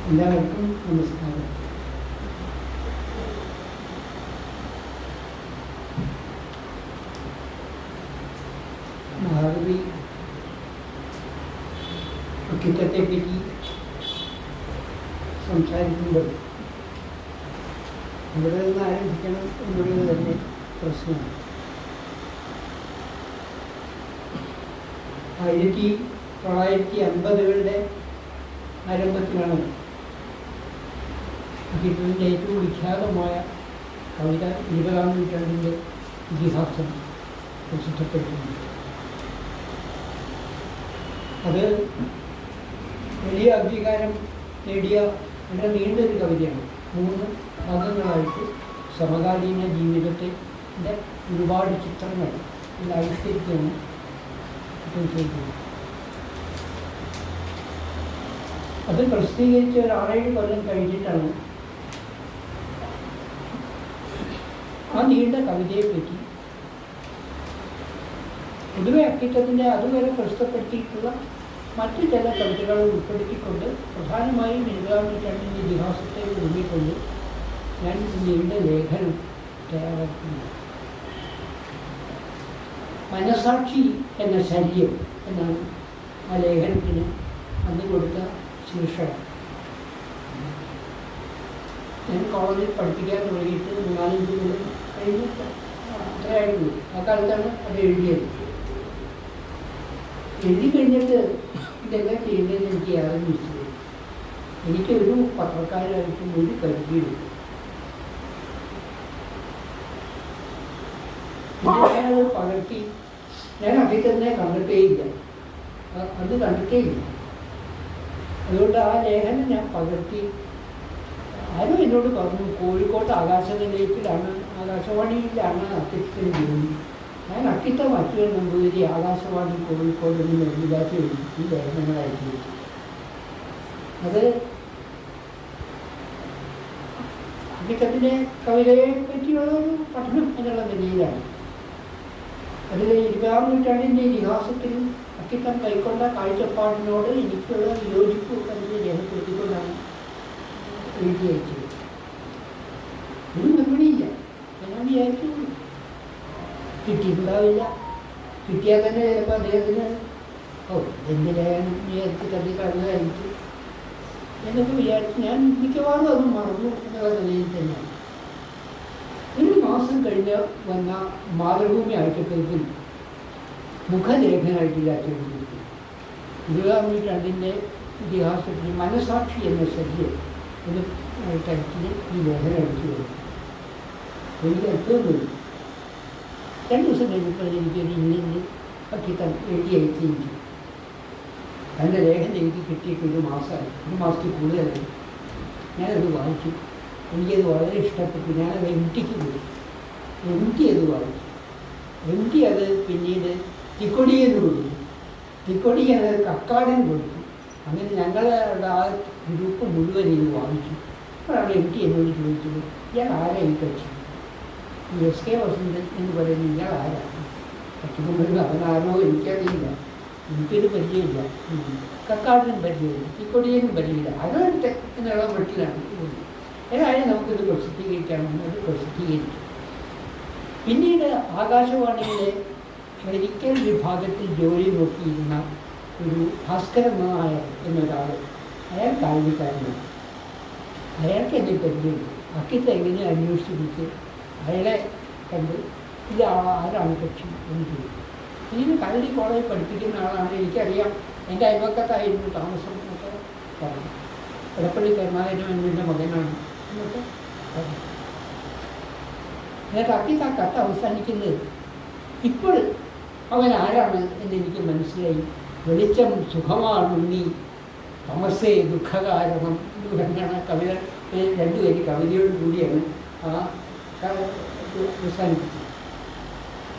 എല്ലാവർക്കും നമസ്കാരം. ഭാരതി അക്കിത്തത്തെപ്പറ്റി സംസാരിക്കുമ്പോൾ ഇവിടെ നിന്ന് ആരംഭിക്കണം എന്നുള്ളത് തന്നെ പ്രശ്നമാണ്. 1950കളുടെ ആരംഭത്തിലാണ് അക്കിത്തത്തിൻ്റെ ഏറ്റവും വിഖ്യാതമായ കവിത 20-ാം നൂറ്റാണ്ടിൻ്റെ ഇതിഹാസം പ്രസിദ്ധപ്പെടുത്തുന്നു. അത് വലിയ അംഗീകാരം നേടിയ വളരെ നീണ്ടൊരു കവിതയാണ്. 3 ഭാഗങ്ങളായിട്ട് സമകാലീന ജീവിതത്തിൻ്റെ ഒരുപാട് ചിത്രങ്ങൾ ഇതിൽ ആവിഷ്കരിക്കുകയാണ് ചെയ്തത്. അത് പ്രസിദ്ധീകരിച്ച ഒരു 6-7 കൊല്ലം കഴിഞ്ഞിട്ടാണ് ആ നീണ്ട കവിതയെപ്പറ്റി പൊതുവെ അക്കിത്തത്തിൻ്റെ അതുവരെ പ്രസിദ്ധപ്പെടുത്തിയിട്ടുള്ള മറ്റു ചില കവിതകൾ ഉൾപ്പെടുത്തിക്കൊണ്ട് പ്രധാനമായും 20-ാം നൂറ്റാണ്ടിൻ്റെ ഇതിഹാസത്തെ ഒതുങ്ങിക്കൊണ്ട് ഞാൻ നീണ്ട ലേഖനം തയ്യാറാക്കുന്നു. മനസാക്ഷി എന്ന ശല്യം എന്നാണ് ആ ലേഖനത്തിന് അന്ന് കൊടുത്ത ശീർഷകം. ഞാൻ കോളേജിൽ പഠിപ്പിക്കാൻ തുടങ്ങിയിട്ട് 4-5 കൊല്ലം കഴിഞ്ഞിട്ട് അത്രയായിരുന്നു. ആ കാലത്താണ് അത് എഴുതിയത്. എഴുതി കഴിഞ്ഞിട്ട് ഇതെല്ലാം ചെയ്യേണ്ടതെന്ന് എനിക്ക് യാതൊരു നിശ്ചയം. എനിക്കൊരു പത്രക്കാരായിട്ടും ഒരു പരിചയമില്ല. ഞാനത് പകർത്തി ഞാൻ അക്കിത്തത്തിനെ കണ്ടിട്ടേയില്ല, അത് കണ്ടിട്ടേയില്ല. അതുകൊണ്ട് ആ ലേഖനം ഞാൻ പകർത്തി. ആരും എന്നോട് പറഞ്ഞു കോഴിക്കോട്ട് ആകാശവാണിയിലാണ് അക്കിത്തത്തിന് ജോലി. ഞാൻ അക്കിത്തം അച്യുതൻ നമ്പൂതിരി ആകാശവാണി കോഴിക്കോട് നിന്ന് എഴുതാച്ച എഴുതി ഈ ലേഖനങ്ങളായിട്ട്. അത് അക്കിത്തത്തിൻ്റെ കവിതയെ പറ്റിയുള്ള ഒരു പഠനം എന്നുള്ള നിലയിലാണ്. അതിൽ 20-ാം നൂറ്റാണ്ടിൻ്റെ ഇതിഹാസത്തിലും അക്കിത്തം കൈക്കൊണ്ട കാഴ്ചപ്പാടിനോട് എനിക്കുള്ള വിയോജിപ്പ് അതിനെ രേഖപ്പെടുത്തിക്കൊണ്ടാണ് എഴുതി അയച്ചത്. ഒരു മറുപടിയില്ല. ഞാൻ വിചാരിച്ചു കിട്ടിയിട്ടുണ്ടാവില്ല. കിട്ടിയാൽ തന്നെ ചിലപ്പോൾ അദ്ദേഹത്തിന് എന്തിനാണ് വിചാരിച്ച് തള്ളി കളഞ്ഞതായിരിക്കും എന്നൊക്കെ വിചാരിച്ച് ഞാൻ മിക്കവാറും അത് മറന്നു എന്നുള്ള നിലയിൽ തന്നെയാണ്. 1 മാസം കഴിഞ്ഞ് വന്ന മാതൃഭൂമി ആഴ്ചപ്പതിപ്പിൽ മുഖലേഖനായിട്ടില്ല അച്ചടിച്ചിരിക്കും. 20-ാം നൂറ്റാണ്ടിൻ്റെ ഇതിഹാസത്തിൽ മനസാക്ഷി എന്ന ശല്യം എന്ന ടൈറ്റിൽ ഈ ലേഖനം അടിച്ചു വരും. എനിക്ക് ഏറ്റവും വരും 2 ദിവസം കഴിഞ്ഞപ്പോൾ എനിക്കൊരു ഇന്നിൻ്റെ അക്കിത്തം എഴുതി അയക്കുകയും ചെയ്തു. എൻ്റെ ലേഖനം എനിക്ക് കിട്ടിയിട്ട് 1 മാസമായി, 1 മാസത്തിൽ കൂടുതലായി. ഞാനത് വായിച്ചു. എനിക്കത് വളരെ ഇഷ്ടപ്പെട്ടു. ഞാനത് MTക്ക് കൊടുത്തു. MT അത് വായിച്ചു. MT അത് പിന്നീട് തിക്കൊടിയന് കൊടുത്തു. തിക്കൊടിയൻ അത് കക്കാടൻ കൊടുത്തു. അങ്ങനെ ഞങ്ങളുടെ ആ ഗ്രൂപ്പ് മുഴുവൻ ഇത് വായിച്ചു. അപ്പോഴാണ് MT എന്നോട് ചോദിച്ചത്, ഇയാൾ ആരാ ഈ കക്ഷി? SK വസന്തൻ എന്ന് പറയുന്നത് ഇയാൾ ആരാണ്? കക്ഷിക്കുമ്പോഴും അവനാരോ എനിക്കറിയില്ല, എനിക്കൊരു പരിചയമില്ല. കക്കാടിനും പരിചയമില്ല, തിക്കൊടിയനും പരിചയമില്ല, അതൊക്കെ എന്നുള്ള മട്ടിലാണ്. ഏതായാലും നമുക്കിത് പ്രസിദ്ധീകരിക്കാമെന്ന് അത് പ്രസിദ്ധീകരിച്ചു. പിന്നീട് ആകാശവാണിയിലെ ക്ലറിക്കൽ വിഭാഗത്തിൽ ജോലി നോക്കിയിരുന്ന ഒരു ഭാസ്കരൻ നായർ എന്നൊരാൾ, അയാൾ കാഴ്ചക്കാരനാണ്. അയാൾക്ക് എന്നെ പരിചയമുണ്ട്. അക്കിത്തം എങ്ങനെ അന്വേഷിച്ച് അയാളെ കണ്ട് ഇത് ആരാണ് കക്ഷി എന്ന് ചോദിച്ചു. ഇതിന് കല്ലടി കോളേജിൽ പഠിപ്പിക്കുന്ന ആളാണ്, എനിക്കറിയാം, എൻ്റെ അയൽവക്കത്തായിരുന്നു താമസം എന്നൊക്കെ പറഞ്ഞു. എടപ്പള്ളി കരുണാകരൻ എൻ്റെ മകനാണ് എന്നൊക്കെ പറഞ്ഞു. എന്നിട്ട് അക്കിത്ത ആ കത്ത് അവസാനിക്കുന്നത്, ഇപ്പോൾ അവൻ ആരാണ് എന്നെനിക്ക് മനസ്സിലായി. വെളിച്ചം സുഖമാണുണ്ണി തമസേ ദുഃഖകാരണം എന്നാണ് കവിത. 2 വരി കവിതയോട് കൂടിയാണ് ആ അവസാനിപ്പിച്ചത്.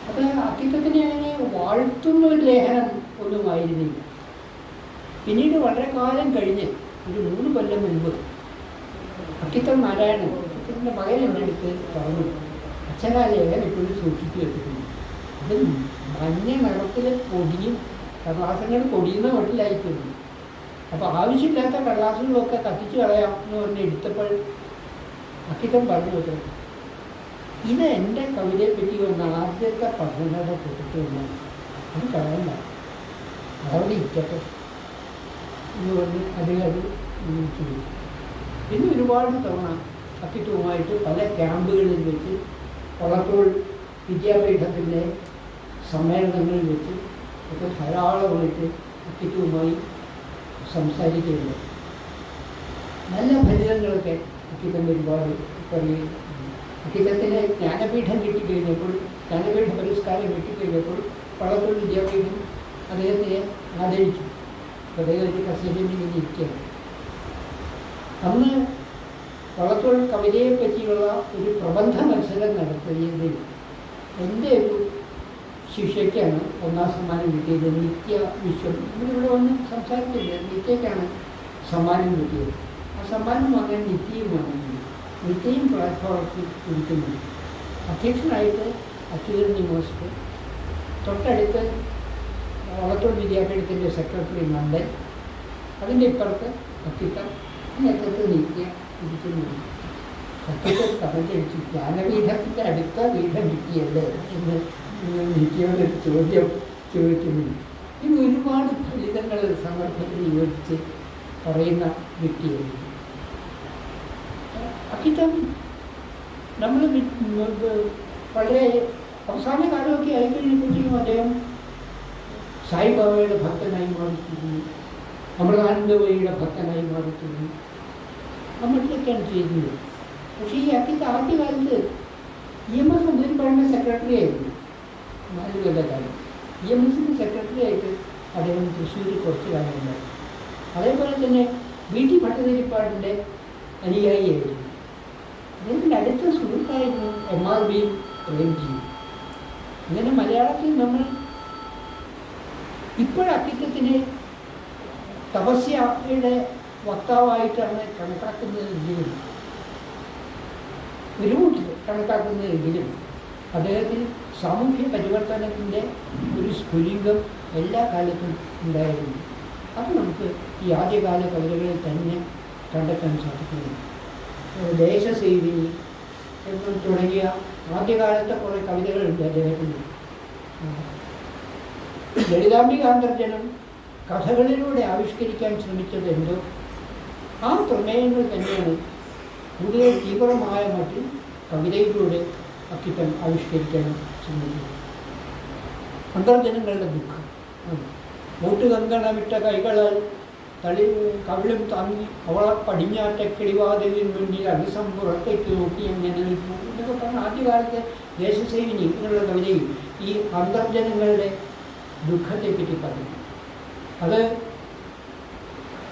അപ്പോൾ അക്കിത്തത്തിനെ അങ്ങനെ വാഴ്ത്തുന്ന ഒരു ലേഖനം ഒന്നുമായിരുന്നില്ല. പിന്നീട് വളരെ കാലം കഴിഞ്ഞ് ഒരു 3 കൊല്ലം മുൻപ് അക്കിത്തം നാരായണൻ, അക്കിത്തത്തിൻ്റെ മകൻ എൻ്റെ അടുത്ത് പറഞ്ഞു, അച്ഛനാ ലേഖനം ഇപ്പോഴും സൂക്ഷിച്ചു വെച്ചിട്ടുണ്ട്. അത് മഞ്ഞ നിറത്തിൽ പൊടിയും കടലാസങ്ങൾ പൊടിയുന്ന മട്ടിലായിട്ടുണ്ട്. അപ്പോൾ ആവശ്യമില്ലാത്ത കടലാസുകളൊക്കെ കത്തിച്ച് കളയാം എന്ന് പറഞ്ഞ് എടുത്തപ്പോൾ അക്കിത്തം പറഞ്ഞു വെച്ചു, ഇത് എൻ്റെ കവിതയെപ്പറ്റി വന്ന ആദ്യത്തെ പഠനങ്ങളുടെ കൊടുത്തു വന്നാൽ അത് കളയണ്ട, അതവിടെ ഇരിക്കട്ടെ എന്ന് പറഞ്ഞ് അത് ചോദിച്ചു. പിന്നെ ഒരുപാട് തവണ അക്കിത്തവുമായിട്ട് പല ക്യാമ്പുകളിൽ വെച്ച് വള്ളത്തോൾ വിദ്യാപീഠത്തിൻ്റെ സമ്മേളനങ്ങളിൽ വെച്ച് ഒക്കെ ധാരാളമായിട്ട് അക്കിത്തവുമായി സംസാരിക്കുന്നുണ്ട്. നല്ല ഫലിതങ്ങളൊക്കെ അക്കിത്തം ഒരുപാട് പറയും. അക്കിത്തത്തിന് ജ്ഞാനപീഠം കിട്ടിക്കഴിഞ്ഞപ്പോൾ, ജ്ഞാനപീഠ പുരസ്കാരം കിട്ടിക്കഴിഞ്ഞപ്പോൾ വള്ളത്തോൾ വിദ്യാപീഠം അദ്ദേഹത്തെ ആദരിച്ചു. അദ്ദേഹം ഒരു കസേരയിൽ ഇരിക്കുകയാണ്. അന്ന് വള്ളത്തോൾ കവിതയെപ്പറ്റിയുള്ള ഒരു പ്രബന്ധ മത്സരം നടത്തിയതിൽ എൻ്റെ ഒരു ശിഷ്യയ്ക്കാണ് ഒന്നാം സമ്മാനം കിട്ടിയത്. നിത്യ വിശ്വം ഇവിടെ വന്ന് സംസാരിച്ചില്ല, നിത്യയ്ക്കാണ് സമ്മാനം കിട്ടിയത്. ആ സമ്മാനം വാങ്ങാൻ നിത്യയും വാങ്ങുന്നു. നിത്യയും പ്ലാറ്റ്ഫോമിൽ ഇരിക്കുന്നുണ്ട്. അധ്യക്ഷനായിട്ട് അച്യുതൻ യൂണിവേഴ്സിറ്റി, തൊട്ടടുത്ത് വള്ളത്തോൾ വിദ്യാപീഠത്തിൻ്റെ സെക്രട്ടറി നന്ദൻ, അതിൻ്റെ ഇപ്പുറത്ത് അക്കിത്തം, അതിനകത്ത് നിത്യ ഇരിക്കുന്നുണ്ട്. അക്കിത്തം പറഞ്ഞടിച്ചു, ജ്ഞാനപീഠത്തിൻ്റെ അടുത്ത പീഠം കിട്ടിയല്ലേ എന്ന് നിത്യയോട് ചോദ്യം ചോദിക്കുന്നു. ഇത് ഒരുപാട് ഫലിതങ്ങൾ സന്ദർഭത്തിൽ യോജിച്ച് പറയുന്ന വ്യക്തിയായിരുന്നു അക്കിത്തം. നമ്മൾ വളരെ അവസാന കാലമൊക്കെ ആയിക്കഴിഞ്ഞപ്പോഴത്തേക്കും അദ്ദേഹം സായിബാബയുടെ ഭക്തനായി മാറിയിരുന്നു, അമൃതാനന്ദമയിയുടെ ഭക്തനായി മാറിയിരുന്നു. നമ്മളിതൊക്കെയാണ് ചെയ്യുന്നത്. പക്ഷേ ഈ അക്കിത്തം ആദ്യകാലത്ത് EMS മുതിർപ്പഴമ സെക്രട്ടറി ആയിരുന്നു. 4 കൊല്ലക്കാലം EMSൻ്റെ സെക്രട്ടറി ആയിട്ട് അദ്ദേഹം തൃശ്ശൂരിൽ കുറച്ച് കാലം ഉണ്ടായി. അതേപോലെ തന്നെ VT ഭട്ടതിരിപ്പാടിൻ്റെ അനുയായിയായിരുന്നു. അദ്ദേഹത്തിൻ്റെ അടുത്ത സുഹൃത്തായിരുന്നു MRB പ്രേംജിയും. ഇങ്ങനെ മലയാളത്തിൽ നമ്മൾ ഇപ്പോഴക്കിത്തത്തിന് തപസ്യയുടെ വക്താവായിട്ടാണ് കണക്കാക്കുന്നതെങ്കിലും, ഒരു കണക്കാക്കുന്നതെങ്കിലും അദ്ദേഹത്തിന് സാമൂഹ്യ പരിവർത്തനത്തിൻ്റെ ഒരു സ്ഫുലിംഗം എല്ലാ കാലത്തും ഉണ്ടായിരുന്നു. അത് നമുക്ക് ഈ ആദ്യകാല കവിതകളിൽ തന്നെ കണ്ടെത്താൻ സാധിക്കുന്നു. ദേശസേവിനി എന്ന് തുടങ്ങിയ ആദ്യകാലത്തെ കുറേ കവിതകളുണ്ട് അദ്ദേഹത്തിന്. ലളിതാംബികാന്തർജനം കഥകളിലൂടെ ആവിഷ്കരിക്കാൻ ശ്രമിച്ചത് എന്തോ ആ പ്രമേയങ്ങൾ തന്നെയാണ് കൂടുതൽ തീവ്രമായ മറ്റ് കവിതയിലൂടെ അക്കിത്തം ആവിഷ്കരിക്കാൻ ശ്രമിച്ചത്. അന്തർജനങ്ങളുടെ ദുഃഖം, മൂട്ടുകങ്കണമിട്ട കൈകളാൽ കവിളും താങ്ങി അവളെ പടിഞ്ഞാറ്റ കിളിവാതിലിന് മുന്നിൽ അഭിസമ്പുറത്തേക്ക് നോക്കി എങ്ങനെ നിൽക്കുന്നു എന്നൊക്കെ പറഞ്ഞ ആദ്യകാലത്തെ ദേശസേവിനി എന്നുള്ള കവിതയിൽ ഈ അന്തർജനങ്ങളുടെ ദുഃഖത്തെപ്പറ്റി പറഞ്ഞു. അത്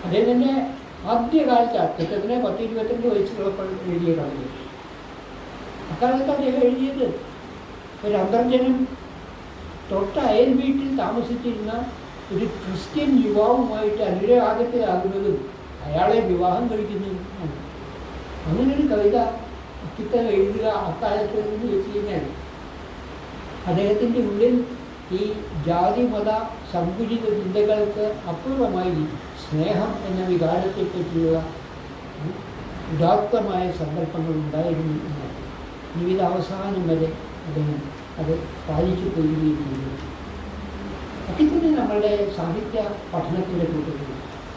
അദ്ദേഹത്തിൻ്റെ ആദ്യകാലത്ത് അക്കിത്തത്തിന് 10-22 വയസ്സുള്ളപ്പോൾ എഴുതിയ കവിത. അക്കാലത്ത് അദ്ദേഹം എഴുതിയത് ഒരു അന്തർജനം തൊട്ട അയൽ വീട്ടിൽ താമസിച്ചിരുന്ന ഒരു ക്രിസ്ത്യൻ യുവാവുമായിട്ട് അനുരാഗത്തിലാകുന്നതും അയാളെ വിവാഹം കഴിക്കുന്നതും. അങ്ങനൊരു കവിത അക്കിത്തം എഴുതുക അക്കാലത്ത് എന്ന് വെച്ച് കഴിഞ്ഞാൽ അദ്ദേഹത്തിൻ്റെ ഉള്ളിൽ ഈ ജാതി മത സങ്കുചിത ചിന്തകൾക്ക് അപൂർവമായി സ്നേഹം എന്ന വികാരത്തെപ്പറ്റിയുള്ള ഉദാത്തമായ സങ്കല്പങ്ങൾ ഉണ്ടായിരുന്നു എന്നാണ്. ജീവിതാവസാനം വരെ അദ്ദേഹം അത് പാലിച്ചു പോവുകയും ചെയ്തു. അക്കിത്തന്നെ നമ്മളുടെ സാഹിത്യ പഠനത്തിൻ്റെ കൂട്ടത്തിൽ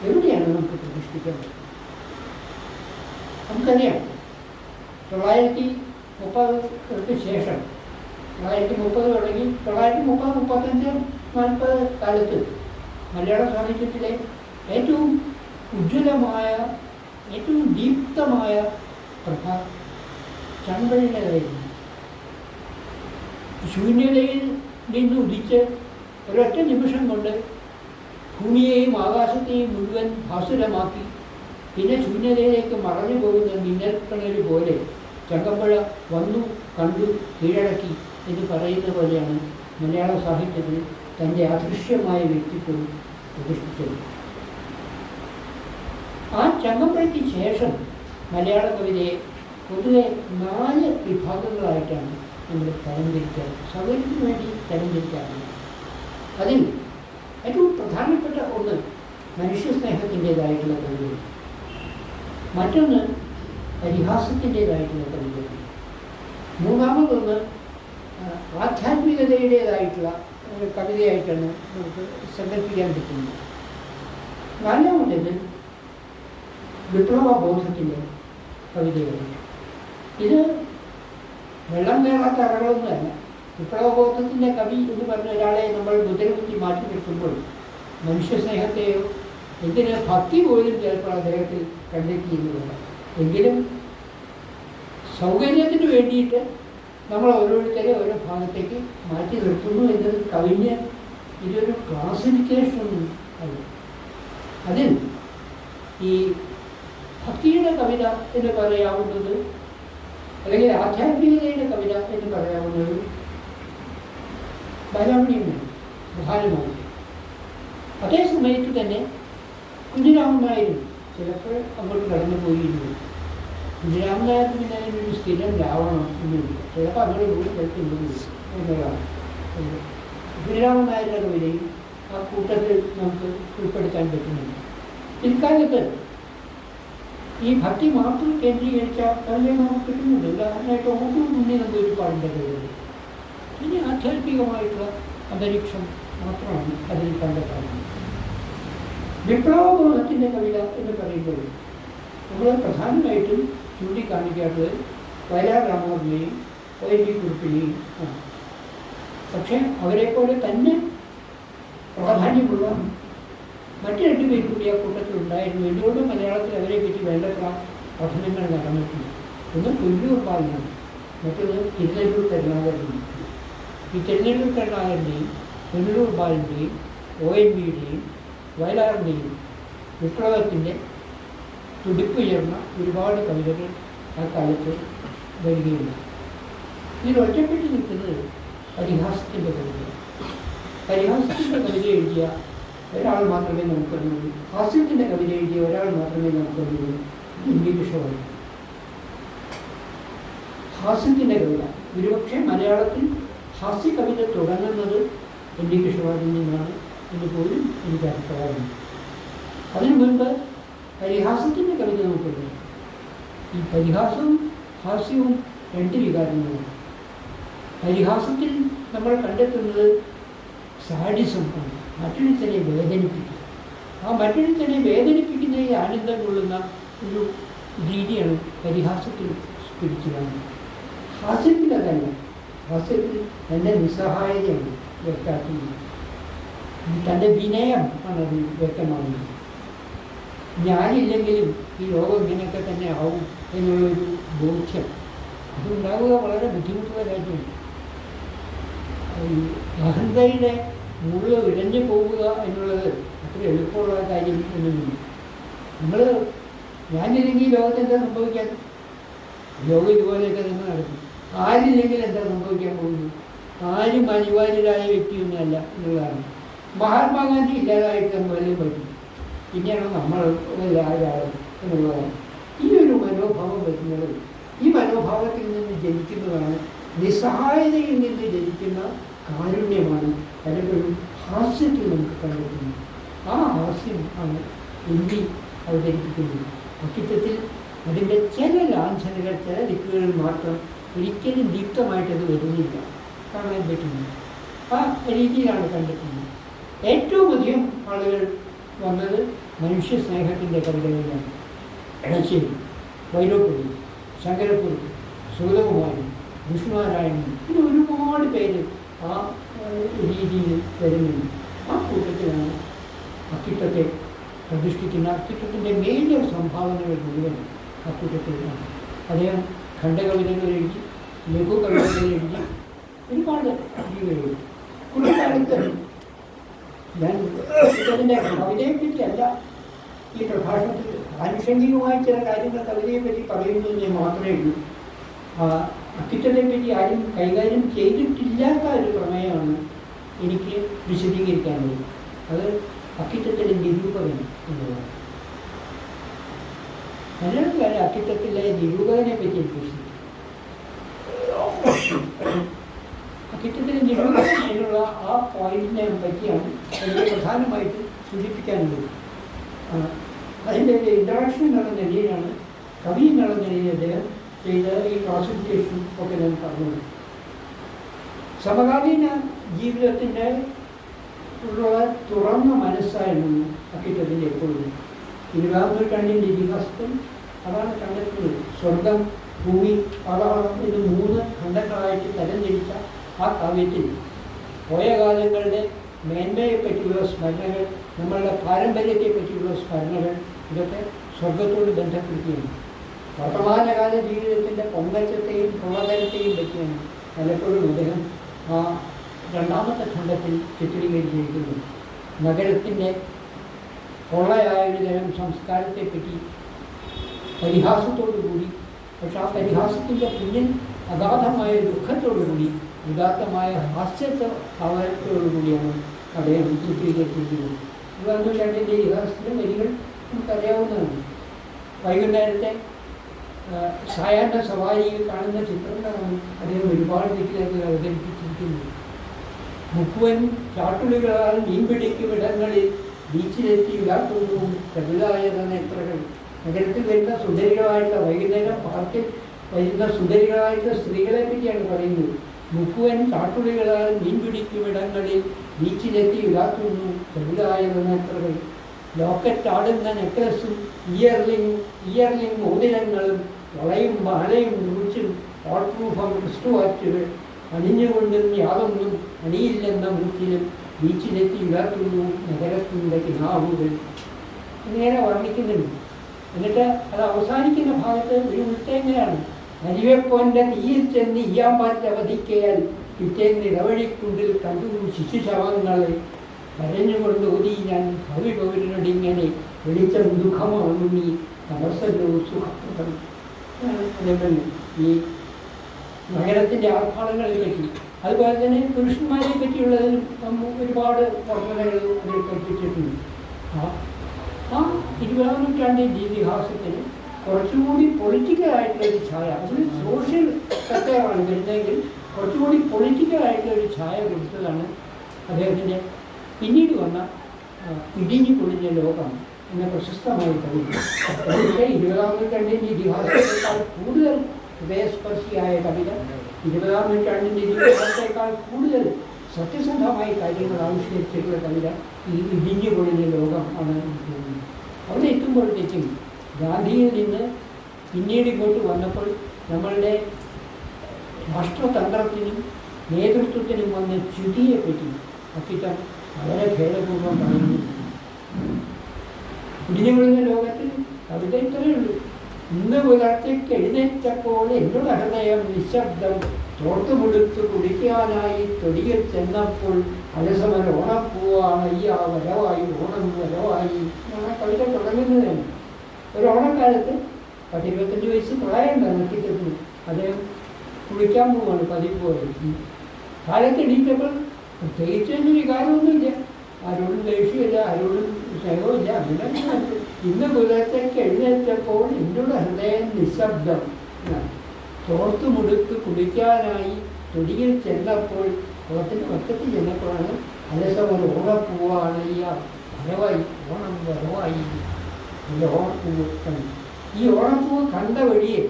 എവിടെയാണ് നമുക്ക് പ്രതിഷ്ഠിക്കേണ്ടത്? നമുക്കറിയാം 930 ശേഷം 930 തുടങ്ങി 930, 35, 40 കാലത്ത് മലയാള സാഹിത്യത്തിലെ ഏറ്റവും ഉജ്ജ്വലമായ, ഏറ്റവും ദീപ്തമായ പ്രഭ ചമ്പഴിയുടേതായിരുന്നു. ശൂന്യതയിൽ നിന്ന് ഉദിച്ച് ഒരൊറ്റ നിമിഷം കൊണ്ട് ഭൂമിയെയും ആകാശത്തെയും മുഴുവൻ ഭാസുരമാക്കി പിന്നെ ശൂന്യതയിലേക്ക് മറഞ്ഞു പോകുന്ന മിന്നൽക്കണൽ പോലെ ചങ്കമ്പുഴ വന്നു കണ്ടു കീഴടക്കി എന്ന് പറയുന്ന പോലെയാണ് മലയാള സാഹിത്യത്തിൽ തൻ്റെ അദൃശ്യമായ വ്യക്തിത്വം പ്രതിഷ്ഠിച്ചത്. ആ ചങ്കമ്പുഴയ്ക്ക് ശേഷം മലയാള കവിതയെ പൊതുവെ 4 വിഭാഗങ്ങളായിട്ടാണ് നമ്മൾ തരംതിരിക്കാൻ, സൗകര്യത്തിന് വേണ്ടി തരംതിരിക്കാറുണ്ട്. അതിൽ ഏറ്റവും പ്രധാനപ്പെട്ട ഒന്ന് മനുഷ്യ സ്നേഹത്തിൻ്റെതായിട്ടുള്ള കവിതകൾ, മറ്റൊന്ന് പരിഹാസത്തിൻ്റെതായിട്ടുള്ള കവിതകൾ, മൂന്നാമതൊന്ന് ആധ്യാത്മികതയുടേതായിട്ടുള്ള കവിതയായിട്ടാണ് നമുക്ക് സങ്കല്പിക്കാൻ പറ്റുന്നത്. നാലാമത്തേത് വിപ്ലവബോധത്തിൻ്റെ കവിതകളാണ്. ഇത് വെള്ളം കയറാത്ത അറകളൊന്നുമല്ല. വിപ്ലവബോധത്തിൻ്റെ കവി എന്ന് പറഞ്ഞ ഒരാളെ നമ്മൾ മുദ്രകുത്തി മാറ്റി നിർത്തുമ്പോൾ മനുഷ്യ സ്നേഹത്തെയോ എന്തിന് ഭക്തി പോലും ചിലപ്പോൾ അദ്ദേഹത്തിൽ കണ്ടെത്തിയിരുന്നില്ല. എങ്കിലും സൗകര്യത്തിന് വേണ്ടിയിട്ട് നമ്മൾ ഓരോരുത്തരെ ഓരോ ഭാഗത്തേക്ക് മാറ്റി നിർത്തുന്നു എന്നത് കവിഞ്ഞ് ഇതൊരു ക്ലാസിഫിക്കേഷൻ അല്ല. അതിൽ ഈ ഭക്തിയുടെ കവിത എന്ന് പറയാവുന്നത്, അല്ലെങ്കിൽ ആധ്യാത്മികതയുടെ കവിത എന്ന് പറയാവുന്നത് ബാലാമണിയാണ് പ്രധാനമായി. അതേ സമയത്ത് തന്നെ കുഞ്ഞിരാമൻ നായരും ചിലപ്പോൾ അങ്ങോട്ട് കടന്നു പോയിരുന്നു. കുഞ്ഞിരാമൻ നായർക്ക് പിന്നെ അതിനൊരു സ്ഥിരം രാവണം എന്നുണ്ട്. ചിലപ്പോൾ അങ്ങോട്ട് പോയി ചിലപ്പോൾ എന്നതാണ്. കുഞ്ഞിരാമൻ നായരുടെ കവിതയും ആ കൂട്ടത്തിൽ നമുക്ക് ഉൾപ്പെടുത്താൻ പറ്റുന്നുണ്ട്. പിൽക്കാലത്ത് ഈ ഭക്തി മാത്രം കേന്ദ്രീകരിച്ച കവിതയെ നമുക്ക് കിട്ടുന്നുണ്ട്. ഉദാഹരണമായിട്ട് ഓട്ടു മുന്നിൽ നമുക്ക് ഒരുപാടുണ്ട് കവിതകൾ. ഇനി ആധ്യാത്മികമായിട്ടുള്ള അന്തരീക്ഷം മാത്രമാണ് അതിൽ കണ്ടെത്താറുള്ളത്. വിപ്ലവബോധത്തിൻ്റെ കവിത എന്ന് പറയുമ്പോൾ നമ്മൾ പ്രധാനമായിട്ടും ചൂണ്ടിക്കാണിക്കാത്തത് വയലാർ രാമവർമ്മയെയും ONV കുറുപ്പിനെയും ആണ്. പക്ഷേ അവരെപ്പോലെ തന്നെ പ്രാധാന്യമുള്ള മറ്റു രണ്ടുപേരും കൂടി ആ കൂട്ടത്തിലുണ്ടായിരുന്നു. എന്തുകൊണ്ട് മലയാളത്തിൽ അവരെ പറ്റി വേണ്ടത്ര പഠനങ്ങൾ നടന്നിട്ടുണ്ട്. ഒന്ന് പുല്ലൂർ ബാലനാണ്, മറ്റൊന്ന് തിരുനെല്ലൂർ കരുണാകരനും. ഈ തിരുനെല്ലൂർ കരുണാകരൻ്റെയും പുല്ലൂർ ബാലൻ്റെയും ONVയുടെയും വയലാറിൻ്റെയും വിപ്ലവത്തിൻ്റെ തുടിപ്പുയർന്ന ഒരുപാട് കവിതകൾ ആ കാലത്ത് വരികയില്ല. ഇതിൽ ഒറ്റപ്പെട്ട് നിൽക്കുന്നത് പരിഹാസത്തിൻ്റെ കവിത. പരിഹാസത്തിൻ്റെ കവിത എഴുതിയ ഒരാൾ മാത്രമേ നമുക്കറിയുള്ളൂ. ഹാസ്യത്തിൻ്റെ കവിത എഴുതിയ ഒരാൾ മാത്രമേ നമുക്കറിയുള്ളൂ, NV കൃഷ്ണവാര്യർ. ഹാസ്യത്തിൻ്റെ കവിത ഒരുപക്ഷെ മലയാളത്തിൽ ഹാസ്യ കവിത തുടങ്ങുന്നത് NV കൃഷ്ണവാര്യരിൽ നിന്നാണ് എന്ന് പോലും എനിക്ക് അഭിപ്രായമുണ്ട്. അതിനു മുൻപ് പരിഹാസത്തിൻ്റെ കവിത നമുക്കുണ്ട്. ഈ പരിഹാസവും ഹാസ്യവും രണ്ട് വികാരങ്ങളാണ്. പരിഹാസത്തിൽ നമ്മൾ കണ്ടെത്തുന്നത് സാഡിസം ആണ്, മറ്റൊരുത്തനെ വേദനിപ്പിക്കുക. ആ മറ്റൊരുത്തനെ വേദനിപ്പിക്കുന്നതിൽ ആനന്ദം കൊള്ളുന്ന ഒരു രീതിയാണ് പരിഹാസത്തിൽ പിടിച്ചതാണ്. ഹാസ്യത്തിൽ അതല്ല. ഹാസ്യത്തിൽ തൻ്റെ നിസ്സഹായതയാണ് വ്യക്തമാക്കുന്നത്, തൻ്റെ വിനയം ആണ് അത് വ്യക്തമാകുന്നത്. ഞാനില്ലെങ്കിലും ഈ ലോകം ഇങ്ങനെയൊക്കെ തന്നെ ആവും എന്നുള്ളൊരു ബോധ്യം അതുണ്ടാവുക വളരെ ബുദ്ധിമുട്ടുള്ള കാര്യമാണ്. അഹന്തയുടെ മുള്ള ഇഴഞ്ഞു പോവുക എന്നുള്ളത് അത്ര എളുപ്പമുള്ള കാര്യം എന്നൊന്നും. നമ്മൾ ഞാനില്ലെങ്കിൽ ലോകത്ത് എന്താ സംഭവിക്കാൻ? ലോകം ഇതുപോലെയൊക്കെ തന്നെ നടക്കും. ആരില്ലെങ്കിൽ എന്താ സംഭവിക്കാൻ പോകുന്നു? ആരും അനിവാര്യരായ വ്യക്തിയൊന്നുമല്ല എന്നുള്ളതാണ്. മഹാത്മാഗാന്ധി ഇല്ലാതായിട്ട് നമ്മൾ വല്ലതും പറ്റും, പിന്നെയാണ് നമ്മൾ ഒരാൾ എന്നുള്ളതാണ്. ഈ ഒരു മനോഭാവം വരുന്നത്, ഈ മനോഭാവത്തിൽ നിന്ന് ജനിക്കുന്നതാണ്, നിസ്സഹായതയിൽ നിന്ന് ജനിക്കുന്ന കാരുണ്യമാണ് പലപ്പോഴും ഹാസ്യത്തിൽ നമുക്ക് കണ്ടെത്തുന്നത്. ആ ഹാസ്യം ആണ് NV അവതരിപ്പിക്കുന്നത്. അക്കിത്തത്തിൽ അതിൻ്റെ ചില ലാഞ്ചനകൾ, ചില ദിക്കുകളിൽ മാത്രം ഒരിക്കലും ദീപ്തമായിട്ടത് വരുന്നില്ല, കാണാൻ പറ്റുന്നു. ആ രീതിയിലാണ് കണ്ടെത്തുന്നത്. ഏറ്റവും അധികം ആളുകൾ വന്നത് മനുഷ്യ സ്നേഹത്തിൻ്റെ കവിതകളിലാണ്. എടശ്ശേരി, വൈലോപ്പിള്ളി, ശങ്കരക്കുറുപ്പ്, സുഗതകുമാരൻ, വിഷ്ണുനാരായണൻ, പിന്നെ ഒരുപാട് പേര് ആ രീതിയിൽ വരുന്നുണ്ട്. ആ കൂട്ടത്തിലാണ് അക്കിത്തത്തെ പ്രതിഷ്ഠിക്കുന്ന അക്കിത്തത്തിൻ്റെ മേജർ സംഭാവനകൾ മുഴുവൻ ആ കൂട്ടത്തിലാണ്. അദ്ദേഹം ഖണ്ഡകവിതകൾ എഴുതി, ലഘു കവിതകൾ എഴുതി, ഒരുപാട് കൃതികൾ എഴുതി. കുട്ടിക്കാലത്ത് ഞാൻ ഇതിൻ്റെ കവിതയെപ്പറ്റിയല്ല ഈ പ്രഭാഷണത്തിൽ, ആനുഷംഗികമായ ചില കാര്യങ്ങൾ കവിതയെപ്പറ്റി പറയുന്നതിന് മാത്രമേ ഉള്ളൂ. അക്കിത്തത്തെപ്പറ്റി ആരും കൈകാര്യം ചെയ്തിട്ടില്ലാത്ത ഒരു പ്രമേയമാണ് എനിക്ക് വിശദീകരിക്കാനുള്ളത്. അത് അക്കിത്തത്തിലെ നിരൂപകൻ എന്നുള്ളതാണ്. മലയാളത്തിലെ അക്കിത്തത്തിലെ നിരൂപകനെ പറ്റി എനിക്ക് വിശദീകരിക്കും. അക്കിത്തത്തിലെ നിരൂപകൻ എന്നുള്ള ആ പോയിന്റിനെ പറ്റിയാണ് എനിക്ക് പ്രധാനമായിട്ടും സൂചിപ്പിക്കാനുള്ളത്. അതിൻ്റെ ഒരു ഇൻട്രാക്ഷൻ എന്നുള്ള നിലയിലാണ്, കവി എന്നുള്ള നിലയിൽ അദ്ദേഹം ചെയ്ത ഈ ക്ലാസിഫിക്കേഷൻ ഒക്കെ ഞാൻ പറഞ്ഞത്. സമകാലീന ജീവിതത്തിൻ്റെ ഉള്ള തുറന്ന മനസ്സായിരുന്നു അക്കിത്തത്തിൻ്റെ എപ്പോഴും. 20ാം നൂറ്റാണ്ടിൻ്റെ ഇതിഹാസത്തിൽ അതാണ് കണ്ടെത്തുന്നത്. സ്വർഗം, ഭൂമി, പാതാളം എന്ന് 3 ഖണ്ഡങ്ങളായിട്ട് തരംതിരിച്ച ആ കാവ്യത്തിൽ പോയ കാലങ്ങളുടെ മേന്മയെപ്പറ്റിയുള്ള സ്മരണകൾ, നമ്മളുടെ പാരമ്പര്യത്തെപ്പറ്റിയുള്ള സ്മരണകൾ, ഇതൊക്കെ സ്വർഗത്തോട് ബന്ധപ്പെടുത്തിയാണ്. വർത്തമാനകാല ജീവിതത്തിൻ്റെ പൊങ്ങച്ചത്തെയും പുറതരത്തെയും പറ്റിയാണ് പലപ്പോഴും അദ്ദേഹം ആ 2ാമത്തെ ഖണ്ഡത്തിൽ ചിത്രീകരിച്ചിരിക്കുന്നു. നഗരത്തിൻ്റെ പൊള്ളയായ ഒരു തരം സംസ്കാരത്തെപ്പറ്റി പരിഹാസത്തോടുകൂടി, പക്ഷെ ആ പരിഹാസത്തിൻ്റെ പിന്നിൽ അഗാധമായ ദുഃഖത്തോടുകൂടി, ഉദാത്തമായ ഭാവത്തോടുകൂടിയാണ് അദ്ദേഹം ചിത്രീകരിച്ചിരിക്കുന്നത്. 20ാം നൂറ്റാണ്ടിൻ്റെ ഇതിഹാസത്തിലെ വരികൾ നമുക്കറിയാവുന്നതാണ്. വൈകുന്നേരത്തെ സായാഹ്ന സവാരിയിൽ കാണുന്ന ചിത്രങ്ങളാണ് അദ്ദേഹം ഒരുപാട് ദിക്കിലേക്ക് അവതരിപ്പിച്ചിരിക്കുന്നത്. മുക്കുവൻ ചാട്ടുളികളാൽ മീൻപിടിക്കും ഇടങ്ങളിൽ ബീച്ചിലെത്തി ഉലാക്കുന്നു കരുതായ നേത്രകൾ. നഗരത്തിൽ വരുന്ന സുന്ദരികളായിട്ടുള്ള, വൈകുന്നേരം പാർക്കിൽ വരുന്ന സുന്ദരികളായിട്ടുള്ള സ്ത്രീകളെ പറ്റിയാണ് പറയുന്നത്. മുക്കുവൻ ചാട്ടുളികളാൽ മീൻപിടിക്കും ഇടങ്ങളിൽ ബീച്ചിലെത്തി ഉലാക്കുന്നു കരുതായ നേത്രകൾ. ലോക്കറ്റ് ആടുന്ന നെക്ലസും ഇയർലിംഗ് മോതിരങ്ങളും വളയും മാലയും മുറിച്ചും വാട്ടർപ്രൂഫ് ക്രിസ്റ്റു വാച്ചുകൾ അണിഞ്ഞുകൊണ്ടും യാതൊന്നും അണിയില്ലെന്ന മൂച്ചിലും ബീച്ചിലെത്തി ഉയർത്തുന്നു നഗരത്തിൻ്റെ കിനാവുകൾ. ഇങ്ങനെ വർണ്ണിക്കുന്നുണ്ട്. എന്നിട്ട് അത് അവസാനിക്കുന്ന ഭാഗത്ത് ഒരു ഉൾത്തേങ്ങയാണ്. അരിവെപ്പോൻ്റെ തീയിൽ ചെന്ന് ഈയാമ്പാറ്റ വധിക്കയാൽ പിറ്റേന്ന് ഇടവഴിക്കുണ്ടിൽ കണ്ടു ശിശുശവങ്ങളെ കരഞ്ഞുകൊണ്ട് ഓതി ഞാൻ ഭവി പൗരനോടിങ്ങനെ വെളിച്ചം ദുഃഖമാണു നീ തടസ്സല്ലോ സുഖപ്രദം. അതേപോലെ ഈ നഗരത്തിൻ്റെ ആഘാതങ്ങളെ പറ്റി, അതുപോലെ തന്നെ പുരുഷന്മാരെ പറ്റിയുള്ളതിൽ ഒരുപാട് വർണ്ണനകൾ അതിൽ കൽപ്പിച്ചിട്ടുണ്ട്. ആ 20ാം നൂറ്റാണ്ടിൻ്റെ ഇതിഹാസത്തിന് കുറച്ചുകൂടി പൊളിറ്റിക്കലായിട്ടുള്ളൊരു ഛായ, അതിൽ സോഷ്യൽ സത്യമാണ് വരുന്നതെങ്കിൽ കുറച്ചുകൂടി പൊളിറ്റിക്കലായിട്ടുള്ളൊരു ഛായ കൊടുത്തതാണ് അദ്ദേഹത്തിൻ്റെ പിന്നീട് വന്ന ഇടിഞ്ഞു പൊളിഞ്ഞ ലോകം എന്ന പ്രശസ്തമായ കവിത. പക്ഷേ 20ാം നൂറ്റാണ്ടിൻ്റെ ഇതിഹാസത്തേക്കാൾ കൂടുതൽ ഹൃദയസ്പർശിയായ കവിത, 20ാം നൂറ്റാണ്ടിൻ്റെ ഇതിഹാസത്തേക്കാൾ കൂടുതൽ സത്യസന്ധമായ കാര്യങ്ങൾ ആവിഷ്കരിച്ചിട്ടുള്ള കവിത ഈ ഇടിഞ്ഞു പൊളിഞ്ഞ ലോകം ആണ് തോന്നുന്നത്. അവിടെ എത്തുമ്പോഴത്തേക്കും ഗാന്ധിയിൽ നിന്ന് പിന്നീട് ഇങ്ങോട്ട് വന്നപ്പോൾ നമ്മളുടെ രാഷ്ട്രതന്ത്രത്തിനും നേതൃത്വത്തിനും വന്ന ച്യുതിയെപ്പറ്റി അക്കിത്തം വളരെ ഭേദപൂർവ്വം പറയുന്നു. ഇടിഞ്ഞു പൊളിഞ്ഞ ലോകത്തിൽ കവിത ഇത്രയേ ഉള്ളൂ. ഇന്ന് പുലർച്ചയ്ക്ക് എഴുന്നേറ്റപ്പോൾ എന്നോട് ഹൃദയം നിശബ്ദം തോർത്തുമുടുത്ത് കുടിക്കാനായി തൊടിയിൽ ചെന്നപ്പോൾ അലസമൻ ഓണപ്പൂവാണ് അയ്യാ വരവായി ഓണം വരവായി എന്നാണ് കവിത തുടങ്ങുന്നതാണ്. ഒരു ഓണക്കാലത്ത് 10-25 വയസ്സ് പ്രായമുണ്ടാകും അക്കിത്തത്തിന്. അദ്ദേഹം കുളിക്കാൻ പോവാണ് പതിവ്. കാലത്ത് എണീറ്റപ്പോൾ പ്രത്യേകിച്ചൊന്നും വികാരമൊന്നുമില്ല, ആരോടും ദേഷ്യമില്ല, ആരോടും സ്നേഹമില്ല. അങ്ങനെ ഇന്ന് പുലർച്ചയ്ക്ക് എഴുന്നേറ്റപ്പോൾ എന്നോട് ഹൃദയം നിശബ്ദം തോർത്തുമുടുത്ത് കുടിക്കാനായി തൊടിയിൽ ചെന്നപ്പോൾ കുളത്തിൻ്റെ വക്കത്തിൽ ചെന്നപ്പോഴാണ് അലസമൻ ഓണപ്പൂവാണ് ഈ വരവായി ഓണം വരവായി ഓണപ്പൂവ് കണ്ടു. ഈ ഓണപ്പൂവ് കണ്ട വഴിയെ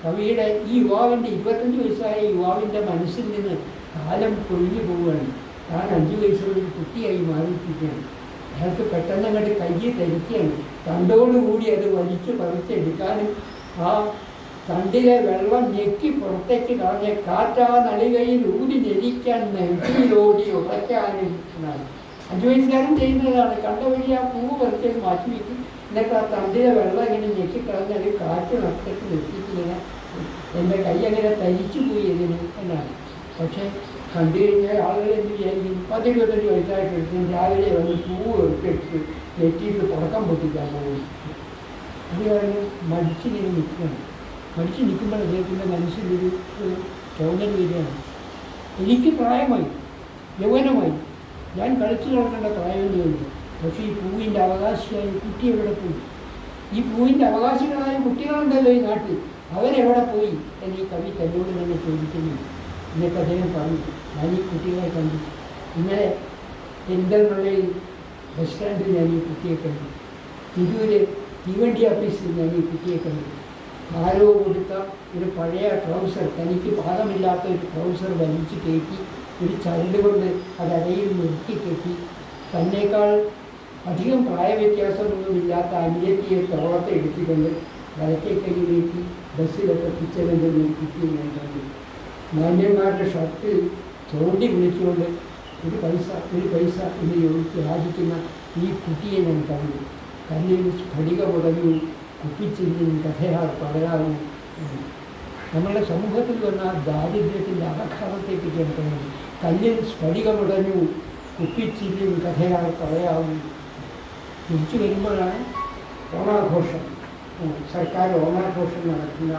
കവിയുടെ ഈ യുവാവിൻ്റെ 25 വയസ്സായ യുവാവിൻ്റെ മനസ്സിൽ നിന്ന് കാലം കൊഴിഞ്ഞു പോവുകയാണ്. താൻ 5 വയസ്സുള്ള ഒരു കുട്ടിയായി മാറിയിരിക്കുകയാണ്. അയാൾക്ക് പെട്ടെന്ന് അങ്ങോട്ട് കയ്യിൽ ധരിക്കുകയാണ്. തണ്ടോടുകൂടി അത് വലിച്ചു പറിച്ചെടുക്കാനും ആ തണ്ടിലെ വെള്ളം ഞെക്കി പുറത്തേക്ക് കളഞ്ഞ കാറ്റാ നളികയിൽ ഊതി ഞെരിക്കാൻ നെഞ്ചിലോടി ഉറയ്ക്കാനും എന്നാണ് 5 വയസ്സുകാരൻ ചെയ്യുന്നതാണ്. കണ്ട വഴി ആ പൂവ് പറിച്ചത് മാറ്റി വയ്ക്കും. എന്നിട്ട് ആ തണ്ടിലെ വെള്ളം ഇങ്ങനെ ഞെക്കിക്കളഞ്ഞാൽ കാറ്റ് നഷ്ടത്തിൽ എത്തിച്ചിങ്ങനെ എൻ്റെ കൈ അങ്ങനെ തരിച്ചു പോയി ഇതിന് എന്നാണ്. പക്ഷേ കണ്ടു കഴിഞ്ഞാൽ ആളുകൾ എന്ത് വിചാരിക്കും? 10-25 വയസ്സായിട്ട് രാവിലെ വന്ന് പൂവ് എടുത്ത് നെറ്റിയിട്ട് തുടക്കം പൊട്ടിക്കാൻ പോകും. അത് കാരണം മടിച്ചിങ്ങനെ നിൽക്കുകയാണ്. മടിച്ച് നിൽക്കുമ്പോൾ അദ്ദേഹത്തിൻ്റെ മനസ്സിലൊരു തോന്നൽ വരികയാണ്. എനിക്ക് പ്രായമായി, യൗവനമായി, ഞാൻ കളിച്ചു നടക്കേണ്ട പ്രായമൊന്നും ഉള്ളൂ. പക്ഷേ ഈ പൂവിൻ്റെ അവകാശിയായ കുട്ടി എവിടെ പോയി? ഈ പൂവിൻ്റെ അവകാശികളായ കുട്ടികളുണ്ടല്ലോ ഈ നാട്ടിൽ, അവരെവിടെ പോയി എന്ന് ഈ കവി തന്നോട് തന്നെ ചോദിക്കുന്നു. എന്നൊക്കെ അദ്ദേഹം പറഞ്ഞു. ഞാൻ ഈ കുട്ടികളെ കണ്ടു. ഇന്നലെ പെരിന്തൽമണ്ണയിൽ ബസ് സ്റ്റാൻഡിൽ ഞാൻ ഈ കുട്ടിയെ കണ്ടു. തിരൂര് തീവണ്ടി ഓഫീസിൽ ഞാൻ ഈ കുട്ടിയെ കണ്ടു. ആരോ കൊടുത്ത ഒരു പഴയ ട്രൗസർ, തനിക്ക് പാകമില്ലാത്ത ഒരു ട്രൗസർ വലിച്ചു കയറ്റി ഒരു ചരട് കൊണ്ട് അത് അരയിൽ നിർത്തി കെട്ടി തന്നേക്കാൾ അധികം പ്രായവ്യത്യാസമൊന്നുമില്ലാത്ത അനിയത്തിയെ തോളത്തെ എടുത്തിക്കൊണ്ട് വലത്തേക്കൈ നീട്ടി ബസ്സിലൊക്കെ പിച്ചവൻ്റെ കുട്ടിയെ ഞാൻ കണ്ടു. മാന്യന്മാരുടെ ഷർട്ട് ചോണ്ടി വിളിച്ചുകൊണ്ട് ഒരു പൈസ എന്ന് ചോദിച്ച് യാചിക്കുന്ന ഈ കുട്ടിയെ ഞാൻ കണ്ടു. കല്ലിൽ സ്ഫടിക മുടങ്ങി കുപ്പിച്ചിരിയും കഥയാൽ പകരാവും. നമ്മളുടെ സമൂഹത്തിൽ വന്ന ദാരിദ്ര്യത്തിൻ്റെ അപഘാതത്തെപ്പറ്റിയാണ് പറയുന്നത്. കല്ലിൽ സ്ഫടികമുടഞ്ഞു കുപ്പിച്ചിരിയും കഥയാൽ പറയാവും. തിരിച്ചു വരുമ്പോഴാണ് ഓണാഘോഷം, സർക്കാർ ഓണാഘോഷം നടക്കുന്ന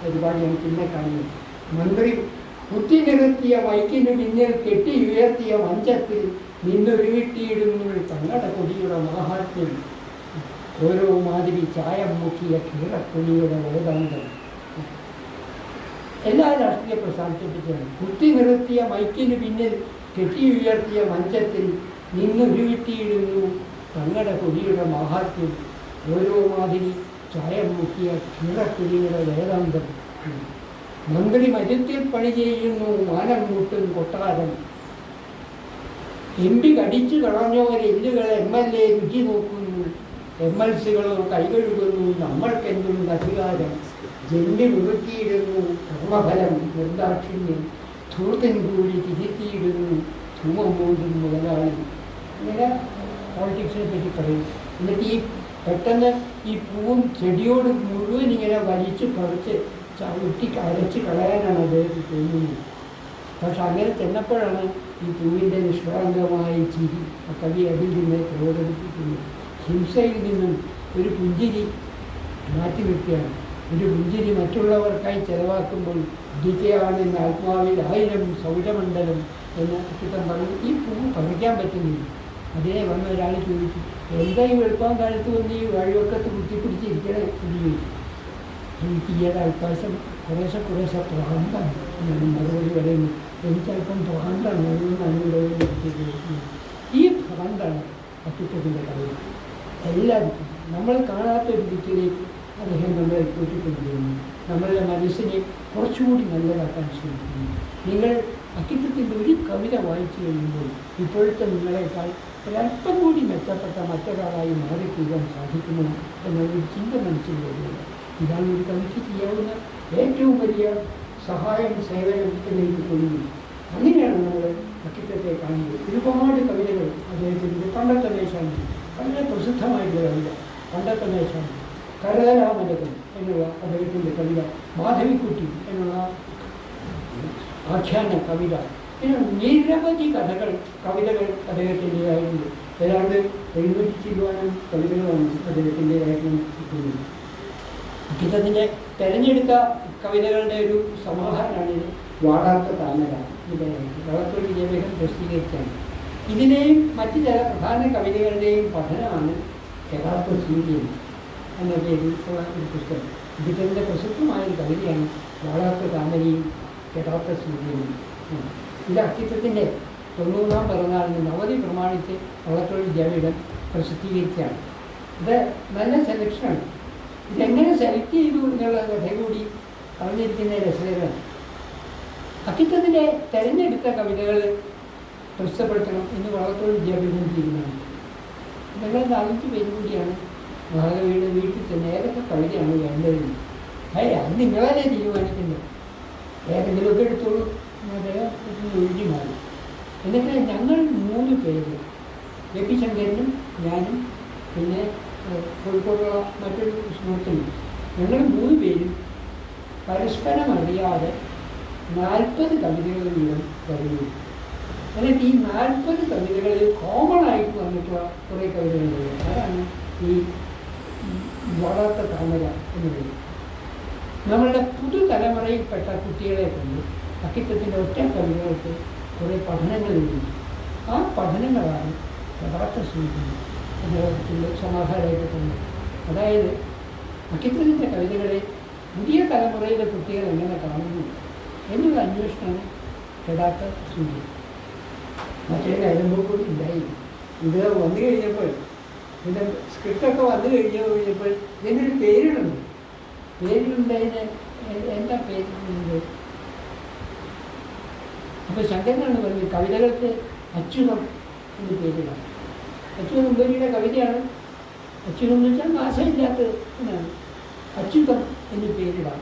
പരിപാടിയാണ് പിന്നെ കാണുന്നത്. മന്ത്രി കുത്തി നിരത്തിയ മൈക്കിന് പിന്നിൽ കെട്ടി ഉയർത്തിയ മഞ്ചത്തിൽ നിന്നൊരുവിട്ടിയിടുന്നു തങ്ങളുടെ കൊടിയുടെ മഹാത്മ്യം. ഓരോ മാതിരി ചായം മുക്കിയ കീറക്കൊടിയുടെ വേദാന്തം. എല്ലാ രാഷ്ട്രീയ പ്രസ്ഥാനത്തെപ്പറ്റിയാണ്. കുത്തി നിർത്തിയ മൈക്കിന് പിന്നിൽ കെട്ടി ഉയർത്തിയ മഞ്ചത്തിൽ നിന്നൊരുവിട്ടിയിടുന്നു തങ്ങളുടെ കൊടിയുടെ മഹാത്മ്യം. ഓരോ മാതിരി ചായം മുക്കിയ കീറക്കൊടിയുടെ വേദാന്തം. മന്ത്രി മരുത്തിൽ പണി ചെയ്യുന്നു മാനം കൂട്ടും കൊട്ടാരം. എം പി കടിച്ചു കളഞ്ഞവരെല്ലുകൾ MLA രുചി നോക്കുന്നു. MLCകളോ കൈകഴുകുന്നു നമ്മൾക്കെന്തും അധികാരം. ജന്മി മുറുക്കിയിടുന്നു കർമ്മഫലം നിർദാക്ഷിണ്യം. ധൂർത്തൻ കൂടി തിരുത്തിയിടുന്നു ധൂമമോതും മുതലാളി. ഇങ്ങനെ പോളിറ്റിക്സിനെ പറ്റി പറയും. എന്നിട്ട് ഈ പെട്ടെന്ന് ഈ പൂവും ചെടിയോട് മുഴുവൻ ഇങ്ങനെ വലിച്ചു പറിച്ച് ചവിട്ടി അരച്ച് കളയാനാണ് അദ്ദേഹത്തിന് തോന്നുന്നത്. പക്ഷെ അങ്ങനെ ചെന്നപ്പോഴാണ് ഈ പൂവിൻ്റെ നിഷ്കളങ്കമായ ചിരി ആ കവി അതിൽ നിന്ന് പ്രകടിപ്പിക്കുന്നത്. ഹിംസയിൽ നിന്നും ഒരു പുഞ്ചിരി മാറ്റിവെക്കുകയാണ്. ഒരു പുഞ്ചിരി മറ്റുള്ളവർക്കായി ചെലവാക്കുമ്പോൾ ദ്വിതീയാണെന്ന് ആത്മാവിൽ 1000 സൗരമണ്ഡലം എന്ന് കിട്ടാൻ പറഞ്ഞു. ഈ പൂവ് പറിക്കാൻ പറ്റുന്നില്ല. അതിനെ വന്ന ഒരാൾ ചോദിച്ചു, എന്താ ഈ വെളുപ്പാൻ കാലത്ത് വന്ന് ഈ വഴിവക്കത്ത് കുത്തിപ്പിടിച്ചിരിക്കണേ എന്ന് ചോദിച്ചു. എനിക്ക് ഈയിടെ അൽപ്പാസം കുറേശ്ശെ പ്രാന്താണ് എന്നാണ് മറുപടി പറയുന്നത്. എനിക്കല്പം പ്രാന്താണ്, അതുകൊണ്ടാണ് ഇവിടെ ഈ പ്രാന്താണ് അക്കിത്തത്തിൻ്റെ കഥ. എല്ലാവർക്കും നമ്മൾ കാണാത്തൊരു ദിക്കിലേക്ക് അദ്ദേഹം നമ്മളെ കൂട്ടിക്കൊണ്ടുവരുന്നു. നമ്മളുടെ മനസ്സിനെ കുറച്ചുകൂടി നല്ലതാക്കാൻ ശ്രമിക്കുന്നു. നിങ്ങൾ അക്കിത്തത്തിൻ്റെ ഒരു കവിത വായിച്ചു കഴിയുമ്പോൾ ഇപ്പോഴത്തെ നിങ്ങളെക്കാൾ ഒരല്പം കൂടി മെച്ചപ്പെട്ട മറ്റൊരാളായി മാറിത്തീരാൻ സാധിക്കുമോ എന്നൊരു ചിന്ത മനസ്സിൽ വരുന്നത്. ഇതാണ് ഒരു കവിക്ക് ചെയ്യാവുന്ന ഏറ്റവും വലിയ സഹായം, സേവനത്തിലേക്ക് കൊള്ളുന്നു. അങ്ങനെയാണ് നമ്മൾ അക്കിത്തത്തെ കാണുന്നത്. ഒരുപാട് കവിതകൾ അദ്ദേഹത്തിൻ്റെ പണ്ടത്തെ മേശാന്തി, വളരെ പ്രസിദ്ധമായിട്ടുള്ള കവിത പണ്ടത്തെ മേശാന്തി, കരകലാമലകം എന്നുള്ള അദ്ദേഹത്തിൻ്റെ കവിത, മാധവിക്കുട്ടി എന്നുള്ള ആഖ്യാന കവിത, പിന്നെ നിരവധി കവിതകൾ അദ്ദേഹത്തിൻ്റെതായിട്ടുണ്ട്. ഏതാണ്ട് 700 കവിതകളാണ് അദ്ദേഹത്തിൻ്റെതായിട്ട് കിട്ടുന്നത്. അക്കിത്തത്തിൻ്റെ തിരഞ്ഞെടുത്ത കവിതകളുടെ ഒരു സമാഹാരമാണ് വാടാത്ത താമര. വള്ളത്തോൾ വിജയവേഗം പ്രസിദ്ധീകരിച്ചാണ്. ഇതിനെയും മറ്റ് ചില പ്രധാന കവിതകളുടെയും പഠനമാണ് യഥാർത്ഥ സൂര്യൻ എന്ന പേരിൽ ഉള്ള ഒരു പുസ്തകം. അക്കിത്തത്തിൻ്റെ പ്രസിദ്ധമായൊരു കവിതയാണ് വാടാത്ത താമരയും യഥാർത്ഥ സൂര്യനും. ഇത് അക്കിത്തത്തിൻ്റെ 90ാം പിറന്നാളിന് നവതി പ്രമാണിച്ച് വള്ളത്തോൾ വിദ്യാപീഠം പ്രസിദ്ധീകരിച്ചാണ്. ഇത് നല്ല സെലക്ഷനാണ്. ഇതെങ്ങനെ സെലക്ട് ചെയ്തു എന്നുള്ള കഥ കൂടി പറഞ്ഞിരിക്കുന്ന രസകരമാണ്. അക്കിത്തത്തിൻ്റെ തിരഞ്ഞെടുത്ത കവിതകൾ പ്രസിദ്ധപ്പെടുത്തണം എന്ന് വള്ളത്തോൾ വിദ്യാപീഠം തീരുമാനിച്ചു. ഞങ്ങൾ 4 പേര് കൂടിയാണ് മഹാകവിയുടെ വീട്ടിൽ ചെന്ന് ഏതൊക്കെ കവിതയാണ് വേണ്ടത്. അത് നിങ്ങളെ തീരുമാനിക്കുന്നത്. ഏതെങ്കിലുമൊക്കെ എടുത്തോളൂ അദ്ദേഹം ഒഴിഞ്ഞു മാറി. എന്നിട്ട് ഞങ്ങൾ 3 പേര്, എ.പി. ശങ്കരനും ഞാനും പിന്നെ കോഴിക്കോടുള്ള മറ്റൊരു സുഹൃത്തും, ഞങ്ങൾ 3 പേരും പരസ്പരം അറിയാതെ 40 കവിതകൾ വീതം കവിഞ്ഞു. എന്നിട്ട് ഈ 40 കവിതകളിൽ കോമൺ ആയിട്ട് വന്നിട്ടുള്ള കുറേ കവിതകളുണ്ട്. അതാണ് ഈ വാടാത്ത താമര എന്നുള്ളത്. നമ്മളുടെ പുതുതലമുറയിൽപ്പെട്ട കുട്ടികളെ കൊണ്ട് അക്കിത്തത്തിൻ്റെ ഒറ്റ കവിതകൾക്ക് കുറേ പഠനങ്ങൾ എഴുതി. ആ പഠനങ്ങളാണ് യഥാർത്ഥ സൂചന അദ്ദേഹത്തിൻ്റെ സമാഹാരമായിട്ട് തോന്നുന്നത്. അതായത് അക്കിത്തത്തിൻ്റെ കവിതകളെ പുതിയ തലമുറയിലെ കുട്ടികൾ എങ്ങനെ കാണുന്നു എന്നുള്ള അന്വേഷണമാണ് യഥാർത്ഥ സൂചന. മറ്റേ കാര്യം കൂടി ഉണ്ടായി. ഇത് വന്നു കഴിഞ്ഞപ്പോൾ ഇതിൻ്റെ സ്ക്രിപ്റ്റൊക്കെ വന്നു കഴിഞ്ഞപ്പോൾ ഇതിനൊരു പേരിടുന്നു. പേരിടുന്നതിന് എന്താ പേരിടുന്നത്? അപ്പോൾ ശങ്കരനാണ് പറഞ്ഞത് കവിതകൾക്ക് അച്യുതം എന്ന് പേരിടാം. അച്യുതം ഉപരിയുടെ കവിതയാണ്. അച്യുതം എന്ന് വെച്ചാൽ നാശമില്ലാത്തത് എന്നാണ്. അച്യുതം എന്ന് പേരിടാം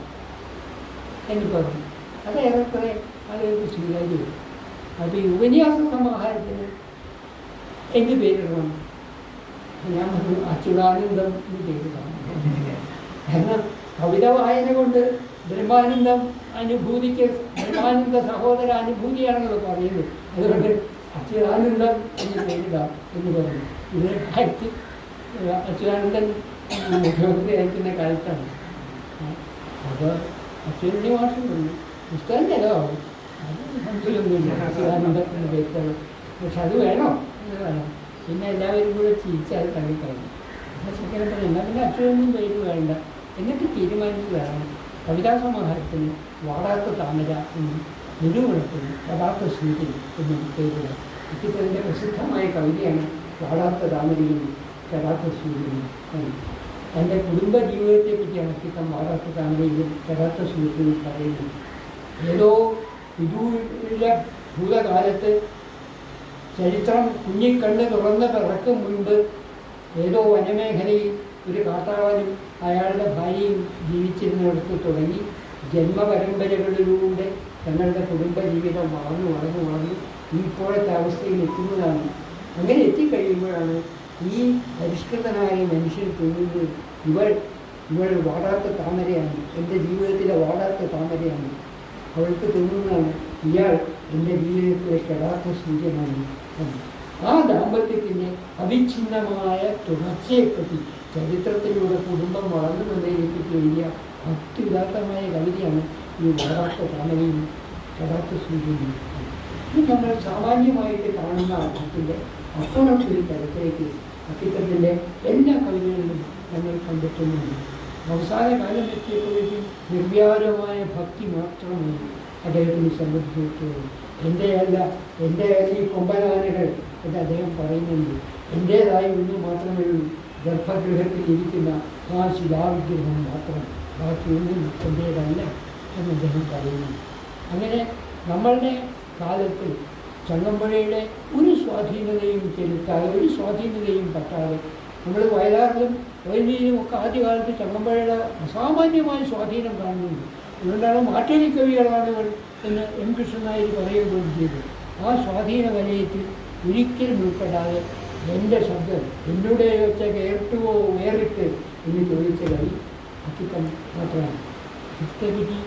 എന്ന് പറഞ്ഞു. അത് ഏറെക്കുറെ അതൊരു സ്വീകാര്യം. അപ്പോൾ ഈ ഉപന്യാസ സമാഹാരത്തിന് എന്ത് പേരിടണം? ഞാൻ പറഞ്ഞു അച്യുതാനന്ദം എന്ന് പേരിടാം. കാരണം കവിത വായന കൊണ്ട് ബ്രഹ്മാനന്ദം അനുഭൂതിക്ക് ബ്രഹ്മാനന്ദ സഹോദര അനുഭൂതിയാണെന്നല്ലോ പറയുന്നത്. അതുകൊണ്ട് അച്യുതാനന്ദം എന്ന് പേരിടാം എന്ന് പറഞ്ഞു. ഇത് അച്യുതാനന്ദൻ മുഖ്യമന്ത്രി അയക്കുന്ന കാലത്താണ്. അപ്പോൾ അച്യുതൻ്റെ ഭാഷ പറഞ്ഞു പുസ്തകം ചിലവാകും, അത് സംശയമൊന്നുമില്ല. അച്യുതാനന്ദൻ എന്ന് പേരിട്ടാണ്. പക്ഷെ അത് വേണോ എന്ന് വേണം. പിന്നെ എല്ലാവരും കൂടെ ചിരിച്ചാൽ തള്ളിക്കളഞ്ഞു. അപ്പോൾ ശങ്കരൻ പറഞ്ഞു എന്നാൽ പിന്നെ അച്യുതനും പേര് വേണ്ട. എന്നിട്ട് തീരുമാനിച്ചതാണ് കവിതാ സമാഹാരത്തിന് വാടാത്ത താമര എന്നും നിരൂപണത്തിന് വാടാത്ത സൂര്യൻ എന്നും പേരുള്ള ഇത്തിപ്പതിൻ്റെ പ്രസിദ്ധമായ കവിതയാണ് വാടാത്ത താമരയും കടാത്ത സൂര്യനും. എൻ്റെ കുടുംബ ജീവിതത്തെ പറ്റിയാണ് അക്കിത്തം വാടാത്ത താമരയിലും കടാത്ത സൂര്യനും പറയുന്നത്. ഏതോ വിദൂര ഭൂതകാലത്ത് ചരിത്രം കുഞ്ഞിക്കണ്ണ് തുറന്ന് പിറക്കും മുൻപ് ഏതോ വനമേഖലയിൽ ഒരു കാട്ടാളനും അയാളുടെ ഭാര്യയും ജീവിച്ചിരുന്നിടത്ത് തുടങ്ങി ജന്മപരമ്പരകളിലൂടെ തങ്ങളുടെ കുടുംബജീവിതം വളർന്നു ഇപ്പോഴത്തെ അവസ്ഥയിൽ എത്തുന്നതാണ്. അങ്ങനെ എത്തിക്കഴിയുമ്പോഴാണ് ഈ പരിഷ്കൃതനായ മനുഷ്യൻ തോന്നുന്നത് ഇവൾ വാടാത്ത താമരയാണ്, എൻ്റെ ജീവിതത്തിലെ വാടാത്ത താമരയാണ്. അവൾക്ക് തോന്നുന്നതാണ് ഇയാൾ എൻ്റെ ജീവിതത്തിലെ കെടാത്ത സൂര്യനാണ്. ആ ദാമ്പത്യത്തിൻ്റെ അവിഛിന്നമായ തുടർച്ചയെപ്പറ്റി ചരിത്രത്തിലൂടെ കുടുംബം വളർന്നുകൊണ്ടേയിരിക്കും എഴുതിയ അത്യുദാത്തമായ കവിതയാണ് ഈ വാടാത്ത താമരയും കടാത്ത സൂര്യനും. ഇത് നമ്മൾ സാമാന്യമായിട്ട് കാണുന്ന അർത്ഥത്തിൻ്റെ അപ്പുറത്തൊരു തരത്തിലേക്ക് അക്കിത്തത്തിൻ്റെ എല്ലാ കവിതകളിലും നമ്മൾ കണ്ടെത്തുന്നുണ്ട്. അവസാന കാലം എത്തിയപ്പോഴേക്കും നിർവ്യാജമായ ഭക്തി മാത്രമാണ് അദ്ദേഹത്തിന് സംബന്ധിച്ചിട്ടുള്ളത്. എൻ്റെ ഈ കൊമ്പനാനകൾ എന്ന് അദ്ദേഹം പറയുന്നുണ്ട്. എൻ്റേതായി ഒന്ന് മാത്രമേ ഉള്ളൂ, ഗർഭഗൃഹത്തിൽ ഇരിക്കുന്ന ആ ശിലാവിഗ്രഹം മാത്രം, ബാക്കിയൊന്നും എൻ്റേതല്ല എന്ന് അദ്ദേഹം പറയുന്നു. അങ്ങനെ നമ്മളുടെ കാലത്ത് ചങ്ങമ്പുഴയുടെ ഒരു സ്വാധീനതയും ചെലുത്താതെ, ഒരു സ്വാധീനതയും പറ്റാതെ നമ്മൾ വയലാറിലും വൈദ്യുതിയിലും ഒക്കെ ആദ്യകാലത്ത് ചങ്ങമ്പുഴയുടെ അസാമാന്യമായ സ്വാധീനം കാണുന്നുണ്ട്. അതുകൊണ്ടാണ് മാറ്റൊലി കവികളാണ് ഇവർ എന്ന് എം കൃഷ്ണനായർ പറയുകയും ചെയ്തു. ആ സ്വാധീന വലയത്തിൽ ഒരിക്കലും ഉൾപ്പെടാതെ എൻ്റെ ശബ്ദം എന്നോട് വെച്ച കേട്ടുവോ വേറിട്ട് എന്ന് ചോദിച്ച കവി അക്കിത്തം മാത്രമാണ്. ഇത്തരത്തിൽ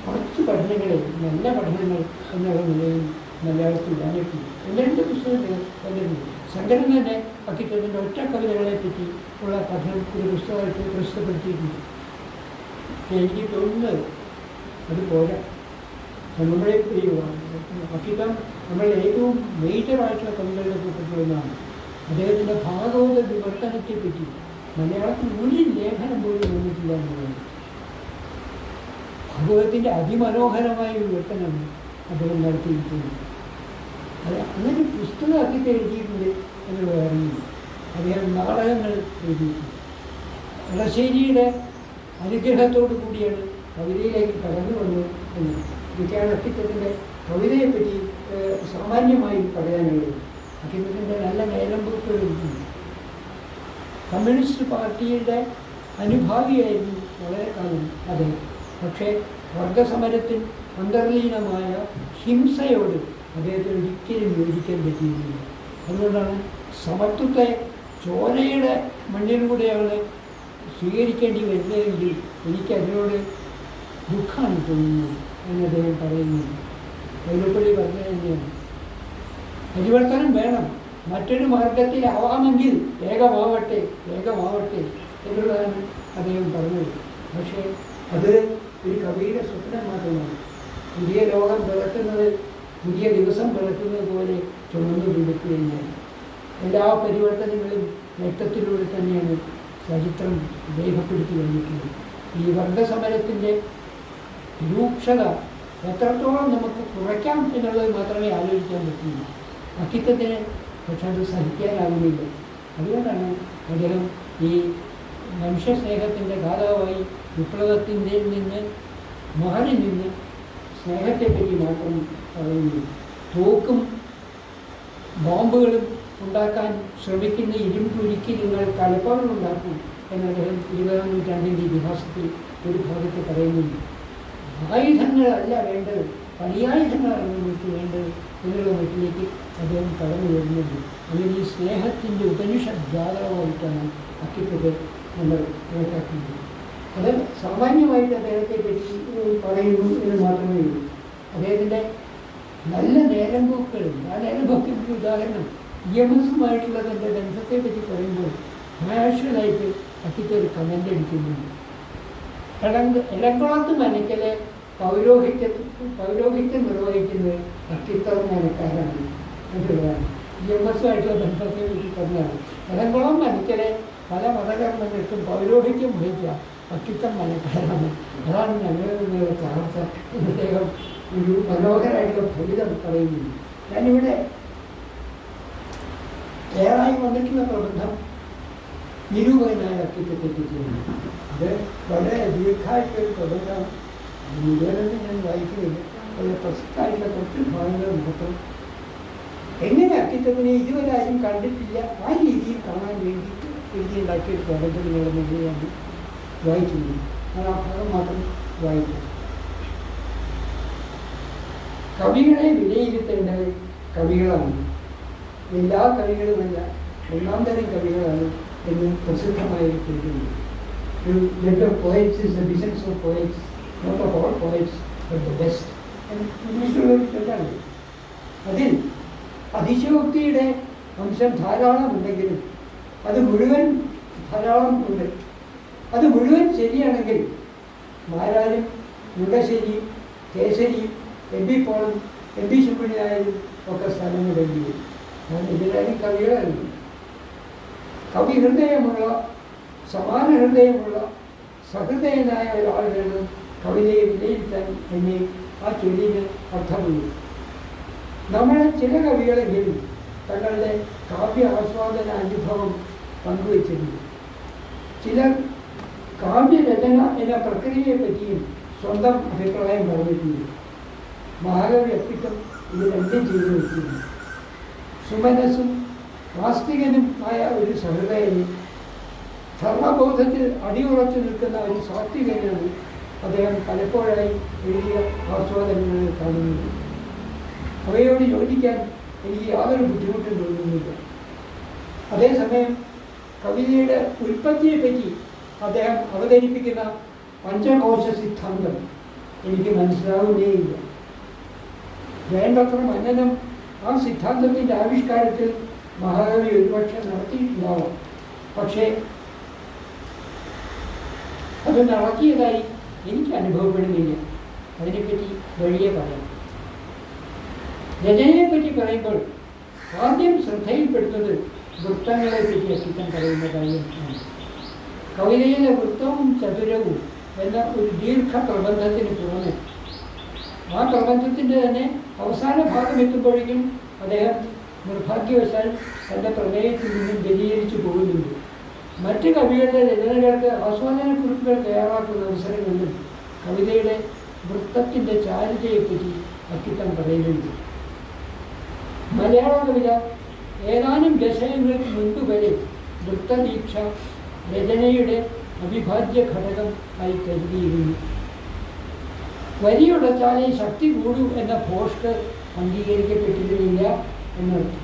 കുറച്ച് പഠനങ്ങൾ, നല്ല പഠനങ്ങൾ എന്നുള്ള നിലയിൽ മലയാളത്തിൽ വന്നിട്ട് രണ്ട് പുസ്തകങ്ങൾ വന്നിട്ടുണ്ട്. ശങ്കരൻ തന്നെ അക്കിത്തത്തിൻ്റെ ഒറ്റ കവിതകളെ പറ്റി ഉള്ള പഠനം ഒരു പുസ്തകമായിട്ട് പ്രസിദ്ധപ്പെടുത്തിയിട്ടുണ്ട്. പക്ഷേ എനിക്ക് തോന്നുന്നത് അത് പോരാ. ചങ്ങമ്പുഴ അക്കിത്തം നമ്മളുടെ ഏറ്റവും മേജറായിട്ടുള്ള കവിതകളുടെ കൂട്ടത്തിൽ ഒന്നാണ്. അദ്ദേഹത്തിൻ്റെ ഭാഗവത വിവർത്തനത്തെപ്പറ്റി മലയാളത്തിൽ ഒരു ലേഖനം പോലും വന്നിട്ടില്ല എന്നുള്ളത്. ഭാഗവതത്തിൻ്റെ അതിമനോഹരമായ ഒരു വിവർത്തനമാണ് അദ്ദേഹം നടത്തിയിരിക്കുന്നത്. അത് അങ്ങനെ പുസ്തകമാക്കിയിട്ട് എഴുതിയിട്ടുണ്ട് എന്നുള്ളത് അറിയില്ല. അദ്ദേഹം നാടകങ്ങൾ എഴുതിയിട്ടുണ്ട്. എളശ്ശേരിയുടെ അനുഗ്രഹത്തോടു കൂടിയാണ് കവിതയിലേക്ക് കടന്നു വന്നത് എന്ന്. ഇതൊക്കെയാണ് അക്കിത്തത്തിൻ്റെ കവിതയെപ്പറ്റി സാമാന്യമായി പറയാനുള്ളത്. അക്കിത്തത്തിൻ്റെ നല്ല മേലമ്പുറത്തുണ്ട്. കമ്മ്യൂണിസ്റ്റ് പാർട്ടിയുടെ അനുഭാവിയായിരുന്നു വളരെ കാലം അദ്ദേഹം. പക്ഷേ വർഗസമരത്തിൽ അന്തർലീനമായ ഹിംസയോട് അദ്ദേഹത്തിന് ഒരിക്കലും യോജിക്കാൻ പറ്റിയിരുന്നില്ല. അതുകൊണ്ടാണ് സമത്വത്തെ ചോരയുടെ മണ്ണിലൂടെയാണ് സ്വീകരിക്കേണ്ടി വരുന്നതെങ്കിൽ എനിക്കതിനോട് ദുഃഖമാണ് തോന്നുന്നത് എന്ന് അദ്ദേഹം പറയുന്നത്. വൈലോപ്പള്ളി പറഞ്ഞത് തന്നെയാണ്. പരിവർത്തനം വേണം, മറ്റൊരു മാർഗത്തിലാവാമെങ്കിൽ വേഗമാവട്ടെ എന്നുള്ളതാണ് അദ്ദേഹം പറഞ്ഞത്. പക്ഷേ അത് ഒരു കവിയുടെ സ്വപ്നം മാത്രമാണ്. പുതിയ ലോകം പിറക്കുന്നത്, പുതിയ ദിവസം പിറക്കുന്നത് പോലെ ചുമന്നു പിടിച്ചു കഴിഞ്ഞാൽ എല്ലാ പരിവർത്തനങ്ങളും നേട്ടത്തിലൂടെ തന്നെയാണ് ചരിത്രം രേഖപ്പെടുത്തി വന്നിട്ടുള്ളത്. ഈ വർഗസമരത്തിൻ്റെ രൂക്ഷത എത്രത്തോളം നമുക്ക് കുറയ്ക്കാം എന്നുള്ളത് മാത്രമേ ആലോചിക്കാൻ പറ്റുള്ളൂ. അക്കിത്തത്തിന് പക്ഷെ അത് സഹിക്കാനാകുന്നില്ല. അതുകൊണ്ടാണ് അദ്ദേഹം ഈ മനുഷ്യ സ്നേഹത്തിൻ്റെ ധാരാളമായി വിപ്ലവത്തിൻ്റെ നിന്ന് മാറി നിന്ന് സ്നേഹത്തെപ്പറ്റി മാത്രം പറയുന്നു. തോക്കും ബോംബുകളും ഉണ്ടാക്കാൻ ശ്രമിക്കുന്ന ഇരുമ്പുരുക്കി നിങ്ങൾ കളിപ്പാടുകളുണ്ടാക്കും എന്നദ്ദേഹം 20-ാം നൂറ്റാണ്ടിൻ്റെ ഇതിഹാസത്തിൽ ഒരു ഭാഗത്ത് പറയുന്നുണ്ട്. ആയുധങ്ങളല്ല വേണ്ടത്, പണിയായുധങ്ങളാണ് നമുക്ക് വേണ്ടത് എന്നുള്ള മട്ടിലേക്ക് അദ്ദേഹം കടന്നു വരുന്നുണ്ട്. അങ്ങനെ ഈ സ്നേഹത്തിൻ്റെ ഉപനിഷത് ധാരാളമായിട്ടാണ് അക്കിത്തത്തെ നമ്മൾ കണക്കാക്കുന്നത്. അത് സാമാന്യമായിട്ട് അദ്ദേഹത്തെ പറ്റി പറയുന്നു എന്ന് മാത്രമേ ഉള്ളൂ. അദ്ദേഹത്തിൻ്റെ നല്ല നേരമ്പോക്കുകളുണ്ട്. ആ നേരമ്പോക്കിൻ്റെ ഉദാഹരണം EMS-ഉമായിട്ടുള്ള തൻ്റെ ബന്ധത്തെ പറ്റി പറയുമ്പോൾ നാഷണലായിട്ട് അക്കിത്ത ഒരു കമൻ്റ് അടിക്കുന്നുണ്ട്. എലക്കുളത്ത് മനക്കലെ പൗരോഹിത്യം നിർവഹിക്കുന്നത് അക്കിത്ത മനക്കാരാണ് എന്നുള്ളതാണ്. EMS-ഉമായിട്ടുള്ള ബന്ധത്തെ പറ്റി പറഞ്ഞതാണ്. എലക്കുളം മനക്കലെ പല മതകർമ്മങ്ങൾക്കും പൗരോഹിത്യം വഹിച്ച അക്കിത്തം മനക്കാരാണ്. അതാണ് ഞങ്ങളുടെ ചാർച്ച എന്ന് അദ്ദേഹം ഒരു മനോഹരമായിട്ടുള്ള ഫലിതം പറയുന്നു. ഞാനിവിടെ തയ്യാറായി വന്നിട്ടുള്ള പ്രബന്ധം നിരൂപകനായ അക്കിത്തത്തെ പറ്റിയാണ്. അത് വളരെ ദീർഘമായിട്ടൊരു പ്രബന്ധം മുഴുവനൊന്നും ഞാൻ വായിക്കുന്നില്ല. അത് പ്രസക്തമായിട്ടുള്ള കുറച്ച് ഭാഗങ്ങൾ മാത്രം. എങ്ങനെ അക്കിത്തത്തിനെ ഇതുവരെ ആരും കണ്ടിട്ടില്ല ആ രീതിയിൽ കാണാൻ വേണ്ടിയിട്ട് എഴുതിയുണ്ടാക്കിയ ഒരു പ്രബന്ധങ്ങളുടെ മുഴുവനാണ് വായിക്കുന്നത്. ഞാൻ ആ ഭാഗം മാത്രം വായിക്കും. കവികളെ വിലയിരുത്തേണ്ടത് കവികളാണ്. എല്ലാ കവികളുമല്ല, ഒന്നാം തരം കവികളാണ് എന്ന് പ്രസിദ്ധമായി കേൾക്കുന്നു. ഒരു lot of poets is the business of poets, not of all poets but the best ഇംഗ്ലീഷിലുള്ള ചൊല്ലാണ്. അതിൽ അതിശയോക്തിയുടെ അംശം ധാരാളമുണ്ടെങ്കിലും അത് മുഴുവൻ ധാരാളം ഉണ്ട്. അത് മുഴുവൻ ശരിയാണെങ്കിൽ മാരാരും മുണ്ടശ്ശേരിയും കേസരിയും MP പോളും MP ശുംഭണിയായാലും ഒക്കെ സ്ഥലങ്ങളിലേക്ക് വരും. ഞാൻ ഇതിലായാലും കവികളായിരുന്നു. കവി ഹൃദയമുള്ള, സമാന ഹൃദയമുള്ള, സഹൃദയനായ ഒരാൾ വേണം കവിതയെ വിലയിരുത്താൻ എന്നെ ആ ചൊല്ലിന് അർത്ഥമുള്ളൂ. നമ്മളെ ചില കവികളെങ്കിലും തങ്ങളുടെ കാവ്യ ആസ്വാദന അനുഭവം പങ്കുവച്ചിരുന്നു. ചിലർ കാവ്യരചന എന്ന പ്രക്രിയയെപ്പറ്റിയും സ്വന്തം അഭിപ്രായം പറഞ്ഞിട്ടുണ്ട്. മഹാകവി അക്കിത്തം ഇത് രണ്ടും ചെയ്തു വെച്ചിരുന്നു. സുമനസ്സും ആസ്തികനും ആയ ഒരു സഹൃദയന്, ധർമ്മബോധത്തിൽ അടിയുറച്ചു നിൽക്കുന്ന ഒരു സാത്വികനാണ് അദ്ദേഹം പലപ്പോഴായി എഴുതിയ ആസ്വാദനങ്ങൾ കാണുന്നത്. അവയോട് യോജിക്കാൻ എനിക്ക് യാതൊരു ബുദ്ധിമുട്ടും തോന്നുന്നില്ല. അതേസമയം കവിതയുടെ ഉൽപ്പത്തിയെപ്പറ്റി അദ്ദേഹം അവതരിപ്പിക്കുന്ന പഞ്ചകോശ സിദ്ധാന്തം എനിക്ക് മനസ്സിലാവുകയില്ല. വേണ്ടത്ര മനനം ആ സിദ്ധാന്തത്തിൻ്റെ ആവിഷ്കാരത്തിൽ മഹാകവി ഒരുപക്ഷെ നടത്തിയിട്ടുണ്ടാവാം. പക്ഷേ അത് നടത്തിയതായി എനിക്ക് അനുഭവപ്പെടുന്നില്ല. അതിനെപ്പറ്റി വഴിയെ പറയാം. രചനയെപ്പറ്റി പറയുമ്പോൾ ആദ്യം ശ്രദ്ധയിൽപ്പെടുന്നത് വൃത്തങ്ങളെപ്പറ്റി അക്കിത്തം പറയുന്ന കാര്യമാണ്. കവിതയിലെ വൃത്തവും ചതുരവും എന്ന ഒരു ദീർഘ പ്രബന്ധത്തിന് പുറമെ ആ പ്രബന്ധത്തിൻ്റെ തന്നെ അവസാന ഭാഗം എത്തുമ്പോഴേക്കും അദ്ദേഹം നിർഭാഗ്യവശാൽ തൻ്റെ പ്രമേയത്തിൽ നിന്നും വ്യതിചലിച്ചു പോകുന്നുണ്ട്. മറ്റ് കവികളുടെ രചനകൾക്ക് ആസ്വാദനക്കുറിപ്പുകൾ തയ്യാറാക്കുന്ന അവസരങ്ങളിലും കവിതയുടെ വൃത്തത്തിൻ്റെ ചാരുതയെപ്പറ്റി അക്കിത്തം പറയുന്നുണ്ട്. മലയാള കവിത ഏതാനും ദശകങ്ങൾക്ക് മുൻപ് വരെ വൃത്തദീക്ഷ രചനയുടെ അവിഭാജ്യ ഘടകം ആയി കരുതിയിരുന്നു. വരിയുടച്ചാലേ ശക്തി കൂടൂ എന്ന പോസ്റ്റ് അംഗീകരിക്കപ്പെട്ടിരുന്നില്ല എന്നർത്ഥം.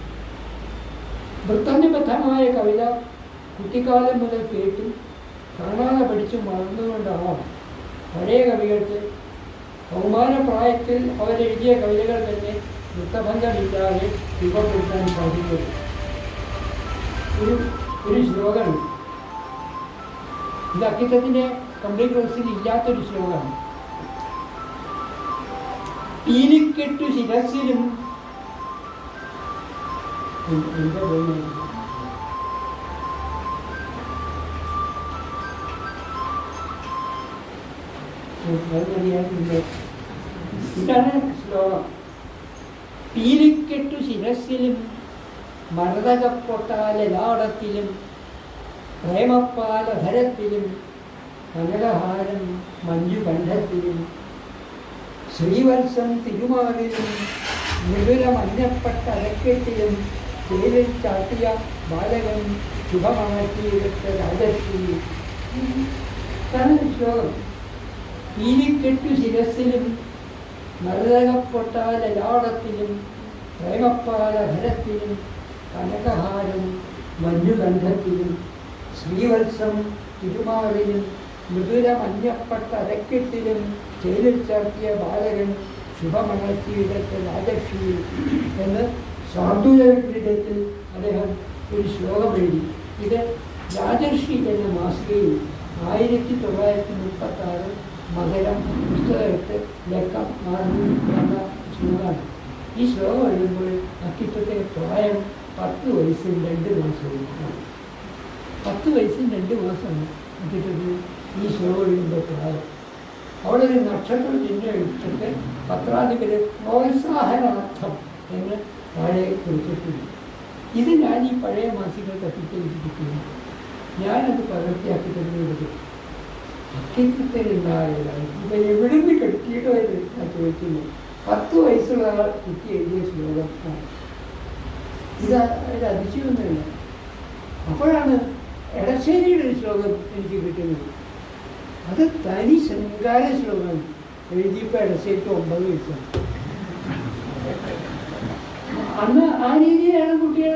വൃത്തനിബദ്ധമായ കവിത കുട്ടിക്കാലം മുതൽ കേട്ടും കാണാതെ പഠിച്ചും വളർന്നുകൊണ്ടാവാം പഴയ കവികൾക്ക് കൗമാരപ്രായത്തിൽ അവരെഴുതിയ കവിതകൾ തന്നെ വൃത്തബന്ധമില്ലാതെ രൂപപ്പെടുത്താൻ സാധിക്കും. ഒരു ശ്ലോകമാണ് ഇത്. അക്കിത്തത്തിൻ്റെ കംപ്ലീറ്റ് കോഴ്സിൽ ഇല്ലാത്തൊരു ശ്ലോകമാണ്. പീലിക്കെട്ടു ശിരസിലും ഇതാണ് ശ്ലോകം. പീലിക്കെട്ടു ശിരസിലും മരതകപ്പൊട്ടാലെല്ലായിടത്തിലും പ്രേമപ്പാലധരത്തിലും കനകഹാരം മഞ്ജുകണ്ഠത്തിലും ശ്രീവത്സം തിരുമാവിലും മൃദുല മഞ്ഞപ്പെട്ട അരക്കെട്ടിലും തേലിൽ ചാട്ടിയ ബാലകൻ ശുഭമാക്കിയെടുത്ത രാജശ്രീ. ശ്ലോകം. പീലിക്കെട്ടു ശിരസിലും മരതകപ്പൊട്ടാലലാടത്തിലും പ്രേമപ്പാലധരത്തിലും കനകഹാരം മഞ്ജുകണ്ഠത്തിലും ശ്രീവത്സം തിരുമാറിലും മൃദുല മഞ്ഞപ്പെട്ട അരക്കെട്ടിലും ചേലിൽ ചാർത്തിയ ബാലകൻ ശുഭമണർത്തിയിടത്ത് രാജശ്രീ എന്ന് ശാർദൂലപീഠത്തിൽ അദ്ദേഹം ഒരു ശ്ലോകം എഴുതി. ഇത് രാജർഷി എന്ന മാസികയിൽ 1936 മകരം പുസ്തകത്ത് ലക്കം എന്ന ശ്ലോകമാണ്. ഈ ശ്ലോകം എഴുതുമ്പോൾ അക്കിത്തത്തെ പ്രായം 10 വയസ്സും 2 മാസവും. 10 വയസ്സും 2 മാസമാണ് അക്കിത്തത്തിൽ ഈ ശ്ലോകം എഴുതുമ്പോൾ പ്രായം. അവിടെ ഒരു നക്ഷത്ര ചിഹ്നം എടുത്തിട്ട് പത്രാധിപര് പ്രോത്സാഹനാർത്ഥം എന്ന് താഴെ കുറിച്ചിട്ടുണ്ട്. ഇത് ഞാൻ ഈ പഴയ മാസികൾ കത്തിച്ചെടുത്തിരിക്കുന്നു. ഞാനത് പകർത്തിയാക്കി തരുന്നത് അക്കിത്തത്തിലുണ്ടായതാണ്. ഇപ്പം എവിടുന്ന് കിട്ടിയിട്ടോ ഇത് ഞാൻ ചോദിക്കുന്നു. 10 വയസ്സുള്ള ആൾ കുട്ടി എഴുതിയ ശ്ലോകം. ഇത് ഒരു അതിശയമൊന്നുമില്ല. അപ്പോഴാണ് എടശ്ശേരിയുടെ ഒരു ശ്ലോകം എനിക്ക് കിട്ടുന്നത്. അത് തനി ശൃംഗാര ശ്ലോകമാണ്. എഴുതിയപ്പോൾ എടശ്ശേരിക്ക് 9 വയസ്സാണ്. അന്ന് ആ രീതിയിലാണ് കുട്ടികൾ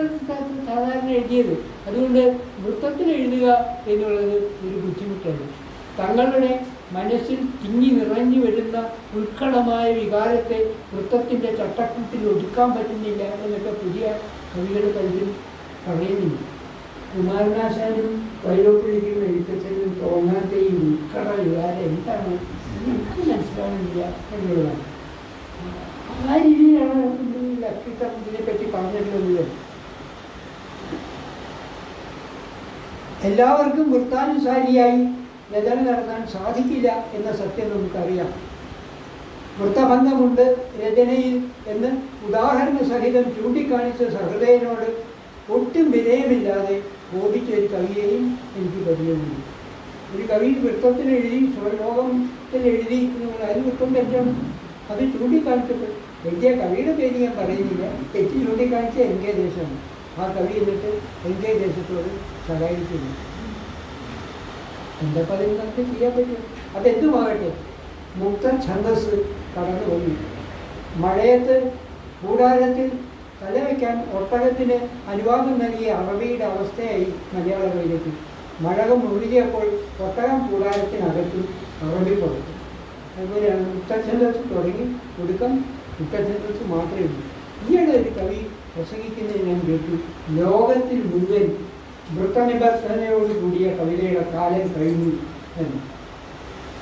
സാധാരണ എഴുതിയത്. അതുകൊണ്ട് വൃത്തത്തിൽ എഴുതുക എന്നുള്ളത് ഒരു ബുദ്ധിമുട്ടാണ്. തങ്ങളുടെ മനസ്സിൽ തിങ്ങി നിറഞ്ഞു വരുന്ന ഉത്കടമായ വികാരത്തെ വൃത്തത്തിൻ്റെ ചട്ടക്കൂട്ടിൽ ഒതുക്കാൻ പറ്റുന്നില്ല എന്നൊക്കെ പുതിയ കവികൾ പലരും പറയുന്നുണ്ട്. കുമാരനാശാനും വൈലോപ്പിള്ളിക്കും എഴുത്തച്ഛനും തോന്നാത്ത ഈ ഉത്കട വികാരം എന്താണ് എനിക്ക് മനസ്സിലാവുന്നില്ല എന്നുള്ളതാണ്. ആ രീതിയിലാണ് അക്കിത്തം ഇതിനെപ്പറ്റി പറഞ്ഞിട്ടുള്ളത്. എല്ലാവർക്കും വൃത്താനുസാരിയായി രചന നടത്താൻ സാധിക്കില്ല എന്ന സത്യം നമുക്കറിയാം. വൃത്തഭംഗമുണ്ട് രചനയിൽ എന്ന് ഉദാഹരണ സഹിതം ചൂണ്ടിക്കാണിച്ച സഹൃദയനോട് ഒട്ടും വിനയമില്ലാതെ ബോധിച്ചൊരു കവിയെയും എനിക്ക് പരിചയമുണ്ട്. ഒരു കവി വൃത്തത്തിൽ എഴുതി, ശ്ലോകത്തിൽ എഴുതി, അതിന് വൃത്തം തെറ്റാണ്. അത് ചൂണ്ടിക്കാണിച്ചപ്പോൾ എഴുതിയ കവിയുടെ പേര് ഞാൻ പറയുന്നില്ല. തെറ്റി ചൂണ്ടിക്കാണിച്ച എൻ കെ ദേശമാണ്. ആ കവി എന്നിട്ട് എൻ കെ ദേശത്തോട് സഹായിക്കുന്നു. എന്താ പറയുന്നത് നമുക്ക് ചെയ്യാൻ പറ്റും. അതെന്തുമാകട്ടെ, മുക്ത ഛന്ദസ് കടന്നു പോയി. മഴയത്ത് കൂടാരത്തിൽ തലവയ്ക്കാൻ ഒട്ടകത്തിന് അനുവാദം നൽകിയ അറബിയുടെ അവസ്ഥയായി മലയാള കവിതയ്ക്ക്. മഴകം ഒഴുകിയപ്പോൾ ഒട്ടകം കൂടാരത്തിനകത്തും അറബി പുറത്തു. അതുപോലെയാണ് മുക്തഛന്ദസ് തുടങ്ങി ഒടുക്കം മുക്തഛന്ദസ് മാത്രമേ ഉള്ളൂ. ഈയിടെ ഒരു കവി പ്രസംഗിക്കുന്നത് ഞാൻ കേട്ടു. ലോകത്തിൽ മുഴുവൻ വൃത്തനിബന്ധനയോട് കൂടിയ കവിതയുടെ കാലം കഴിഞ്ഞു എന്ന്.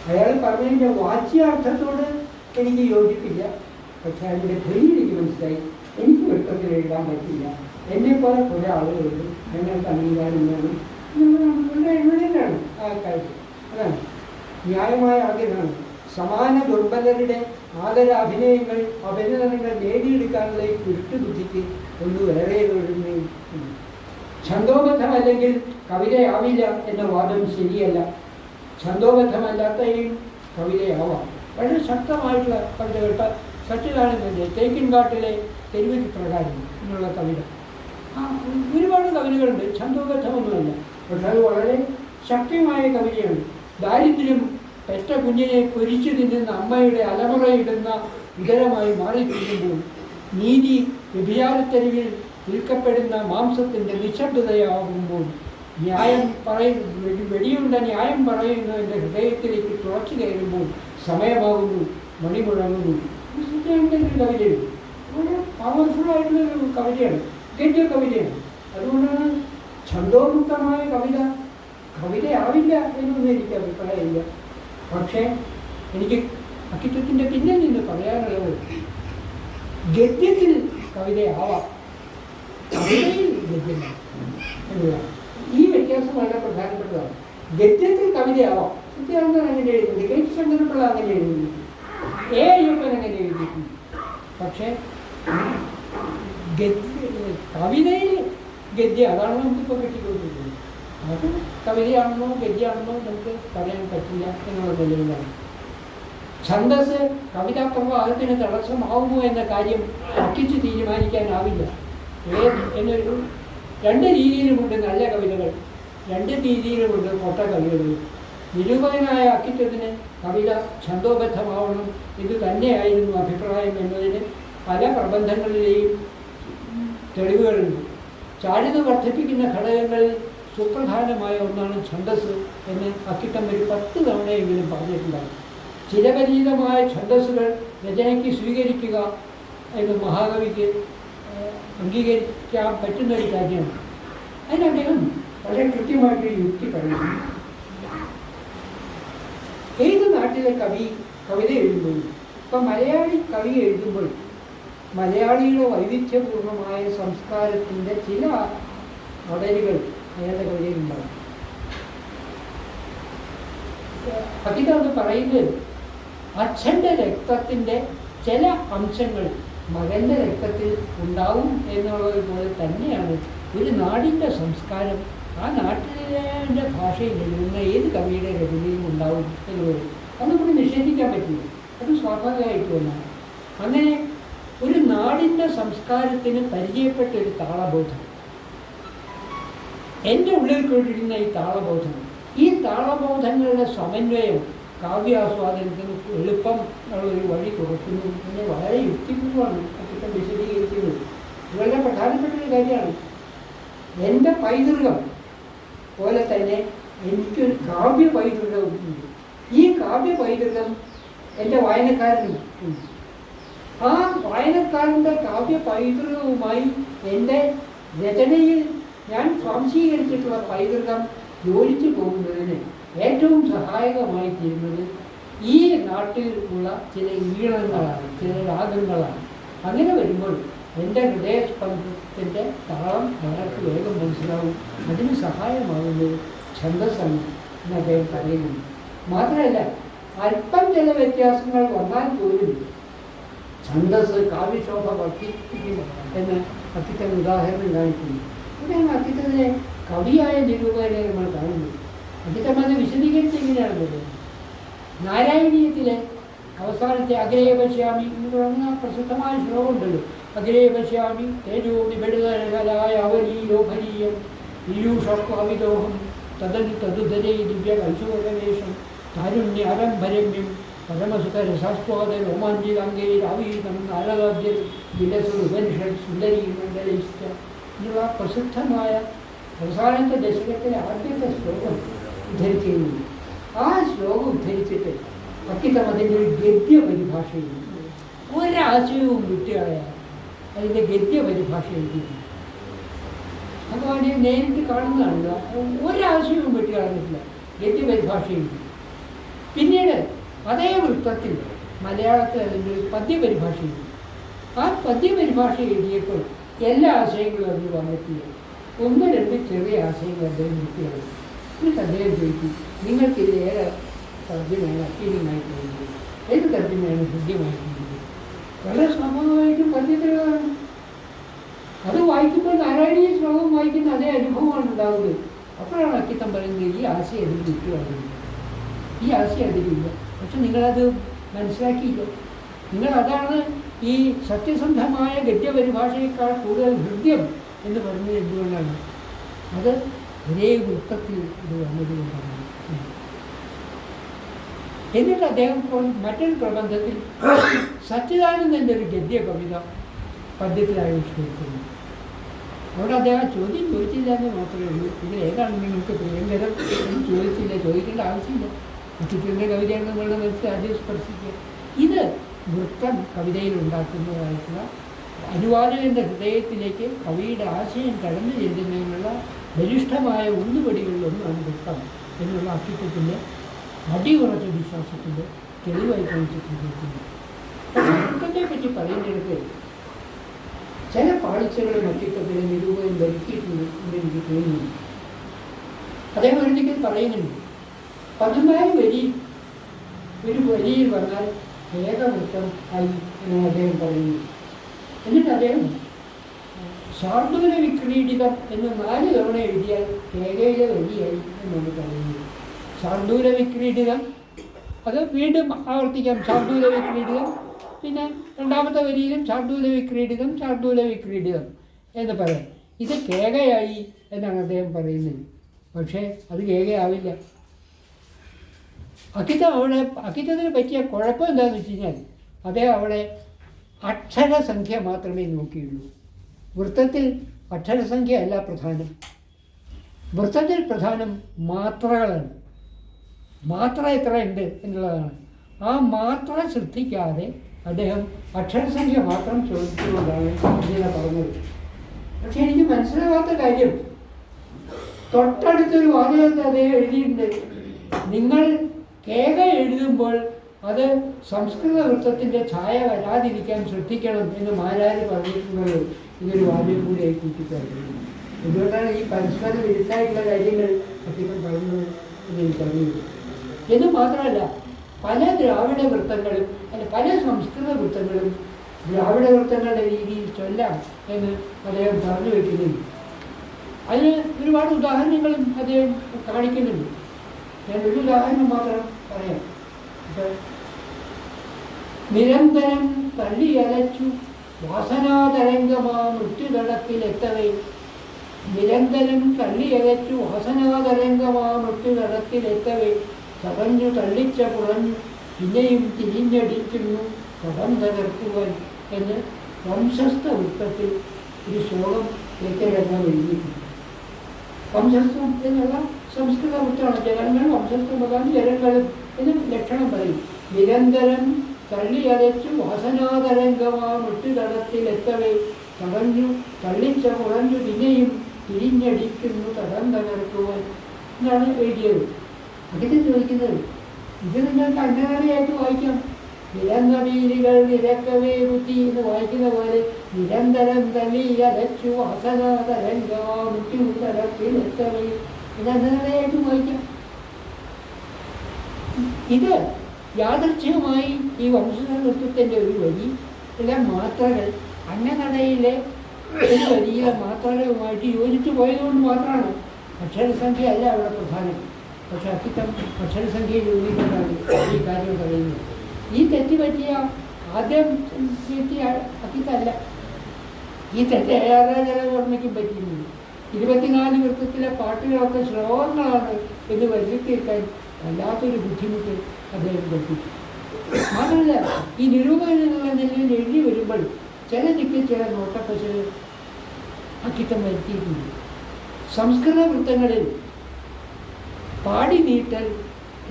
അയാൾ പറഞ്ഞതിൻ്റെ വാച്യാർത്ഥത്തോട് എനിക്ക് യോജിപ്പില്ല. പക്ഷെ അതിൻ്റെ ധ്വനി എനിക്ക് മനസ്സിലായി. എനിക്ക് വൃത്തത്തിൽ എഴുതാൻ പറ്റില്ല. എന്നെപ്പോലെ കുറേ ആളുകളുണ്ട്, ഞങ്ങൾക്ക് അംഗീകാരം വേണം എഴുതലാണ് ആ കാര്യം. അതാണ് ന്യായമായ ആഗ്രഹമാണ്. സമാന ദുർബലരുടെ ആദര അഭിനന്ദനങ്ങൾ നേടിയെടുക്കാനുള്ള ഈ കുരുട്ടുബുദ്ധിക്ക് ഒന്ന് വേറെ ഒഴുകുന്നു. ഛന്ദോബദ്ധമല്ലെങ്കിൽ കവിതയാവില്ല എന്ന വാദം ശരിയല്ല. ഛന്ദോബദ്ധമല്ലാത്തയും കവിതയാവാം. വളരെ ശക്തമായിട്ടുള്ള കവിത കേട്ട സച്ചിദാനന്ദൻ്റെ തേക്കിൻകാട്ടിലെ തെരുവ് ചിത്രകാരൻ എന്നുള്ള കവിത. ഒരുപാട് കവിതകളുണ്ട്, ഛന്ദോബദ്ധമൊന്നുമല്ല. പക്ഷെ അത് വളരെ ശക്തമായ കവിതയാണ്. ദാരിദ്ര്യം പെറ്റ കുഞ്ഞിനെ പൊരിച്ചു തിന്നുന്ന അമ്മയുടെ അലമുറയിടുന്ന ഉദരമായി മാറിത്തീരുമ്പോൾ, നീതി വ്യഭിചാരത്തെരുവിൽ വിൽക്കപ്പെടുന്ന മാംസത്തിൻ്റെ നിശബ്ദതയാകുമ്പോൾ, വെടിയുണ്ട ന്യായം പറയുന്നതിൻ്റെ ഹൃദയത്തിലേക്ക് തുറച്ചു കയറുമ്പോൾ സമയമാകുന്നു, മണി മുഴങ്ങുന്നു. കവിതയുണ്ട്. വളരെ പവർഫുള്ളായിട്ടുള്ളൊരു കവിതയാണ്, ഗദ്യ കവിതയാണ്. അതുകൊണ്ടാണ് ഛന്ദോമുക്തമായ കവിതയാവില്ല എന്നൊന്നും എനിക്ക് അഭിപ്രായമില്ല. പക്ഷേ എനിക്ക് അക്കിത്തത്തിൻ്റെ പിന്നിൽ നിന്ന് പറയാനുള്ളത്, ഗദ്യത്തിൽ കവിതയാവാം, കവിതയിൽ ഗദ്യമാണ് എന്നതാണ്. ഈ വ്യത്യാസം വളരെ പ്രധാനപ്പെട്ടതാണ്. ഗദ്യത്തിൽ കവിതയാവാം. സത്യാനന്ദൻ അങ്ങനെ എഴുതുന്നുണ്ട്, കെ ശങ്കരപ്പിള്ള അങ്ങനെ എഴുതുന്നു, എ അയ്യപ്പൻ അങ്ങനെ എഴുതിയിട്ടുണ്ട്. പക്ഷേ കവിതയിൽ ഗദ്യ, അതാണ് നമുക്കിപ്പോൾ കിട്ടിക്കൊണ്ടിരിക്കുന്നത്. അത് കവിതയാണെന്നോ ഗദ്യമാണെന്നോ നമുക്ക് പറയാൻ പറ്റില്ല എന്നുള്ള നിലയിലാണ്. ഛന്ദസ് കവിതാ പ്രവാഹത്തിന് തടസ്സമാവുമോ എന്ന കാര്യം തർക്കിച്ച് തീരുമാനിക്കാനാവില്ല. എന്നൊരു രണ്ട് രീതിയിലുമുണ്ട് നല്ല കവിതകൾ, രണ്ട് രീതിയിലുമുണ്ട് പൊട്ട കവിതകൾ. നിരൂപകനായ അക്കിത്തത്തിന് കവിത ഛന്ദോബദ്ധമാവണം ഇത് തന്നെയായിരുന്നു അഭിപ്രായം എന്നതിന് പല പ്രബന്ധങ്ങളിലെയും തെളിവുകളുണ്ട്. ചാരുത വർദ്ധിപ്പിക്കുന്ന ഘടകങ്ങളിൽ സുപ്രധാനമായ ഒന്നാണ് ഛന്ദസ് എന്ന് അക്കിത്തം ഒരു 10 തവണയെങ്കിലും പറഞ്ഞിട്ടുണ്ടാകും. ചിരപരിചിതമായ ഛന്ദസ്സുകൾ രചനയ്ക്ക് സ്വീകരിക്കുക എന്ന് മഹാകവിക്ക് അംഗീകരിക്കാൻ പറ്റുന്നൊരു കാര്യമാണ്. അതിന് അദ്ദേഹം വളരെ കൃത്യമായിട്ടൊരു യുക്തി പറയുന്നു. ഏത് നാട്ടിലെ കവിത എഴുതുമ്പോൾ, ഇപ്പം മലയാളി കവി എഴുതുമ്പോൾ മലയാളിയുടെ വൈവിധ്യപൂർണമായ സംസ്കാരത്തിൻ്റെ ചില മോഡലുകൾ അയാളുടെ കവിതയിലുണ്ടാകും. അക്കിത്തം പറയുന്നത് അച്ഛൻ്റെ രക്തത്തിൻ്റെ ചില അംശങ്ങൾ മകൻ്റെ രക്തത്തിൽ ഉണ്ടാവും എന്നുള്ളത് പോലെ തന്നെയാണ് ഒരു നാടിൻ്റെ സംസ്കാരം ആ നാട്ടിലെ ഭാഷയിൽ എഴുതുന്ന ഏത് കവിയുടെ രചനയും ഉണ്ടാവും എന്നുള്ളത് അത് നമുക്ക് നിഷേധിക്കാൻ പറ്റില്ല. അത് സ്വാഭാവികമായിട്ട് ഒന്നാണ്. അങ്ങനെ ഒരു നാടിൻ്റെ സംസ്കാരത്തിന് പരിചയപ്പെട്ട ഒരു താളബോധം, എൻ്റെ ഉള്ളിൽ കൊണ്ടിരുന്ന ഈ താളബോധം, ഈ താളബോധങ്ങളുടെ സമന്വയം കാവ്യാസ്വാദനത്തിന് എളുപ്പം ഉള്ളൊരു വഴി തുറക്കുന്നു എന്ന് വളരെ യുക്തിപൂർവ്വമാണ് അക്കിത്തം വിശദീകരിക്കുന്നത്. ഇത് വളരെ പ്രധാനപ്പെട്ട ഒരു കാര്യമാണ്. എൻ്റെ പൈതൃകം പോലെ തന്നെ എനിക്കൊരു കാവ്യ പൈതൃകമുണ്ട്. ഈ കാവ്യ പൈതൃകം എൻ്റെ വായനക്കാരനും ഉണ്ട്. ആ വായനക്കാരൻ്റെ കാവ്യ പൈതൃകവുമായി എൻ്റെ രചനയിൽ ഞാൻ സ്വാംശീകരിച്ചിട്ടുള്ള പൈതൃകം യോജിച്ചു പോകുന്നതിന് ഏറ്റവും സഹായകമായി തീരുന്നത് ഈ നാട്ടിൽ ഉള്ള ചില ഈണങ്ങളാണ്, ചില രാഗങ്ങളാണ്. അങ്ങനെ വരുമ്പോൾ എൻ്റെ ഹൃദയസ്പന്ദത്തിൻ്റെ താളം അവർക്ക് വേഗം മനസ്സിലാവും. അതിന് സഹായമാകുന്നത് ഛന്ദസ്സാണ് എന്ന് അദ്ദേഹം പറയുന്നു. മാത്രമല്ല അല്പം ചില വ്യത്യാസങ്ങൾ വന്നാൽ പോലും ഛന്ദസ് കാവ്യശോഭ വർദ്ധിപ്പിക്കും എന്ന് അക്കിത്തം ഉദാഹരണം കാണിക്കുന്നു. ഇവിടെയാണ് അക്കിത്തത്തിലെ കവിയായ നിരൂപകരെ നമ്മൾ കാണുന്നത്. അക്കിത്തം അത് വിശദീകരിച്ച് എങ്ങനെയാണ് പറയുന്നത്? നാരായണീയത്തിലെ അവസാനത്തെ അഗ്രേ പശ്യാമി എന്ന് പറയുന്ന പ്രസിദ്ധമായ ശ്ലോകമുണ്ടല്ലോ. അഗ്രേ പശ്യാമി തേജോ നിബിഡതരകലായ അവലീലോഭനീയം ഇയൂഷക്വാവിദോഹം തദനു തതുധരേ ദിവ്യ കൽസുവേഷം താരുണ്യാരംഭരമ്യം പരമസുഖരസാസ്വാദ രോമാഞ്ചികാംഗൈരാവീതം നാരദാദ്യ വിലസുപനിഷത് സുന്ദരീ മണ്ഡലൈശ്ച എന്നുള്ള പ്രസിദ്ധമായ അവസാനത്തെ ദശകത്തിലെ ആദ്യത്തെ ശ്ലോകം ഉദ്ധരിക്കുന്നു. ആ ശ്ലോകം ഉദ്ധരിച്ചിട്ട് അക്കിത്തം അതിൻ്റെ ഒരു ഗദ്യ പരിഭാഷ എഴുതി. ഒരാശയവും വിട്ടുകളയാൽ അതിൻ്റെ ഗദ്യ പരിഭാഷ എഴുതിയിരുന്നു. അപ്പോൾ അതിനെ നേരിട്ട് കാണുന്നതാണല്ലോ, ഒരാശയവും വിട്ടുകളഞ്ഞിട്ടില്ല, ഗദ്യ പരിഭാഷ എഴുതി. പിന്നീട് അതേ വൃത്തത്തിൽ മലയാളത്തിൽ അതിൻ്റെ ഒരു പദ്യപരിഭാഷ എഴുതി. ആ പദ്യപരിഭാഷ എഴുതിയപ്പോൾ എല്ലാ ആശയങ്ങളും അതിൽ വന്നിട്ടില്ല. 1-2 ചെറിയ ആശയങ്ങൾ അദ്ദേഹം വിട്ടുകളഞ്ഞു. എന്നിട്ട് അദ്ദേഹം ചോദിച്ചു, നിങ്ങൾക്കിത് ഏറെ തർജ്ജമയാണ് അപ്പീലിംഗായിട്ട് തോന്നുന്നത്, ഏത് തർജ്ജമയാണ് ഹൃദ്യമായിട്ട് തോന്നുന്നത്? വളരെ സ്വാഭാവികമായിട്ടും പദ്യത്തിലാണ്. അത് വായിക്കുമ്പോൾ നാരായണീയ ശ്ലോകം വായിക്കുന്ന അതേ അനുഭവമാണ് ഉണ്ടാകുന്നത്. അപ്പോഴാണ് അക്കിത്തം പറയുന്നത് ഈ ആശയം അതിൽ വിട്ടുകളഞ്ഞത്, ഈ ആശയം അതിലില്ല. പക്ഷെ നിങ്ങളത് മനസ്സിലാക്കിയില്ല. നിങ്ങളതാണ് ഈ സത്യസന്ധമായ ഗദ്യപരിഭാഷയേക്കാൾ കൂടുതൽ ഹൃദ്യം എന്ന് പറഞ്ഞത് എന്തുകൊണ്ടാണ്? അത് ഒരേ വൃത്തത്തിൽ ഇത് വന്നതുകൊണ്ടാണ്. എന്നിട്ട് അദ്ദേഹം മറ്റൊരു പ്രബന്ധത്തിൽ സച്ചിദാനന്ദൻ്റെ ഒരു ഗദ്യ കവിത പദ്യത്തിലായി വിഷ്കരിക്കുന്നു. അവിടെ അദ്ദേഹം ചോദ്യം ചോദിച്ചില്ല എന്ന് മാത്രമേ ഉള്ളൂ. ഇതിൽ ഏതാണ് നിങ്ങൾക്ക് പ്രിയങ്കരം എന്ന് ചോദിക്കേണ്ട ആവശ്യമില്ല. അക്കിത്തത്തിൻ്റെ കവിതയാണ് നമ്മളുടെ മനസ്സിൽ ആദ്യം സ്പർശിക്കുക. ഇത് വൃത്തം കവിതയിൽ ഉണ്ടാക്കുന്നതായിട്ടുള്ള അനുവാദകൻ്റെ ഹൃദയത്തിലേക്ക് കവിയുടെ ആശയം കടന്നു ചെല്ലുന്നതിനുള്ള ബലിഷ്ഠമായ ഉള്ളുപടികളിലൊന്നാണ് വൃത്തം എന്നുള്ള അക്കിത്തത്തിൻ്റെ അടിയുറച്ച വിശ്വാസത്തിൻ്റെ തെളിവായി കാണിച്ചിട്ടുണ്ട്. വൃത്തത്തെ പറ്റി പറയുന്നിടത്ത് ചില പാളിച്ചകളും അക്കിത്തത്തിലെ നിരൂപകൻ വരുത്തിയിട്ടുണ്ട് എന്ന് എനിക്ക് തോന്നുന്നു. അദ്ദേഹം ഒരിക്കൽ പറയുന്നുണ്ട്, 14 വരി ഒരു വരിയിൽ വന്നാൽ ഏകവൃത്തം ആയി എന്നാണ് അദ്ദേഹം പറയുന്നത്. എന്നിട്ട് അദ്ദേഹം ശാർദൂല വിക്രീഡിതം എന്ന് 4 തവണ എഴുതിയാൽ കേകയിലെ വരിയായി എന്നാണ് പറയുന്നത്. ശാർദൂല വിക്രീഡിതം, അത് വീണ്ടും ആവർത്തിക്കാം. ശാർദൂല വിക്രീഡിതം, പിന്നെ രണ്ടാമത്തെ വരിയിലും ശാർദൂല വിക്രീഡിതം, ശാർദൂല വിക്രീഡിതം എന്ന് പറയാം. ഇത് കേകയായി എന്നാണ് അദ്ദേഹം പറയുന്നത്. പക്ഷേ അത് കേകയാവില്ല. അക്കിത്തത്തിന് പറ്റിയ കുഴപ്പം എന്താണെന്ന് വെച്ച് കഴിഞ്ഞാൽ അദ്ദേഹം അവിടെ അക്ഷരസംഖ്യ മാത്രമേ നോക്കിയുള്ളൂ. വൃത്തത്തിൽ അക്ഷരസംഖ്യ അല്ല പ്രധാനം. വൃത്തത്തിൽ പ്രധാനം മാത്രകളാണ്. മാത്ര എത്ര ഉണ്ട് എന്നുള്ളതാണ്. ആ മാത്ര ശ്രദ്ധിക്കാതെ അദ്ദേഹം അക്ഷരസംഖ്യ മാത്രം ചോദിച്ചുകൊണ്ടാണ് ഇങ്ങനെ പറഞ്ഞത്. പക്ഷെ എനിക്ക് മനസ്സിലാവാത്ത കാര്യം, തൊട്ടടുത്തൊരു വാചകത്തെ അദ്ദേഹം എഴുതിയിട്ടുണ്ട്. നിങ്ങൾ കേക എഴുതുമ്പോൾ അത് സംസ്കൃത വൃത്തത്തിൻ്റെ ഛായ വരാതിരിക്കാൻ ശ്രദ്ധിക്കണം എന്ന് മാരാര് പറഞ്ഞിട്ടുള്ളത് ഇതൊരു വാചകം കൂടിയായി കൂട്ടിക്കാട്ടുന്നു. എന്തുകൊണ്ടാണ് ഈ പരസ്പര വിരുദ്ധായിട്ടുള്ള കാര്യങ്ങൾ അദ്ദേഹം പറയുന്നത് എന്ന് എനിക്കറിയുന്നു. എന്ന് മാത്രമല്ല, പല ദ്രാവിഡ വൃത്തങ്ങളും പല സംസ്കൃത വൃത്തങ്ങളും ദ്രാവിഡ വൃത്തങ്ങളുടെ രീതിയിൽ ചൊല്ലാം എന്ന് അദ്ദേഹം പറഞ്ഞു വയ്ക്കുന്നുണ്ട്. അതിന് ഒരുപാട് ഉദാഹരണങ്ങളും അദ്ദേഹം കാണിക്കുന്നുണ്ട്. ഞാൻ ഒരു ഉദാഹരണം മാത്രം പറയാം. നിരന്തരം തള്ളിയലച്ചു വാസനാതരംഗമാ മൃത്യുതടത്തിലെത്തവേ. നിരന്തരം തള്ളിയലച്ചു വാസനാതരംഗമാ മൃത്യുതടത്തിലെത്തവേ. തടഞ്ഞു തള്ളിച്ച പുറഞ്ഞു പിന്നെയും തിരിഞ്ഞടിക്കുന്നു കടം തകർക്കുവാൻ എന്ന് വംശസ്ഥ വൃത്തത്തിൽ ഒരു ശ്ലോകം കേൾക്കലെല്ലാം എഴുതിയിട്ടുണ്ട്. വംശസ്ഥം എന്നുള്ള സംസ്കൃത വൃത്തമാണ്. ജനങ്ങൾ വംശസ്ഥമാണ്, ജനങ്ങൾ എന്ന് ലക്ഷണം പറയും. നിരന്തരം തള്ളിയലച്ചു വാസനാതരംഗമാ മൃത്യുതടത്തിലെത്തവേ. തടഞ്ഞു തള്ളിച്ച പുറഞ്ഞു പിന്നെയും തിരിഞ്ഞടിക്കുന്നു തടം തകർക്കുവാൻ എന്നാണ് എഴുതിയത്. അതിന് ചോദിക്കുന്നത്, ഇത് നിങ്ങൾക്ക് അന്നറിയായിട്ട് വായിക്കാം. നിരന്തമീലികൾ നിരക്കവേ ബുദ്ധി എന്ന് വായിക്കുന്ന പോലെ നിരന്തരം തള്ളിയലച്ചു വാസനാതരംഗമാ മൃത്യുതടത്തിലെത്തവേ ഇത് അന്നറിയായിട്ട് വായിക്കാം. ഇത് യാദൃച്ഛികമായി ഈ വംശനൃത്വത്തിൻ്റെ ഒരു വരി എല്ലാം മാത്രകൾ അന്നനടയിലെ ഒരു വലിയ മാത്രകളുമായിട്ട് യോജിച്ചു പോയതുകൊണ്ട് മാത്രമാണ്. അക്ഷരസംഖ്യ അല്ല അവിടെ പ്രധാനം. പക്ഷെ അക്കിത്തം അക്ഷരസംഖ്യയിൽ ഊന്നിക്കൊണ്ടാണ് ഈ കാര്യം പറയുന്നത്. ഈ തെറ്റ് പറ്റിയ ആദ്യം പറ്റിയ അക്കിത്തല്ല, ഈ തെറ്റ് ഏഴാരാജവർമ്മയ്ക്കും പറ്റിയിരുന്നു. 24 വൃത്തത്തിലെ പാട്ടുകളൊക്കെ ശ്ലോകങ്ങളാണ് എന്ന് വരുത്തിത്തീർക്കാൻ വല്ലാത്തൊരു ബുദ്ധിമുട്ട് അദ്ദേഹം പഠിപ്പിച്ചു. മാത്രമല്ല, ഈ നിരൂപകൻ എന്നുള്ള നിലയിൽ എഴുതി വരുമ്പോൾ ചില നോട്ടപ്പശകൾ അക്കിത്തം വരുത്തിയിട്ടുണ്ട്. സംസ്കൃത വൃത്തങ്ങളിൽ പാടി നീട്ടൽ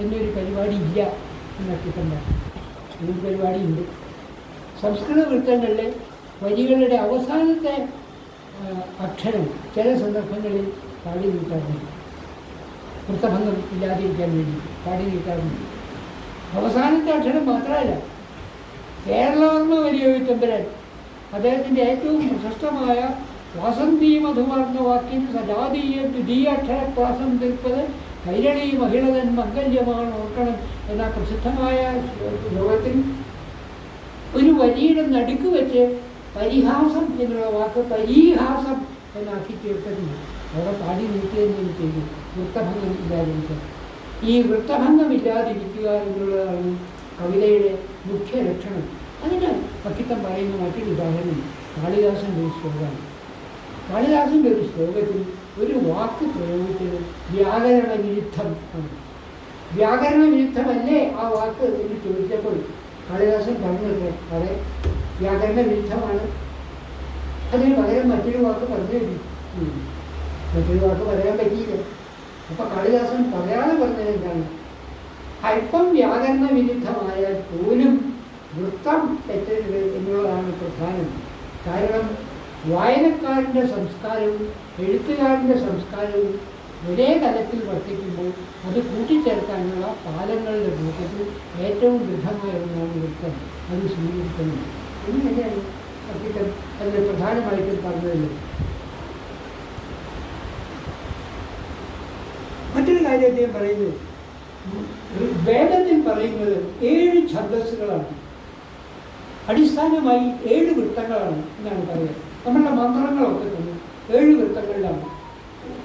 എന്നൊരു പരിപാടി ഇല്ല എന്ന് അക്കിത്തം പറഞ്ഞു. ഒരു പരിപാടി ഉണ്ട്. സംസ്കൃത വൃത്തങ്ങളിലെ വരികളുടെ അവസാനത്തെ അക്ഷരം ചില സന്ദർഭങ്ങളിൽ പാടി നീട്ടാറുണ്ട്. വൃത്തഭംഗം ഇല്ലാതിരിക്കാൻ വേണ്ടി പാടി നീട്ടാറുണ്ട്. അവസാനത്തെ അക്ഷരം മാത്രമല്ല, കേരളവർമ്മ വലിയൊഴുത്തമ്പുരാൻ അദ്ദേഹത്തിൻ്റെ ഏറ്റവും പ്രശസ്തമായ വാസന്തീ മധുവർണ്ണ വാക്യം സജാതീയ ദ്വിതീയ അക്ഷരപ്രാസം തീർപ്പത് കൈരളി മഹിളതൻ മംഗല്യമാണ് ഓർക്കണം എന്ന പ്രസിദ്ധമായ ലോകത്തിൽ ഒരു വരിയുടെ നടുക്ക് വെച്ച് പരിഹാസം എന്നുള്ള വാക്ക് പരീഹാസം എന്നാക്കി തീർത്തതിന് അവിടെ പാടി നീട്ടിയതെന്ന് ചെയ്തു. വൃത്തഭംഗം ഇല്ലാതിരിക്കുക. ഈ വൃത്തഭംഗമില്ലാതിരിക്കുക എന്നുള്ളതാണ് കവിതയുടെ മുഖ്യ ലക്ഷണം. അതിന് അക്കിത്തം പറയുന്ന മറ്റൊരു ഉദാഹരണം കാളിദാസൻ്റെ ഒരു ശ്ലോകമാണ്. കാളിദാസൻ്റെ ഒരു ശ്ലോകത്തിൽ ഒരു വാക്ക് പ്രയോഗിച്ചത് വ്യാകരണ വിരുദ്ധം ആണ്. വ്യാകരണ വിരുദ്ധമല്ലേ ആ വാക്ക് എന്ന് ചോദിച്ചപ്പോൾ കാളിദാസൻ പറഞ്ഞത് അതെ, വ്യാകരണ വിരുദ്ധമാണ്. അതിന് പകരം മറ്റൊരു വാക്ക് പറഞ്ഞു തരും. മറ്റൊരു വാക്ക് പറയാൻ പറ്റിയില്ല. അപ്പം കാളിദാസൻ പറയാതെ പറഞ്ഞത് എന്താണ്? അല്പം വ്യാകരണ വിരുദ്ധമായാൽ പോലും വൃത്തം തെറ്റരുത് എന്നുള്ളതാണ് പ്രധാനം. കാരണം വായനക്കാരൻ്റെ സംസ്കാരവും എഴുത്തുകാരൻ്റെ സംസ്കാരവും ഒരേ തലത്തിൽ വർത്തിക്കുമ്പോൾ അത് കൂട്ടിച്ചേർക്കാനുള്ള പാലങ്ങളുടെ കൂട്ടത്തിൽ ഏറ്റവും ദൃഢമായ ഒന്നാണ് വൃത്തം. അത് സ്വീകരിക്കണം. ഇങ്ങനെയാണ് അക്കിത്തം അതിൽ പ്രധാനമായിട്ടും പറഞ്ഞതല്ലേ. മറ്റൊരു കാര്യം അദ്ദേഹം പറയുന്നത്, വേദത്തിൽ പറയുന്നത് 7 ഛന്ദസ്സുകളാണ്, അടിസ്ഥാനമായി 7 വൃത്തങ്ങളാണ് എന്നാണ് പറയുന്നത്. നമ്മളുടെ മന്ത്രങ്ങളൊക്കെ തന്നെ 7 വൃത്തങ്ങളിലാണ്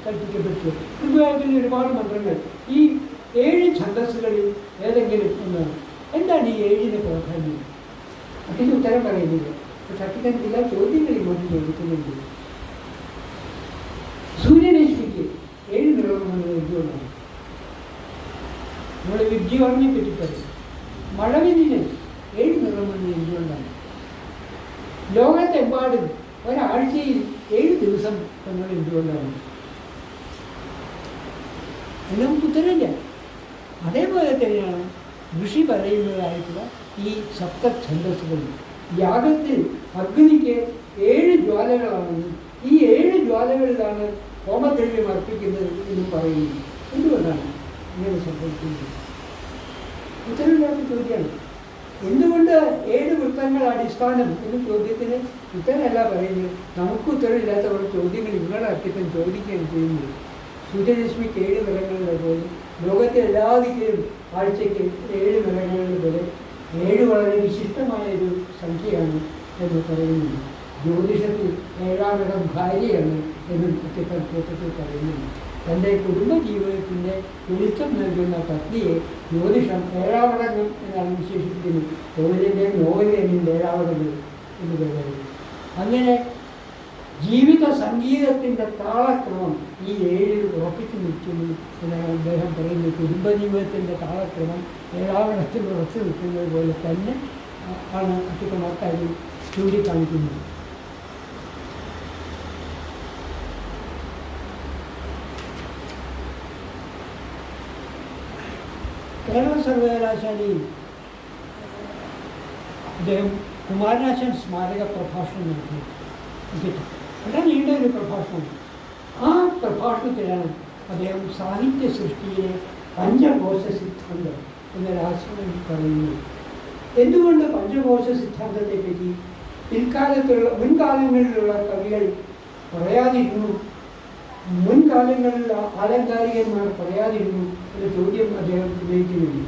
കൽപ്പിക്കപ്പെട്ടത്. ഋഗ്വേദത്തിൽ ഒരുപാട് മന്ത്രങ്ങൾ. ഈ 7 ഛന്ദസ്സുകളിൽ ഏതെങ്കിലും ഒന്നാണ്. എന്താണ് ഈ 7ന് പ്രാധാന്യം? അതിന് ഉത്തരം പറയുന്നില്ല. തട്ടിക്കണ്ടില്ല, ചോദ്യങ്ങൾ ഇങ്ങോട്ട് ചോദിക്കുന്നുണ്ട്. സൂര്യരശ്മിക്ക് 7 നിറമെന്നത് എന്തുകൊണ്ടാണ്? നമ്മൾ വിദ്യവർണ്ണയെ പറ്റി പറയും. മഴവില്ലിന് 7 നിറമെന്നത് എന്തുകൊണ്ടാണ്? ലോകത്തെമ്പാടും ഒരാഴ്ചയിൽ 7 ദിവസം നമ്മൾ എന്തുകൊണ്ടാണ്? അതിന് നമുക്ക് ഉത്തരവില്ല. അതേപോലെ തന്നെയാണ് ഋഷി പറയുന്നതായിട്ടുള്ള ഈ സപ്തഛന്ദസ്സുകൾ. യാഗത്തിൽ അഗ്നിക്ക് 7 ജ്വാലകളാണെന്നും ഈ 7 ജ്വാലകളിലാണ് ഹോമദ്രവ്യം അർപ്പിക്കുന്നത് എന്നും പറയുന്നു. എന്തുകൊണ്ടാണ് ഇങ്ങനെ സംഭവിക്കുന്നത്? ഉത്തരവില്ലാത്ത ചോദ്യമാണ്. എന്തുകൊണ്ട് 7 വൃത്തങ്ങൾ അടിസ്ഥാനം എന്ന ചോദ്യത്തിന് ഉത്തരമല്ല പറയുന്നത്. നമുക്ക് ഉത്തരവില്ലാത്ത കുറേ ചോദ്യങ്ങൾ നിങ്ങളുടെ അർത്ഥത്തിൽ ചോദിക്കുകയാണ് ചെയ്യുന്നത്. സൂര്യരശ്മിക്ക് 7 നിറങ്ങളുടെ പോലെ ലോകത്തെ എല്ലാ ദിക്കിലും ആഴ്ചയ്ക്ക് 7 നിറങ്ങളുടെ പോലെ 7 വളരെ വിശിഷ്ടമായൊരു സംഖ്യയാണ് എന്ന് പറയുന്നത്. ജ്യോതിഷത്തിൽ 7ാം ഇടം ഭാര്യയാണ് എന്നും അത്യന്തത്തിൽ പറയുന്നുണ്ട്. തൻ്റെ കുടുംബജീവിതത്തിൻ്റെ വെളിച്ചം നൽകുന്ന പത്നിയെ ജ്യോതിഷം 7ാം ഇടം എന്നാണ് വിശേഷിപ്പിക്കുന്നത്. നോവലിൻ്റെയും നോവലിൻ്റെയും 7ാം ഇടങ്ങൾ എന്ന് പറയുന്നത്. അങ്ങനെ ജീവിത സംഗീതത്തിൻ്റെ താളക്രമം ഈ 7ൽ ഉറപ്പിച്ചു നിൽക്കുന്നു എന്നാണ് അദ്ദേഹം പറയുന്നത്. കുടുംബജീവിതത്തിൻ്റെ താളക്രമം 7ാം ഇടത്തിൽ ഉറച്ചു നിൽക്കുന്നത് പോലെ തന്നെ ആണ് അത്യന്തമാക്കാരി ചൂണ്ടിക്കാണിക്കുന്നത്. കേരള സർവകലാശാലയിൽ അദ്ദേഹം കുമാരനാശൻ സ്മാരക പ്രഭാഷണം നടത്തി. വളരെ നീണ്ട ഒരു പ്രഭാഷണം. ആ പ്രഭാഷണത്തിലാണ് അദ്ദേഹം സാഹിത്യ സൃഷ്ടിയിലെ പഞ്ചകോശ സിദ്ധാന്തം എന്നൊരാശയം പറയുന്നത്. എന്തുകൊണ്ട് പഞ്ചകോശ സിദ്ധാന്തത്തെപ്പറ്റി മുൻകാലങ്ങളിലുള്ള കവികൾ പറയാതിരുന്നു, മുൻകാലങ്ങളിലുള്ള ആലങ്കാരികന്മാർ പറയാതിരുന്നു എന്ന ചോദ്യം അദ്ദേഹം ഉന്നയിക്കുന്നുണ്ട്.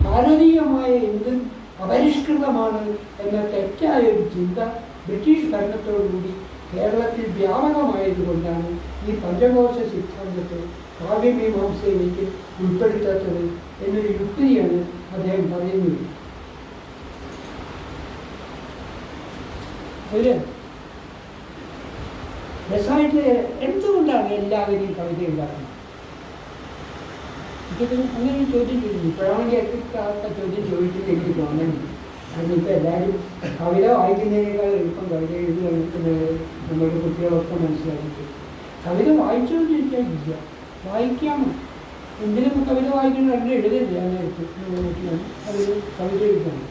ഭാരതീയമായ എന്തും അപരിഷ്കൃതമാണ് എന്ന തെറ്റായൊരു ചിന്ത ബ്രിട്ടീഷ് ഭരണത്തോടുകൂടി കേരളത്തിൽ വ്യാപകമായതുകൊണ്ടാണ് ഈ പഞ്ചകോശ സിദ്ധാന്തത്തെ കാവ്യമീമാംസയിലേക്ക് ഉൾപ്പെടുത്താത്തത് എന്നൊരു യുക്തിയാണ് അദ്ദേഹം പറയുന്നത്. ഒരു രസമായിട്ട് എന്തുകൊണ്ടാണ് എല്ലാവരെയും കവിത ഉണ്ടാക്കുന്നത്? അങ്ങനെ ഒരു ചോദ്യം ചോദിച്ചു. ഇപ്പോഴാണെങ്കിൽ എത്ര ചോദ്യം ചോദിച്ചിട്ട് എനിക്ക് തോന്നുന്നു. കാരണം ഇപ്പോൾ എല്ലാവരും കവിത വായിക്കുന്നതിനേക്കാൾ എളുപ്പം കവിത എഴുതുന്നത് നമ്മുടെ കുട്ടികളൊക്കെ മനസ്സിലാക്കിയിട്ട്. കവിത വായിച്ചോന്ന് ചോദിച്ചാൽ ഇല്ല, വായിക്കാമോ? എന്തിനും കവിത വായിക്കുന്നത് അങ്ങനെ എഴുതില്ല. നേരത്തെ കവിത എഴുതണം.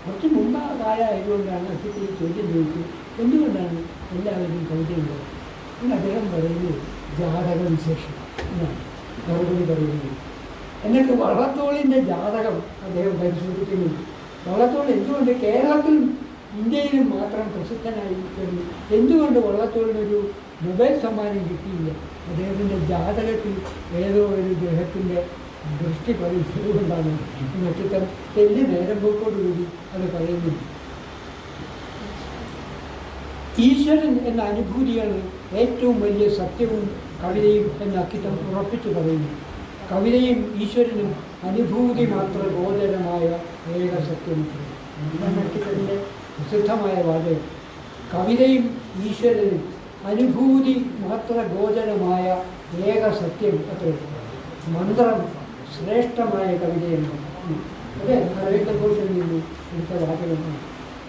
കുറച്ച് മുമ്പ് കാലമായതുകൊണ്ടാണ് അച്ഛത്തിൽ ചോദ്യം ചോദിച്ചത് എന്തുകൊണ്ടാണ് എല്ലാവരും കവിത ഉണ്ടാകുന്നത് എന്ന് അദ്ദേഹം പറയുന്നത് ജാതക വിശേഷം എന്നാണ് മറുപടി പറയുന്നത്. എന്നിട്ട് വള്ളത്തോളിൻ്റെ ജാതകം അദ്ദേഹം പരിശോധിക്കുന്നുണ്ട്. വള്ളത്തോൾ എന്തുകൊണ്ട് കേരളത്തിലും ഇന്ത്യയിലും മാത്രം പ്രസിദ്ധനായി തീർന്നു? എന്തുകൊണ്ട് വള്ളത്തോളിനൊരു നൊബേൽ സമ്മാനം കിട്ടിയില്ല? അദ്ദേഹത്തിൻ്റെ ജാതകത്തിൽ ഏതോ ഒരു ഗ്രഹത്തിൻ്റെ ദൃഷ്ടി പറയുന്നതുകൊണ്ടാണ് നക്ഷത്രം തെല്ല് നേരം പോക്കോടുകൂടി അത് പറയുന്നുണ്ട്. ഈശ്വരൻ എന്ന അനുഭൂതിയാണ് ഏറ്റവും വലിയ സത്യവും കവിതയും എന്ന അക്കിത്തം ഉറപ്പിച്ചു പറയുന്നു. കവിതയും ഈശ്വരനും അനുഭൂതി മാത്ര ഗോചരമായ ഏക സത്യമുണ്ട്. അക്കിത്തത്തിൻ്റെ പ്രസിദ്ധമായ വാചകം. കവിതയും ഈശ്വരനും അനുഭൂതി മാത്ര ഗോചരമായ ഏക സത്യം അത്ര. മന്ത്രം ശ്രേഷ്ഠമായ കവിതയാണ്. അത് അരവിന്ദഘോഷിൽ നിന്ന് എടുത്ത വാചകമാണ്.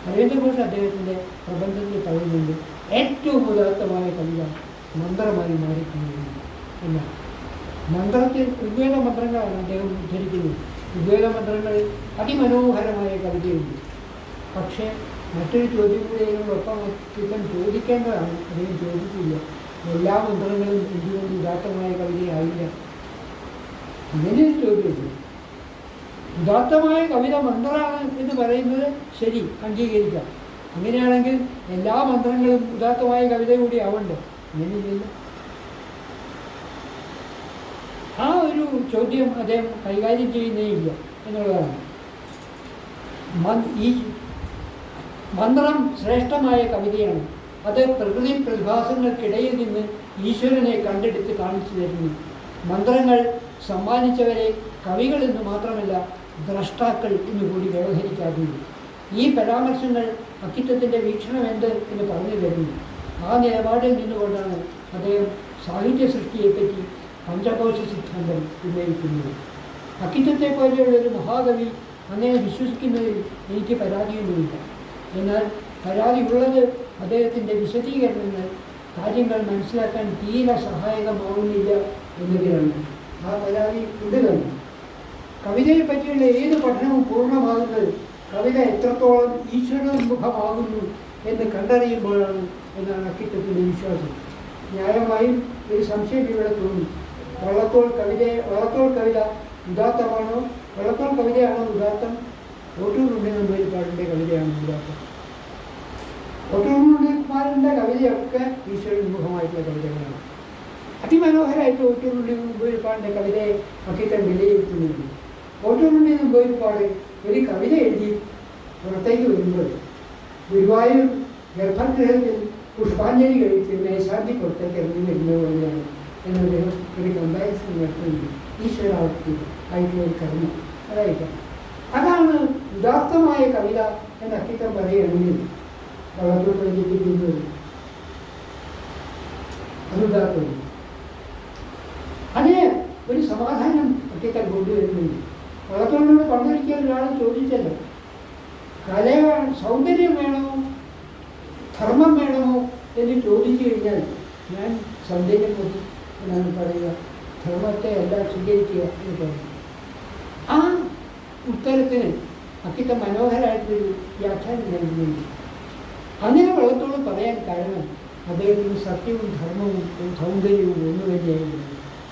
അരവിന്ദഘോഷ് അദ്ദേഹത്തിൻ്റെ പ്രബന്ധത്തിൽ പറയുന്നുണ്ട് ഏറ്റവും ഉദാത്തമായ കവിത മന്ത്രമായി മാറിക്കൊണ്ടിരുന്നു എന്നാണ്. മന്ത്രത്തിൽ ഋഗ്വേദ മന്ത്രങ്ങളാണ് അദ്ദേഹം ഉദ്ധരിക്കുന്നത്. ഋഗ്വേദ മന്ത്രങ്ങളിൽ അതിമനോഹരമായ കവിതയുണ്ട്. പക്ഷേ മറ്റൊരു ചോദ്യം കൂടി അതിനോടൊപ്പം ചിത്രം ചോദിക്കേണ്ടതാണ്. അദ്ദേഹം ചോദിച്ചില്ല, എല്ലാ മന്ത്രങ്ങളും എന്തുകൊണ്ട് ഉദാത്തമായ കവിതയായില്ല? അങ്ങനെയൊരു ചോദ്യമുണ്ട്. ഉദാത്തമായ കവിത മന്ത്രമാണ് എന്ന് പറയുന്നത് ശരി, അംഗീകരിക്കാം. അങ്ങനെയാണെങ്കിൽ എല്ലാ മന്ത്രങ്ങളും ഉദാത്തമായ കവിത കൂടി ആവണ്ടേ? അങ്ങനെയില്ല. ആ ഒരു ചോദ്യം അദ്ദേഹം കൈകാര്യം ചെയ്യുന്നേ ഇല്ല എന്നുള്ളതാണ്. ഈ മന്ത്രം ശ്രേഷ്ഠമായ കവിതയാണ്. അത് പ്രകൃതി പ്രതിഭാസങ്ങൾക്കിടയിൽ നിന്ന് ഈശ്വരനെ കണ്ടെടുത്ത് കാണിച്ചു തരുന്നു. മന്ത്രങ്ങൾ സമ്മാനിച്ചവരെ കവികൾ എന്ന് മാത്രമല്ല ദ്രഷ്ടാക്കൾ എന്ന് കൂടി വ്യവഹരിക്കാറുണ്ട്. ഈ പരാമർശങ്ങൾ അക്കിത്തത്തിൻ്റെ വീക്ഷണം എന്ത് എന്ന് പറഞ്ഞു തരുന്നു. ആ നിലപാടിൽ നിന്നുകൊണ്ടാണ് അദ്ദേഹം സാഹിത്യ സൃഷ്ടിയെപ്പറ്റി പഞ്ചകോശ സിദ്ധാന്തം ഉന്നയിക്കുന്നത്. അക്കിത്തത്തെ പോലെയുള്ളൊരു മഹാകവി അങ്ങനെ വിശ്വസിക്കുന്നതിൽ എനിക്ക് പരാതിയൊന്നുമില്ല. എന്നാൽ പരാതി ഉള്ളത് അദ്ദേഹത്തിൻ്റെ വിശദീകരണങ്ങൾ കാര്യങ്ങൾ മനസ്സിലാക്കാൻ തീരെ സഹായകമാവുന്നില്ല എന്നതിലാണ്. ആ പരാതി ഉണ്ട് തന്നെ. കവിതയെ പറ്റിയുള്ള ഏത് പഠനവും പൂർണ്ണമാകുന്നത് കവിത എത്രത്തോളം ഈശ്വരോന്മുഖമാകുന്നു എന്ന് കണ്ടറിയുമ്പോഴാണ് എന്നാണ് അക്കിത്തത്തിൻ്റെ വിശ്വാസം. ന്യായമായും ഒരു സംശയം ഇവിടെ തോന്നി. വള്ളത്തോൾ കവിത ഉദാത്തമാണോ? വള്ളത്തോൾ കവിതയാണോ ഉദാത്തം? ഓട്ടൂർ നമ്പൂതിരിപ്പാടിൻ്റെ കവിതയാണ് ഉദാത്തം. ഓട്ടൂർ നമ്പൂതിരിപ്പാടിൻ്റെ കവിതയൊക്കെ ഈശ്വരോന്മുഖമായിട്ടുള്ള കവിതകളാണ്. അതിമനോഹരമായിട്ട് ഓട്ടൂർ നമ്പൂതിരിപ്പാടിൻ്റെ കവിതയെ അക്കിത്തം വിലയിരുത്തുന്നുണ്ട്. ഓട്ടൂർ നമ്പൂതിരിപ്പാട് ഒരു കവിത എഴുതി പുറത്തേക്ക് വരുമ്പോൾ ഗുരുവായൂർ ഗർഭഗൃഹത്തിൽ പുഷ്പാഞ്ജലി കഴിച്ച് മേശാന്തി പുറത്തേക്ക് ഇറങ്ങി വരുന്നത് പോലെയാണ് എന്ന് അദ്ദേഹം ഒരു കമ്പാരിസൺ നടത്തുന്നുണ്ട്. ഈശ്വരാവൃത്തി ആയിട്ടുള്ള ഒരു കർമ്മം അതായിരിക്കാം. അതാണ് ഉദാത്തമായ കവിത എന്ന് അക്കിത്തം പറയുകയാണെങ്കിൽ വള്ളത്തോൾ പ്രചരിപ്പിക്കുന്നത് അത് ഉദാത്തമാണ്. അതിന് ഒരു സമാധാനം അക്കിത്തം കൊണ്ടുവരുന്നുണ്ട്. വള്ളത്തോളിനോട് പണ്ടൊരിക്കൽ ഒരാൾ ചോദിച്ചല്ലോ, സൗന്ദര്യം വേണോ ധർമ്മം വേണമോ എന്ന് ചോദിച്ചു കഴിഞ്ഞാൽ ഞാൻ സൗന്ദര്യം മതി എന്നാണ് പറയുക, ധർമ്മത്തെ എല്ലാം സ്വീകരിക്കുക എന്ന് പറയും. ആ ഉത്തരത്തിന് അക്കിത്തം മനോഹരമായിട്ടൊരു വ്യാഖ്യാനം നൽകുന്നുണ്ട്. അങ്ങനെ വള്ളത്തോട് പറയാൻ കാരണം അദ്ദേഹത്തിന് സത്യവും ധർമ്മവും സൗന്ദര്യവും ഒന്നു തന്നെയായിരുന്നു.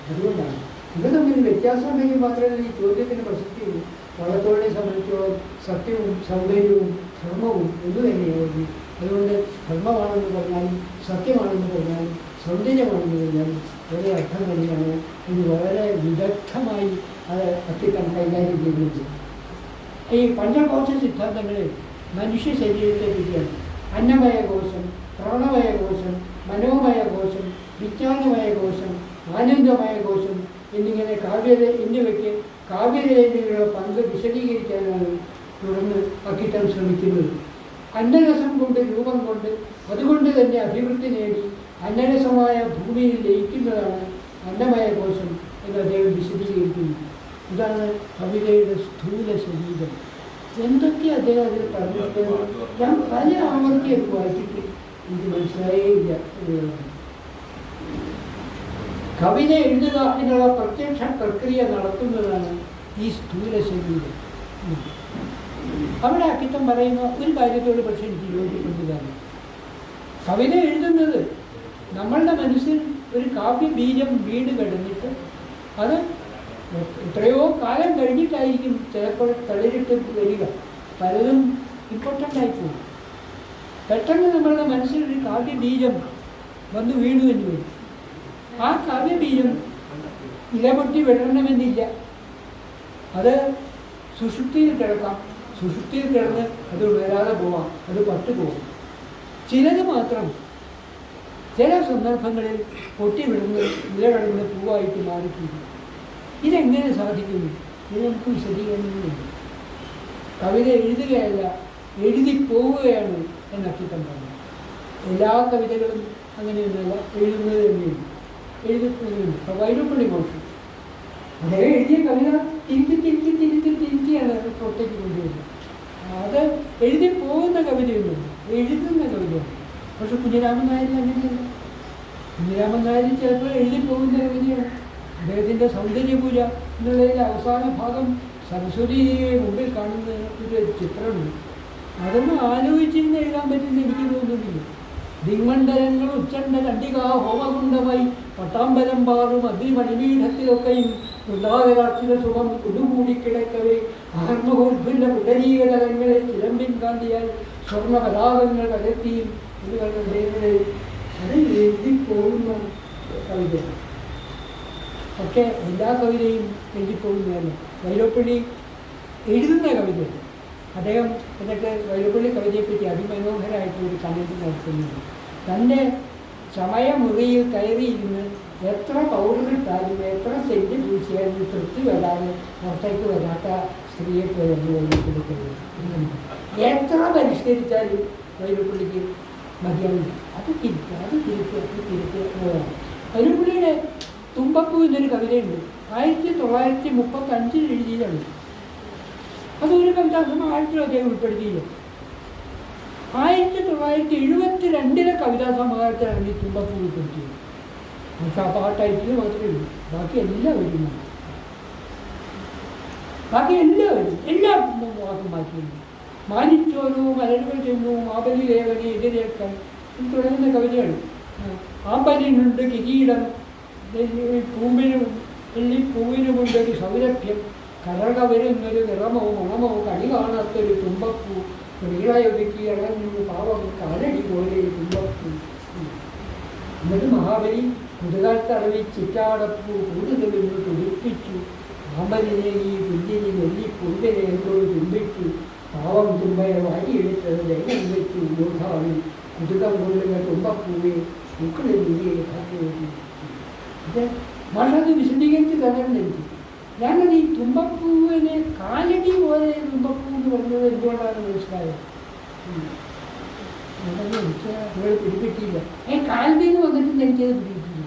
അതുകൊണ്ടാണ് ഇത് തമ്മിൽ വ്യത്യാസമുണ്ടെങ്കിൽ മാത്രമേ ഈ ചോദ്യത്തിന് പ്രസക്തിയുള്ളൂ. വള്ളത്തോളിനെ സംബന്ധിച്ചോളം സത്യവും സൗന്ദര്യവും ധർമ്മവും ഒന്നു തന്നെയായിരുന്നു. അതുകൊണ്ട് ധർമ്മമാണെന്ന് പറഞ്ഞാലും സത്യമാണെന്ന് പറഞ്ഞാലും സൗന്ദര്യമാണെന്ന് പറഞ്ഞാലും ഒരേ അർത്ഥം തന്നെയാണ് ഇത് വളരെ വിദഗ്ധമായി അത് അക്കിത്തം കൈകാര്യം ചെയ്യുന്നത്. ഈ പഞ്ചകോശ സിദ്ധാന്തങ്ങളിൽ മനുഷ്യ ശരീരത്തെ പറ്റിയാണ്. അന്നമയ കോശം, പ്രാണമയ കോശം, മനോമയ കോശം, വിജ്ഞാനമയ കോശം, ആനന്ദമയ കോശം എന്നിങ്ങനെ എന്നിവയ്ക്ക് കാവ്യരചനയുടെ പങ്ക് വിശദീകരിക്കാനാണ് തുടർന്ന് അക്കിത്തം ശ്രമിക്കുന്നത്. അന്നരസം കൊണ്ട് രൂപം കൊണ്ട് അതുകൊണ്ട് തന്നെ അഭിവൃദ്ധി നേടി അന്നരസമായ ഭൂമിയിൽ ലയിക്കുന്നതാണ് അന്നമയ കോശം എന്ന് അദ്ദേഹം വിശദീകരിക്കുന്നു. ഇതാണ് കവിതയുടെ സ്ഥൂല ശരീരം. എന്തൊക്കെ അദ്ദേഹം അതിൽ പറഞ്ഞിട്ടുള്ളത് ഞാൻ പല ആവർത്തി അത് വായിച്ചിട്ട് എനിക്ക് മനസ്സിലായേയില്ല. കവിത എഴുതുക എന്നുള്ള പ്രത്യക്ഷ പ്രക്രിയ നടത്തുന്നതാണ് ഈ സ്ഥൂല ശരീരം. അവിടെ അക്കിത്തം പറയുന്ന ഒരു കാര്യത്തോട് പക്ഷേ എനിക്ക് യോജിക്കുന്നതാണ്. കവിത എഴുതുന്നത് നമ്മളുടെ മനസ്സിൽ ഒരു കാവ്യ ബീജം വീട് കിടന്നിട്ട് അത് എത്രയോ കാലം കഴിഞ്ഞിട്ടായിരിക്കും ചിലപ്പോൾ തളിരിട്ട് വരിക. പലതും ഇമ്പോർട്ടൻ്റായിപ്പോകും. പെട്ടെന്ന് നമ്മളുടെ മനസ്സിൽ ഒരു കാവ്യ ബീജം വന്ന് വീണു എന്ന് വരും. ആ കാവ്യ ബീജം ഇലപൊട്ടി വിടണമെന്നില്ല. അത് സുഷുപ്തിയിൽ കിടക്കാം. സുഷുപ്തിയിൽ കിടന്ന് അത് ഉണരാതെ പോവാം, അത് പട്ടുപോകാം. ചിലത് മാത്രം ചില സന്ദർഭങ്ങളിൽ പൊട്ടിവിടുന്ന നിലവിടുന്ന പൂവായിട്ട് മാറിക്കുന്നു. ഇതെങ്ങനെ സാധിക്കുന്നു? ഇത് നമുക്ക് വിശദീകരണങ്ങളുണ്ട്. കവിത എഴുതുകയല്ല, എഴുതിപ്പോവുകയാണ് എന്ന് അക്കിത്തം പറഞ്ഞു. എല്ലാ കവിതകളും അങ്ങനെയൊന്നുമല്ല, എഴുതുന്നത് തന്നെയുണ്ട്, എഴുതുന്നതുണ്ട്. വൈലോപ്പിള്ളി മോശം അദ്ദേഹം എഴുതിയ കവിത തിരുത്തിയാണ് പുറത്തേക്ക് കൊണ്ടുവരുന്നത്. അത് എഴുതി പോകുന്ന കവിതയൊന്നുമില്ല, എഴുതുന്ന കവിതയാണ്. പക്ഷെ കുഞ്ഞിരാമൻ നായർ അങ്ങനെയല്ല. കുഞ്ഞിരാമൻ നായർ ചിലപ്പോൾ എഴുതി പോകുന്ന കവിതയാണ്. അദ്ദേഹത്തിൻ്റെ സൗന്ദര്യപൂജ എന്നുള്ളതിൻ്റെ അവസാന ഭാഗം സരസ്വതിയെ മുമ്പിൽ കാണുന്ന ഒരു ചിത്രമുണ്ട്. അതൊന്നും ആലോചിച്ചിരുന്ന് എഴുതാൻ പറ്റുന്ന എനിക്ക് തോന്നുന്നില്ല. ദിങ്മണ്ഡലങ്ങൾ ഉച്ചണ്ട കണ്ടിക ഹോമകുണ്ടമായി പട്ടാമ്പലം പാറും അഗ്നിമണിപീഠത്തിലൊക്കെയും വൃന്ദാവരാക്ഷിത സുഖം കുടുകൂടി കിടക്കവേ ആത്മഹോത്ഫുല്ല പുടരീകതലങ്ങളെ ചിലമ്പിൻ കാണ്ടിയാൽ സ്വർണ്ണ പതാകങ്ങൾ കലർത്തിയും ഇത് കണ്ടേ അത് എഴുതിപ്പോകുന്ന കവിതയാണ്. ഒക്കെ എല്ലാ കവിതയും എഴുതിപ്പോകുന്നതല്ല. വൈലോപ്പിള്ളി എഴുതുന്ന കവിതയാണ്. അദ്ദേഹം എന്നിട്ട് വൈലോപ്പിള്ളി കവിതയെപ്പറ്റി അതിമനോഹരമായിട്ട് ഒരു കമൻറ്റ് നടത്തുന്നുണ്ട്. തൻ്റെ സമയമുറിയിൽ കയറിയിരുന്ന് എത്ര പൗഡർ ഇട്ടാലും എത്ര സെൻറ്റ് പൂശിയാലും തൃപ്തി വരാതെ പുറത്തേക്ക് വരാത്ത സ്ത്രീയെ പോലെ വൈരപ്പള്ളിക്കുന്നത്. എത്ര പരിഷ്കരിച്ചാലും വൈരപ്പള്ളിക്ക് മതിയാവില്ല. അത് തിരുത്തുക. വൈരപ്പള്ളിയുടെ തുമ്പപ്പൂ എന്നൊരു കവിതയുണ്ട്, 1935 എഴുതിയതാണ്. അതൊരു കവിതാ സമാഹാരത്തിലും അദ്ദേഹം ഉൾപ്പെടുത്തിയില്ല. 1972 കവിതാ സമാഹാരത്തിലാണ് ഈ തുമ്പപ്പൂ ഉൾപ്പെടുത്തിയത്. പക്ഷെ ആ ടൈറ്റിൽ മാത്രമേ ഉള്ളൂ, ബാക്കി എല്ലാവരും എല്ലാ വാക്കും മാറ്റിയിരുന്നു. മാനിച്ചോലു മലരുകൾ ചെന്നു മാബലി ദേവനെ എതിരേക്കാൻ തുടങ്ങുന്ന കവിതയാണ്. ആമ്പലിനുണ്ട് കിരീടം, പൂവിനുമുണ്ടൊരു സൗരഭ്യം, കരക വരുന്നൊരു നിറമോ മണമോ കണി കാണാത്തൊരു തുമ്പപ്പൂ, നീളയൊതുക്കി ഇളഞ്ഞു പാവം കാലടി പോലെ തുമ്പപ്പൂ. എന്നിട്ട് മഹാബലി മുതുകാൽത്തടവി ചിറ്റാടപ്പൂ കൂടുതലൊന്ന് തുടിപ്പിച്ചു, ആമ്പലിനെ ഈ പുല്ലിനി നെല്ലിപ്പുല്ലിനെ എന്നോട് തുമ്പിച്ചു, പാവം തുമ്പയെ വാരിയെടുത്തത് ദൈവം വെച്ചു യോധാവി കുതുകം കൊള്ളുക തുമ്പപ്പൂവെ മുക്കളിൽ നീയെ കാട്ടി. ഇത് മഴത് വിശദീകരിച്ച് തരണം എനിക്ക്. ഞാനത് ഈ തുമ്പപ്പൂവിനെ കാലടി പോലെ തുമ്പപ്പൂ എന്ന് പറഞ്ഞത് എന്തുകൊണ്ടാണ് മനസ്സിലായത്? നിങ്ങൾ പിടികിട്ടിയില്ല. കാലടിന്ന് വന്നിട്ടുണ്ട്, എനിക്കത് പിടികിട്ടില്ല.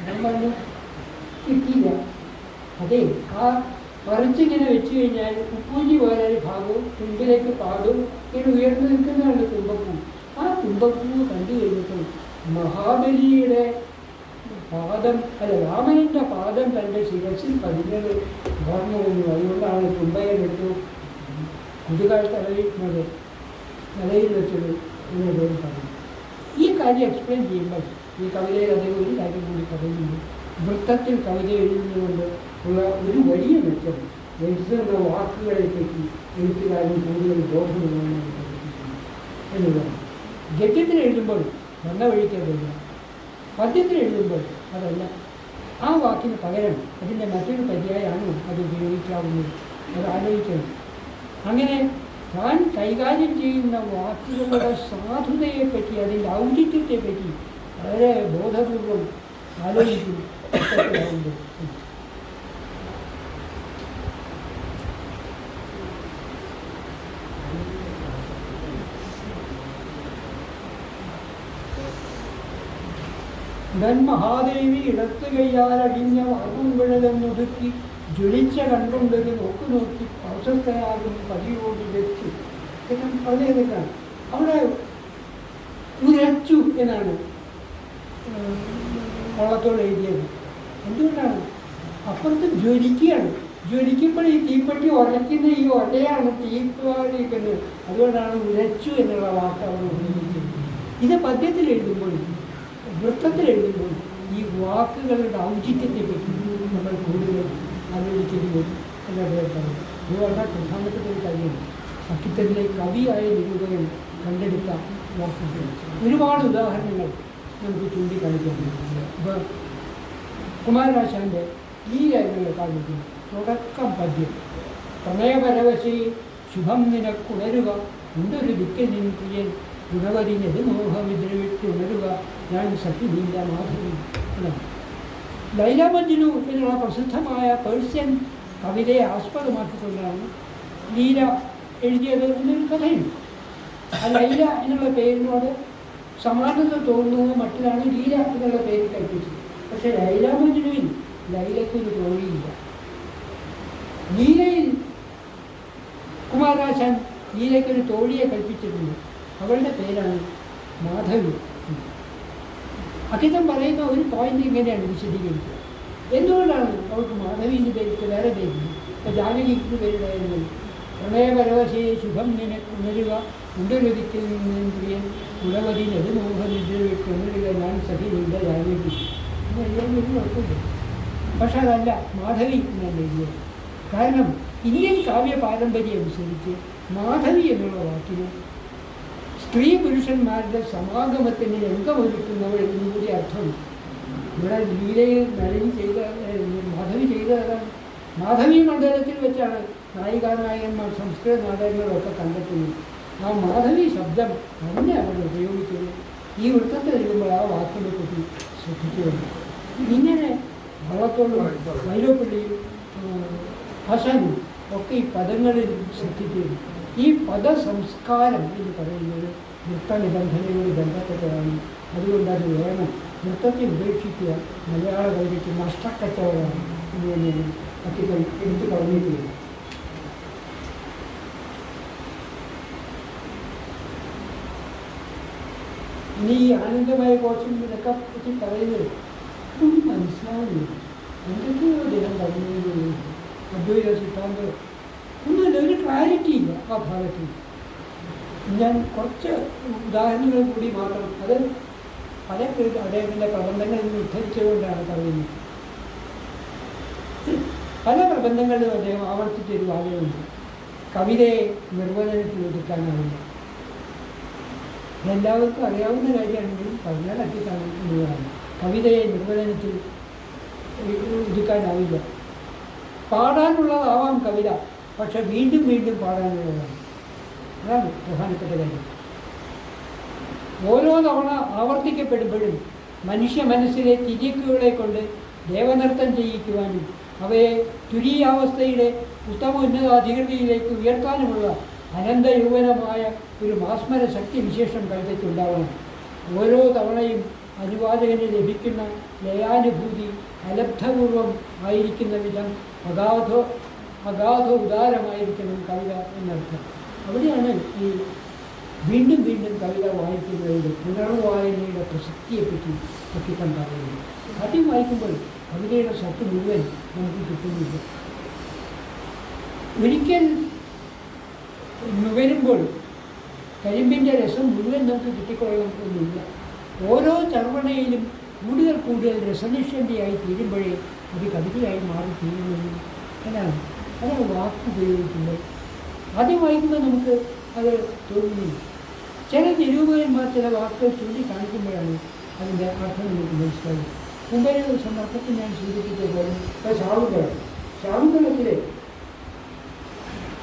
ഞാൻ പറഞ്ഞു കിട്ടിയില്ല. അതെ, ആ പറിച്ചിങ്ങനെ വെച്ച് കഴിഞ്ഞാൽ ഉപ്പൂഞ്ഞി പോലെ ഒരു ഭാഗവും തുമ്പിലേക്ക് പാടും ഇങ്ങനെ ഉയർന്നു നിൽക്കുന്നതാണ് തുമ്പപ്പൂ. ആ തുമ്പപ്പൂ കണ്ടു കഴിഞ്ഞപ്പോൾ മഹാബലിയുടെ പാദം രാമൻ്റെ പാദം തൻ്റെ ശിരസിൽ പതിഞ്ഞത് ഓർമ്മ വന്നു. അതുകൊണ്ടാണ് തുമ്പയെടുത്തു കുതുകാൽ തലയിക്കുന്നത്, നിലയിൽ വെച്ചത് എന്ന് അദ്ദേഹം പറഞ്ഞു. ഈ കാര്യം എക്സ്പ്ലെയിൻ ചെയ്യുമ്പോൾ ഈ കവിതയിൽ അദ്ദേഹം ഒരു കാര്യം കൂടി പറയുന്നുണ്ട്. വൃത്തത്തിൽ കവിത എഴുതുന്നതുകൊണ്ട് ഉള്ള ഒരു വലിയ മെച്ചം എഴുതുന്ന വാക്കുകളെ പറ്റി എഴുത്തുകാരൻ കൂടുതൽ ബോധമുള്ളതാണ് എന്നുള്ളതാണ്. ഗദ്യത്തിൽ എഴുതുമ്പോൾ വന്ന വഴിക്കതല്ല, പദ്യത്തിൽ എഴുതുമ്പോൾ അതല്ല. ആ വാക്കിന് പകരം അതിൻ്റെ മറ്റൊരു പര്യായമാണ് അത് ഉപയോഗിക്കാവുന്നത്. അത് ആലോചിക്കണം. അങ്ങനെ താൻ കൈകാര്യം ചെയ്യുന്ന വാക്കുകളുടെ സാധുതയെപ്പറ്റി, അതിൻ്റെ ഔചിത്യത്തെപ്പറ്റി വളരെ ബോധപൂർവം ആലോചിക്കും. ഉടൻ മഹാദേവി ഇടത്തു കയ്യാലടിഞ്ഞ വാർപ്പുംപിഴലെന്നൊതുക്കി ജ്വലിച്ച കണ്ടുകൊണ്ടൊരു നോക്കി പ്രശസ്തനാകും പതിയോട് വെച്ചു. പറഞ്ഞതാണ് അവിടെ ഉരച്ചു എന്നാണ് വള്ളത്തോട് എഴുതിയത്. എന്തുകൊണ്ടാണ്? അപ്പുറത്ത് ജ്വലിക്കുകയാണ്. ജ്വലിക്കുമ്പോൾ ഈ തീപ്പെട്ടി ഉരയ്ക്കുന്ന ഈ ഒരയാണ് തീപ്പാടിക്കുന്നത്. അതുകൊണ്ടാണ് ഉരച്ചു എന്നുള്ള വാക്ക് അവിടെ ഉപയോഗിച്ചത്. ഇത് പദ്യത്തിൽ എഴുതുമ്പോൾ, വൃത്തത്തിൽ എഴുതുമ്പോൾ ഈ വാക്കുകളുടെ ഔചിത്യത്തെ പറ്റി നമ്മൾ കൂടുതൽ ആലോചിക്കേണ്ടി വരും എന്നദ്ദേഹം പറഞ്ഞു. ഇത് വളരെ പ്രധാനപ്പെട്ട ഒരു കാര്യമാണ്. സാഹിത്യത്തിലെ കവിയായ നിരൂപകൻ കണ്ടെടുത്ത വാക്കുകൾ ഒരുപാട് ഉദാഹരണങ്ങൾ നമുക്ക് ചൂണ്ടിക്കാണിക്കാൻ. ഇപ്പോൾ കുമാരനാശാൻ്റെ ഈ രേഖകളെ കാണിക്കുന്നു. തുടക്കം പദ്യം: പ്രണയപരവശി ശുഭം നിനക്കുണരുക, എന്തൊരു ദിക്കിൽ നിൻ പ്രിയൻ ഗുണവരിഞ്ഞത് മോഹവിദ്രവിട്ട് ഉണരുക, ഞാൻ സഖിനില്ല മാധവി. ലൈല മജ്നു എന്നുള്ള പ്രസിദ്ധമായ പേർഷ്യൻ കവിതയെ ആസ്പദമാക്കിക്കൊണ്ടാണ് ലീല എഴുതിയത് എന്നൊരു കഥയുണ്ട്. ആ ലൈല എന്നുള്ള പേരിനോട് സമാനത തോന്നുന്ന മട്ടിലാണ് ലീല എന്നുള്ള പേര് കൽപ്പിച്ചത്. പക്ഷേ ലൈല മജ്നുവിൽ ലൈലയ്ക്കൊരു തോഴിയില്ല. ലീലയിൽ കുമാരനാശാൻ ലീലയ്ക്കൊരു തോഴിയെ കൽപ്പിച്ചിട്ടുണ്ട്. അവളുടെ പേരാണ് മാധവി. അക്കിതം പറയുന്ന ഒരു പോയിന്റ് ഇങ്ങനെയാണ് വിശദീകരിക്കുക. എന്തുകൊണ്ടാണ് അവൾക്ക് മാധവിൻ്റെ പേരിട്ട് വേറെ പേരില്ല? ഇപ്പോൾ ജാനകിക്ക് പേരുണ്ടായിരുന്നു പ്രണയപരവശയെ ശുഭം നിനക്കുണരുക, ഉണ്ടൊരുതിക്കിൽ നിന്നും പ്രിയൻ ഉളവരി നെടുമോഹനിദ്രവിട്ട് ഉണരുക, ഞാൻ സഖിനില്ല ജാനകി എന്നെല്ലാം ഒരു കുഴപ്പമില്ല. പക്ഷെ അതല്ല മാധവി എന്നാണ് എഴുതിയത്. കാരണം ഇന്ത്യൻ കാവ്യ പാരമ്പര്യം അനുസരിച്ച് മാധവി എന്നുള്ള വാക്കിന് സ്ത്രീ പുരുഷന്മാരുടെ സമാഗമത്തിന് രംഗമൊരുക്കുന്നവൾ എന്നും കൂടി അർത്ഥമുണ്ട്. ഇവിടെ ലീലയിൽ നളിനി മാധവി ചെയ്തതാണ്. മാധവി മണ്ഡലത്തിൽ വെച്ചാണ് നായികാനായകന്മാർ സംസ്കൃത നാടകങ്ങളൊക്കെ കണ്ടെത്തുന്നത്. ആ മാധവി ശബ്ദം തന്നെ അവർ ഉപയോഗിച്ചത് ഈ വൃത്തത്തിൽ എഴുതുമ്പോൾ ആ വാക്കിനെ പറ്റി ശ്രദ്ധിച്ചു. ഇങ്ങനെ വള്ളത്തോളും വൈലോപ്പിള്ളിയും ഹസനും ഒക്കെ ഈ പദങ്ങളിൽ ശ്രദ്ധിക്കുന്നു. ഈ പദസംസ്കാരം എന്ന് പറയുന്നത് വൃത്തനിബന്ധനയോട് ബന്ധപ്പെട്ടതാണ്. അതുകൊണ്ട് അത് വേണം. വൃത്തത്തെ ഉപേക്ഷിക്കുക മലയാള കവിതയ്ക്ക് നഷ്ടക്കച്ചവടമാണ് എന്ന് തന്നെയാണ് അക്കികൾ എടുത്തു പറഞ്ഞിട്ടുള്ളത്. ഇനി ഈ ആനന്ദമായ കോശം ഇതൊക്കെ പറ്റി പറയുന്നത് ഒന്നും മനസ്സിലാവുന്നില്ല. എന്തൊക്കെയോ ജനം പറഞ്ഞു അദ്വൈത സിദ്ധാന്തം ഒന്നുമില്ല, ഒരു ക്ലാരിറ്റി ഇല്ല ആ ഭാഗത്ത്. ഞാൻ കുറച്ച് ഉദാഹരണങ്ങൾ കൂടി മാത്രം, അത് പല അദ്ദേഹത്തിൻ്റെ പ്രബന്ധങ്ങളിൽ നിന്ന് ഉദ്ധരിച്ചുകൊണ്ടാണ് പറയുന്നത്. പല പ്രബന്ധങ്ങളിലും അദ്ദേഹം ആവർത്തിച്ചൊരു വാചകമുണ്ട്: കവിതയെ നിർവചനത്തിൽ ഒതുക്കാനാവില്ല. ഇതെല്ലാവർക്കും അറിയാവുന്ന കാര്യമാണെങ്കിലും പറഞ്ഞാൽ അറ്റിക്കാവുന്നതാണ്. കവിതയെ നിർവചനത്തിൽ ഒതുക്കാനാവില്ല. പാടാനുള്ളതാവാം കവിത, പക്ഷെ വീണ്ടും വീണ്ടും പാടാനുള്ളതാണ്. അതാണ് പ്രധാനപ്പെട്ട കാര്യം. ഓരോ തവണ ആവർത്തിക്കപ്പെടുമ്പോഴും മനുഷ്യ മനസ്സിലെ തിരിക്കുകളെ കൊണ്ട് ദേവനൃത്തം ചെയ്യിക്കുവാനും അവയെ തുരീയാവസ്ഥയുടെ ഉത്തമ ഉന്നതാധികൃതിയിലേക്ക് ഉയർത്താനുമുള്ള അനന്ത യൗവനമായ ഒരു മാസ്മര ശക്തി വിശേഷം കവിതയ്ക്കുണ്ടാവണം. ഓരോ തവണയും അനുവാചകന് ലഭിക്കുന്ന ലയാനുഭൂതി അലബ്ധപൂർവം ആയിരിക്കുന്ന വിധം അഗാധ ഉദാരമായിരിക്കണം കവിത എന്നർത്ഥം. അവിടെയാണ് ഈ വീണ്ടും വീണ്ടും കവിത വായിക്കുന്നതിൻ്റെ പുനർവായനയുടെ പ്രസക്തിയെപ്പറ്റി പറ്റിക്കാൻ പറയുന്നത്. ആദ്യം വായിക്കുമ്പോൾ കവിതയുടെ സത്ത് മുഴുവൻ നമുക്ക് കിട്ടുന്നില്ല. ഒരിക്കൽ നുകരുമ്പോൾ കരിമ്പിൻ്റെ രസം മുഴുവൻ നമുക്ക് കിട്ടിക്കൊള്ളണമെന്നില്ല. ഓരോ ചർവണയിലും കൂടുതൽ കൂടുതൽ രസനിഷ്ഠൻ്റെയായി തീരുമ്പോഴേ അത് കവിതയായി മാറി തീരുമെന്ന് അതാണ് വാക്കുപയോഗിക്കുമ്പോൾ. ആദ്യം വായിക്കുമ്പോൾ നമുക്ക് അത് തോന്നുന്നില്ല. ചില നിരൂപകന്മാർ ചില വാക്കുകൾ ചൂണ്ടിക്കാണിക്കുമ്പോഴാണ് അതിൻ്റെ അർത്ഥം നമുക്ക് മനസ്സിലാകും. മുമ്പേ ഒരു സന്ദർഭത്തിൽ ഞാൻ സൂചിപ്പിച്ച പോലെ ശാകുന്തളത്തിലെ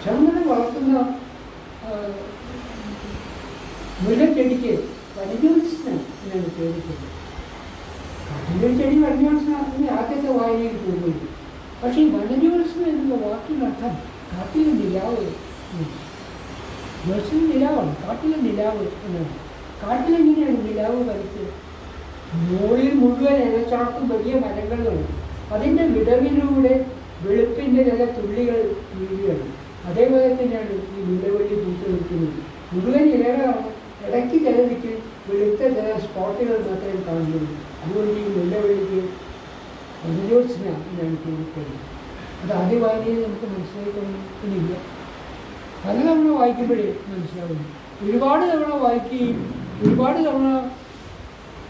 ശകുന്തള വളർത്തുന്ന മുല്ലച്ചെടിക്ക് വനജോത്സനം എന്നാണ് പേരിട്ടത്. അതിൻ്റെ ചെടി വനജോത്സനത്തിന് ആദ്യത്തെ വായനയിൽ തോന്നുന്നു. പക്ഷേ ഈ വനജോത്സനം എന്നുള്ള വാക്കിനർത്ഥം കാട്ടിലെ നിലാവ്. ജോത്സനം നിലാവാണ്, കാട്ടിലെ നിലാവ് എന്നാണ്. കാട്ടിലെങ്ങനെയാണ് നിലാവ് വരച്ചത്? മുകളിൽ മുഴുവൻ ഇഴച്ചാർക്കും വലിയ മരങ്ങളാണ്. അതിൻ്റെ വിടവിലൂടെ വെളുപ്പിൻ്റെ ചില തുള്ളികൾ വീഴുകയാണ്. അതേപോലെ തന്നെയാണ് ഈ മുല്ലവള്ളി പൂത്ത് നിൽക്കുന്നത്. മുഴുവൻ ഇലകളാണ്, ഇടയ്ക്ക് ചിലതിക്ക് വെളുത്ത ചില സ്പോട്ടുകൾ മാത്രമേ കാണുന്നുള്ളൂ. അതുകൊണ്ട് ഈ മുല്ലവള്ളിക്ക് വനജോത്സന എന്നാണ് തോന്നിക്കുന്നത്. അത് ആദ്യ വായനയിൽ നമുക്ക് മനസ്സിലാക്കുന്നില്ല. പല തവണ വായിക്കുമ്പോഴേ മനസ്സിലാവുന്നു. ഒരുപാട് തവണ വായിക്കുകയും ഒരുപാട് തവണ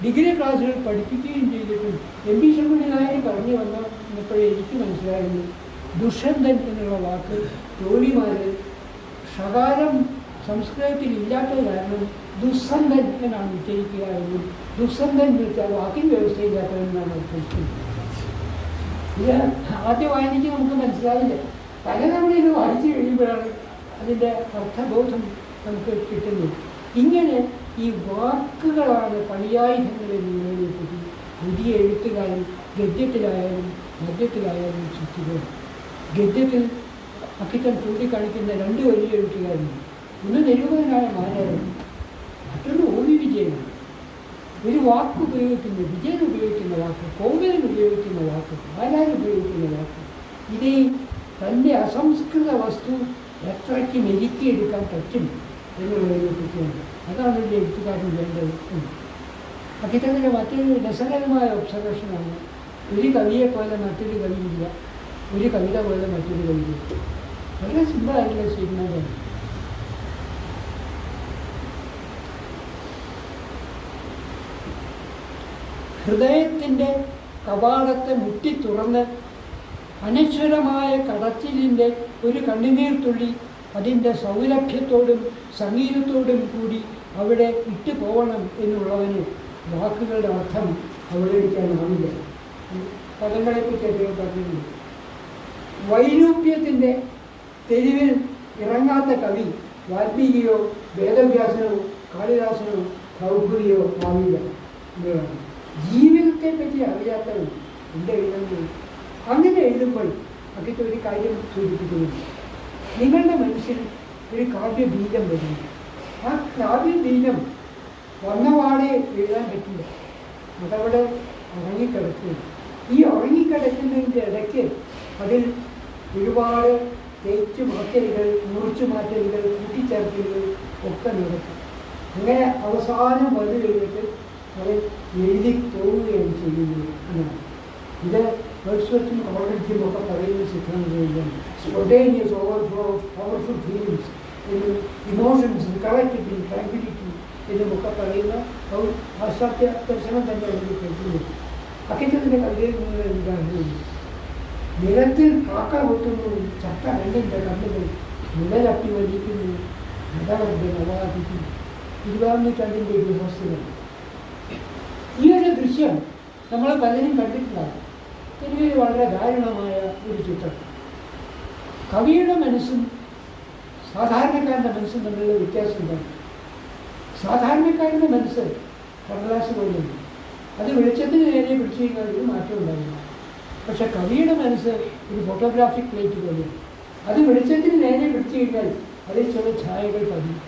ഡിഗ്രി ക്ലാസ്സുകൾ പഠിപ്പിക്കുകയും ചെയ്തിട്ടും എം പി ശങ്കുണ്ണി നായർ പറഞ്ഞു വന്നപ്പോഴേ എനിക്ക് മനസ്സിലായിരുന്നു ദുഷ്യന്തൻ എന്നുള്ള വാക്ക് തോഴിമാർ ഷകാരം സംസ്കൃതത്തിൽ ഇല്ലാത്തത് കാരണം ദുസ്സന്ധൻ എന്നാണ് ഉച്ചരിക്കുക എന്നും ദുസ്സന്ധൻ എന്ന് വെച്ചാൽ വാക്കിൻ വ്യവസ്ഥയില്ലാത്തതെന്നാണ് ഉദ്ദേശിക്കുന്നത്. ഇത് ആദ്യ വായനയ്ക്ക് നമുക്ക് മനസ്സിലാവില്ല. പലതവണ ഇത് വായിച്ചു കഴിയുമ്പോഴാണ് അതിൻ്റെ അർത്ഥബോധം നമുക്ക് കിട്ടുന്നത്. ഇങ്ങനെ ഈ വാക്കുകളാണ് പണിയായുധങ്ങളെന്നുള്ളതിനെപ്പറ്റി പുതിയ എഴുത്തുകാരൻ ഗദ്യത്തിലായാലും ഗദ്യത്തിലായാലും ശ്രദ്ധിക്കുക. ഗദ്യത്തിൽ അക്കിത്തൻ ചൂണ്ടിക്കാണിക്കുന്ന രണ്ട് വലിയ എഴുത്തുകാരുണ്ട്. ഒന്ന് നിരൂപകനായ മാരാരൻ, മറ്റൊന്ന് OV വിജയനാണ്. ഒരു വാക്ക് ഉപയോഗിക്കുന്ന വിജയൻ ഉപയോഗിക്കുന്ന വാക്ക്, കോവിലൻ ഉപയോഗിക്കുന്ന വാക്ക്, മാരാരൻ ഉപയോഗിക്കുന്ന വാക്ക്, ഇതേ തൻ്റെ അസംസ്കൃത വസ്തു എത്രയ്ക്ക് മെരുക്കിയെടുക്കാൻ പറ്റും എന്നുള്ളതിനെ പറ്റിയാണ്. അതാണ് ഒരു എഴുത്തുകാരൻ വേണ്ടത്. അക്കിത്തത്തിൻ്റെ മറ്റൊരു രസകരമായ ഒബ്സർവേഷനാണ്, ഒരു കവിയെ പോലെ മറ്റൊരു കവിയില്ല, ഒരു കവിത പോലെ മറ്റൊരു കവിത. വളരെ സിമ്പിളായിട്ടുള്ള സ്റ്റേറ്റ്മെൻ്റാണ്. ഹൃദയത്തിൻ്റെ കവാടത്തെ മുട്ടി തുറന്ന് അനശ്വരമായ കടച്ചിലിൻ്റെ ഒരു കണ്ണുനീർത്തുള്ളി അതിൻ്റെ സൗലഭ്യത്തോടും സംഗീതത്തോടും കൂടി അവിടെ ഇട്ടു പോകണം എന്നുള്ളവന് വാക്കുകളുടെ അർത്ഥം അവതരിക്കാനാവില്ല. പദങ്ങളെപ്പറ്റി അദ്ദേഹം പറഞ്ഞിട്ടുണ്ട്. വൈരൂപ്യത്തിൻ്റെ തെരുവിൽ ഇറങ്ങാത്ത കവി വാൽമീകിയോ വേദവ്യാസനോ കാളിദാസനോ സൗകര്യമോ ആവില്ല എന്നുള്ളതാണ്. ജീവിതത്തെ പറ്റി അറിയാത്തവൻ എൻ്റെ എഴുതുന്നത്. അങ്ങനെ എഴുതുമ്പോൾ അതൊക്കെ ഒരു കാര്യം സൂചിപ്പിക്കുന്നുണ്ട്. നിങ്ങളുടെ മനസ്സിൽ ഒരു കാവ്യബീജം വരുന്നു. ആ കാവ്യബീജം വന്നപാടെ എഴുതാൻ പറ്റില്ല, അതവിടെ ഉറങ്ങിക്കിടക്കുന്നു. ഈ ഉറങ്ങിക്കിടക്കുന്നതിൻ്റെ ഇടയ്ക്ക് അതിൽ ഒരുപാട് തേച്ചു മാറ്റലുകൾ, മുറിച്ചു മാറ്റലുകൾ, കൂട്ടിച്ചേർക്കലുകൾ ഒക്കെ നടക്കും. അങ്ങനെ അവസാനം വന്നു കഴിഞ്ഞിട്ട് അത് എഴുതി പോവുകയാണ് ചെയ്യുന്നത് എന്നാണ്. ഇത് വേർഡ്സ്വർത്തും കോളേജും ഒക്കെ പറയുന്ന സിദ്ധാന്തം spontaneous overflow of powerful feelings, emotions, collectivity, tranquillity എന്നുമൊക്കെ പറയുന്ന ഒരു പാശ്ചാത്യ ദർശനം തന്നെ അതിൽ കേൾക്കുന്നു. അക്കിത്തത്തിൻ്റെ കവിതയിൽ നിന്ന് ഉദാഹരണം, നിലത്തിൽ കാക്ക കൊത്തുന്നു, ചട്ട രണ്ടിൻ്റെ കണ്ണുകൾ നിലതട്ടി വലിക്കുന്നു, മതവർദ്ധ നവാദിക്കുന്നു. 20-ാം നൂറ്റാണ്ടിൻ്റെ ഇതിഹാസത്തിലാണ് ഈ ഒരു ദൃശ്യം നമ്മൾ പലരും കണ്ടിട്ടുണ്ടാകും. എനിക്ക് വളരെ ദാരുണമായ ഒരു ചിത്രം. കവിയുടെ മനസ്സും സാധാരണക്കാരൻ്റെ മനസ്സും തമ്മിലുള്ള വ്യത്യാസം എന്താണ്? സാധാരണക്കാരൻ്റെ മനസ്സ് കടലാസ് പോലെയുണ്ട്, അത് വെളിച്ചത്തിന് നേരെ പിടിച്ചു കഴിഞ്ഞാൽ ഒരു മാറ്റം ഉണ്ടാവില്ല. പക്ഷെ കവിയുടെ മനസ്സ് ഒരു ഫോട്ടോഗ്രാഫിക് പ്ലേറ്റ് പോലെയാണ്, അത് വെളിച്ചത്തിന് നേരെ പിടിച്ചു കഴിഞ്ഞാൽ അതിൽ ചില ഛായകൾ പതിയും.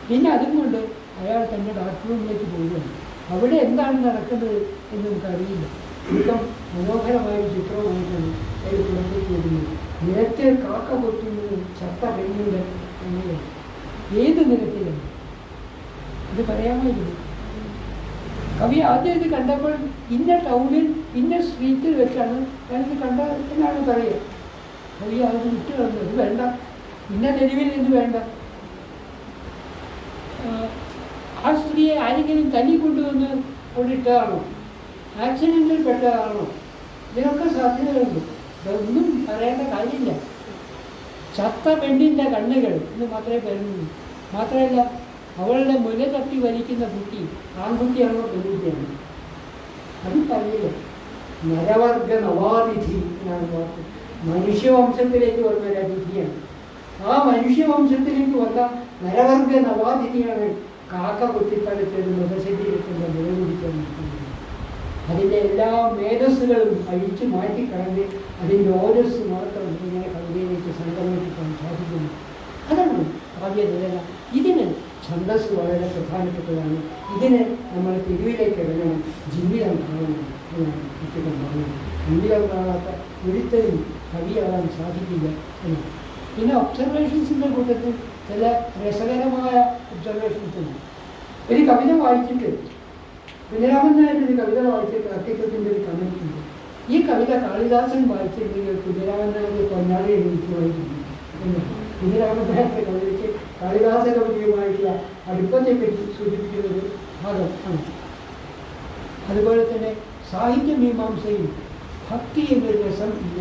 പിന്നെ അതുകൊണ്ട് അയാൾ തൻ്റെ ഡാർക്ക് റൂമിലേക്ക് പോവുകയാണ്. അവിടെ എന്താണ് നടക്കുന്നത് എന്ന് നമുക്കറിയില്ല. ഇപ്പം മനോഹരമായൊരു ചിത്രമായിട്ടാണ് അയാൾ പുറത്തേക്ക് വരുന്നത്. നിലത്തെ കാക്ക കൊത്തുന്നത്, ചത്ത പെണ്ണുണ്ട് എന്നത് ഏത് നിലത്തിലാണ് ഇത് പറയാമായിരുന്നു. കവി ആദ്യം ഇത് കണ്ടപ്പോൾ ഇന്ന ടൗണിൽ ഇന്ന സ്ട്രീറ്റിൽ വെച്ചാണ് ഞാനിത് കണ്ട എന്നാണ് പറയുക. കവി അത് വിട്ടു കളഞ്ഞു. ഇത് വേണ്ട, ഇന്ന തെരുവിൽ ഇത് വേണ്ട. ആ സ്ത്രീയെ ആരെങ്കിലും തല്ലിക്കൊണ്ടുവന്ന് കൊണ്ടിട്ടതാണോ, ആക്സിഡൻറ്റിൽ പെട്ടതാണോ, ഇതിനൊക്കെ സാധ്യതകളുണ്ട്. ഇതൊന്നും പറയേണ്ട കാര്യമില്ല. ചത്ത പെണ്ണിൻ്റെ കണ്ണുകൾ എന്ന് മാത്രമേ പറയുന്നുള്ളൂ. മാത്രമല്ല അവളുടെ മുല തട്ടി വലിക്കുന്ന കുട്ടി ആൺകുട്ടിയാണോ പെൺകുട്ടിയാണോ അതും പറയില്ല. നരവർഗ നവാതിഥി എന്നാണ് വാക്ക്. മനുഷ്യവംശത്തിലേക്ക് വന്ന ഒരു അതിഥിയാണ്. ആ മനുഷ്യവംശത്തിലേക്ക് വന്ന നരവർഗ നവാതിഥിയാണ് കാക്ക കുത്തിക്കളിച്ചത് മൃതശരീരത്തിൻ്റെ നിലനിൽക്കാൻ നിൽക്കുന്നത്. അതിൻ്റെ എല്ലാ മേധസ്സുകളും അഴിച്ചു മാറ്റിക്കളഞ്ഞ് അതിൻ്റെ ഓജസ് മാത്രം ഇങ്ങനെ കവിതയിലേക്ക് സംഗമിപ്പിക്കാൻ സാധിക്കുന്നു. അതാണ് കാവ്യനില. ഇതിന് ഛന്ദസ് വളരെ പ്രധാനപ്പെട്ടതാണ്. ഇതിന് നമ്മൾ തെരുവിലേക്ക് ഇറങ്ങണം, ജീവിതം കാണണം എന്നാണ് കുട്ടികൾ പറയുന്നത്. ജീവിതം കാണാത്ത ഒരിക്കലും കവിയാകാൻ സാധിക്കില്ല എന്നാണ്. പിന്നെ ഒബ്സർവേഷൻസിൻ്റെ കൂട്ടത്തിൽ ചില രസകരമായ ഒബ്സർവേഷൻസ് ഉണ്ട്. ഒരു കവിത വായിച്ചിട്ട്, കുഞ്ഞിരാമൻ നായരുടെ ഒരു കവിത വായിച്ചിട്ട് അക്കിത്തത്തിൻ്റെ ഒരു കമന്റ് ഉണ്ട്. ഈ കവിത കാളിദാസൻ വായിച്ചിട്ടുണ്ടെങ്കിൽ കുഞ്ഞിരാമൻ നായർ കൊഞ്ഞാടി എഴുതിച്ച് വായിക്കുന്നു. കുഞ്ഞിരാമൻ നായരുടെ കവിതയ്ക്ക് കാളിദാസ കവിതയുമായിട്ടുള്ള അടുപ്പത്തെപ്പറ്റി സൂചിപ്പിക്കുന്നൊരു ഭാഗം ആണ്. അതുപോലെ തന്നെ സാഹിത്യമീമാംസയിൽ ഭക്തി എന്നൊരു രസം ഇല്ല.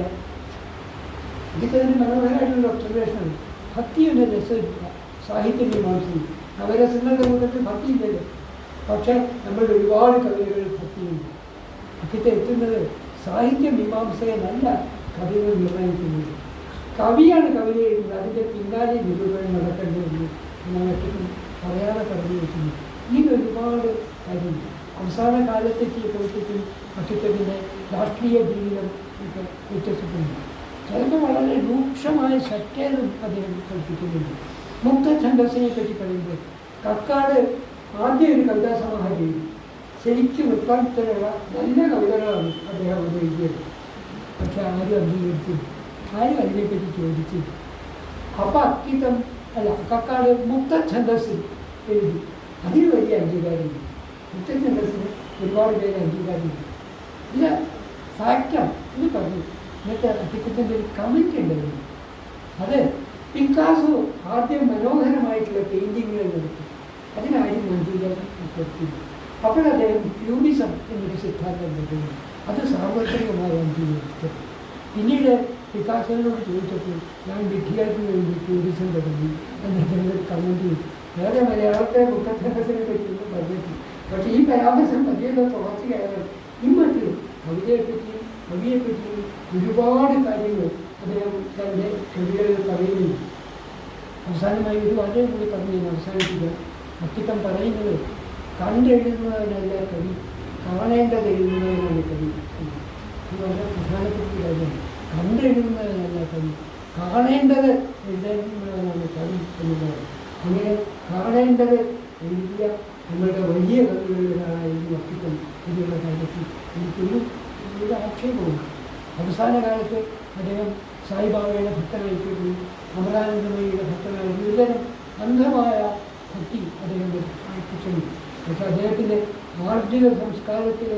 ഇതൊക്കെ തന്നെ മനോഹരമായിട്ടുള്ള ഒബ്സർവേഷനാണ്. ഭക്തി എന്നൊരു രസമില്ല സാഹിത്യമീമാംസയിൽ. നവരസങ്ങളുടെ കൂട്ടത്തിൽ ഭക്തിയില്ലല്ലോ. പക്ഷേ നമ്മളുടെ ഒരുപാട് കവിതകളിൽ ഭക്തിയുണ്ട്. ഭക്തിത്തെ എത്തുന്നത് സാഹിത്യമീമാംസയെ നല്ല കവികൾ നിർണ്ണയിക്കുന്നത്. കവിയാണ് കവിത എഴുതുന്നത്, അതിൻ്റെ പിന്നാലെ നിരൂപണം നടക്കേണ്ടതെന്ന് ഞാൻ ഒറ്റയ്ക്കും പറയാതെ പറഞ്ഞു വെക്കുന്നു. ഈ ഒരുപാട് കാര്യമുണ്ട്. അവസാന കാലത്തെത്തിയപ്പോഴത്തേക്കും ഭക്തിത്വത്തിൻ്റെ രാഷ്ട്രീയ ജീവിതം ഒക്കെ വ്യത്യസ്തപ്പെടുന്നു. ചിലപ്പോൾ വളരെ രൂക്ഷമായ സറ്റേറും അദ്ദേഹം കൽപ്പിക്കുന്നുണ്ട്. മുക്തഛന്ദസ്സിനെ പറ്റി പറയുമ്പോൾ കക്കാട് ആദ്യം ഒരു കവിതാ സമാഹാരം എഴുതി. ശരിക്കും വൃത്താന്തത്തിലുള്ള നല്ല കവിതകളാണ് അദ്ദേഹം അത് എഴുതിയത്. പക്ഷെ ആരും അംഗീകരിച്ചില്ല, ആരും അതിനെപ്പറ്റി ചോദിച്ചില്ല. അപ്പം അക്കിത്തം അല്ല കക്കാട് മുക്തഛന്ദസ് എഴുതി. അതിന് വലിയ അംഗീകാരമില്ല. മുക്തഛന്ദസ്സിന് ഒരുപാട് പേര് അംഗീകാരമില്ല. ഇത് ഫാക്റ്റാണ് ഇത് പറഞ്ഞു. എന്നിട്ട് അക്കിത്തത്തിൻ്റെ ഒരു കമൻറ്റ് ഉണ്ടായിരുന്നു. അത് പിക്കാസോ ആദ്യം മനോഹരമായിട്ടുള്ള പെയിൻറ്റിങ്ങുകൾ നടത്തി, അതിനാരും അംഗീകാരം കൊടുത്തില്ല. അപ്പോൾ അദ്ദേഹം ക്യൂബിസം എന്നൊരു സിദ്ധാന്തം നൽകുന്നു. അത് സാർവത്രികമായി അംഗീകരിച്ചത്. പിന്നീട് പിക്കാസോനോട് ചോദിച്ചപ്പോൾ ഞാൻ വിദ്യാർത്ഥി വേണ്ടി ക്യൂബിസം തുടങ്ങി എന്നൊരു കമൻറ്റ്. വേറെ മലയാളത്തെ മുക്തഛന്ദസ്സിനെ പറ്റിയൊന്നും പറഞ്ഞിട്ടില്ല. പക്ഷേ ഈ പരാമർശം വലിയ തുടർച്ചയായാലും ഇമ്മറ്റ് കവിതയെപ്പറ്റിയും കവിയെപ്പറ്റിയും ഒരുപാട് കാര്യങ്ങൾ അദ്ദേഹം തൻ്റെ കവിതകളിൽ പറയുന്നുണ്ട്. അവസാനമായി ഒരു വാചകം കൂടി പറഞ്ഞു അവസാനിപ്പിക്കുക. അക്കിത്തം പറയുന്നത് കണ്ടെഴുതുന്നതിനല്ല കവി, കാണേണ്ടത് എഴുതുന്നതിനാണ് കവി. ഇത് വളരെ പ്രധാനപ്പെട്ട കാര്യമാണ്. കണ്ടെഴുതുന്നതിനല്ല കവി, കാണേണ്ടത് എഴുതുന്നതിനാണ് കവി എന്നുള്ളത്. അങ്ങനെ കാണേണ്ടത് എഴുതിയ നമ്മളുടെ വലിയ കവികളിലൊരാളായിരുന്നു അക്കിത്തം എന്നുള്ള കാര്യത്തിൽ എനിക്കൊരു ആക്ഷേപമുണ്ട്. അവസാന കാലത്ത് അദ്ദേഹം സായിബാബയുടെ ഭക്തനായിപ്പോയി, അമരാനന്ദമയിയുടെ ഭക്തനായിരുന്നു. ഇതെല്ലാം അന്ധമായ ഭക്തി അദ്ദേഹം പ്രകടിപ്പിച്ചിട്ടുണ്ട്. പക്ഷേ അദ്ദേഹത്തിൻ്റെ മാർജിക സംസ്കാരത്തിൽ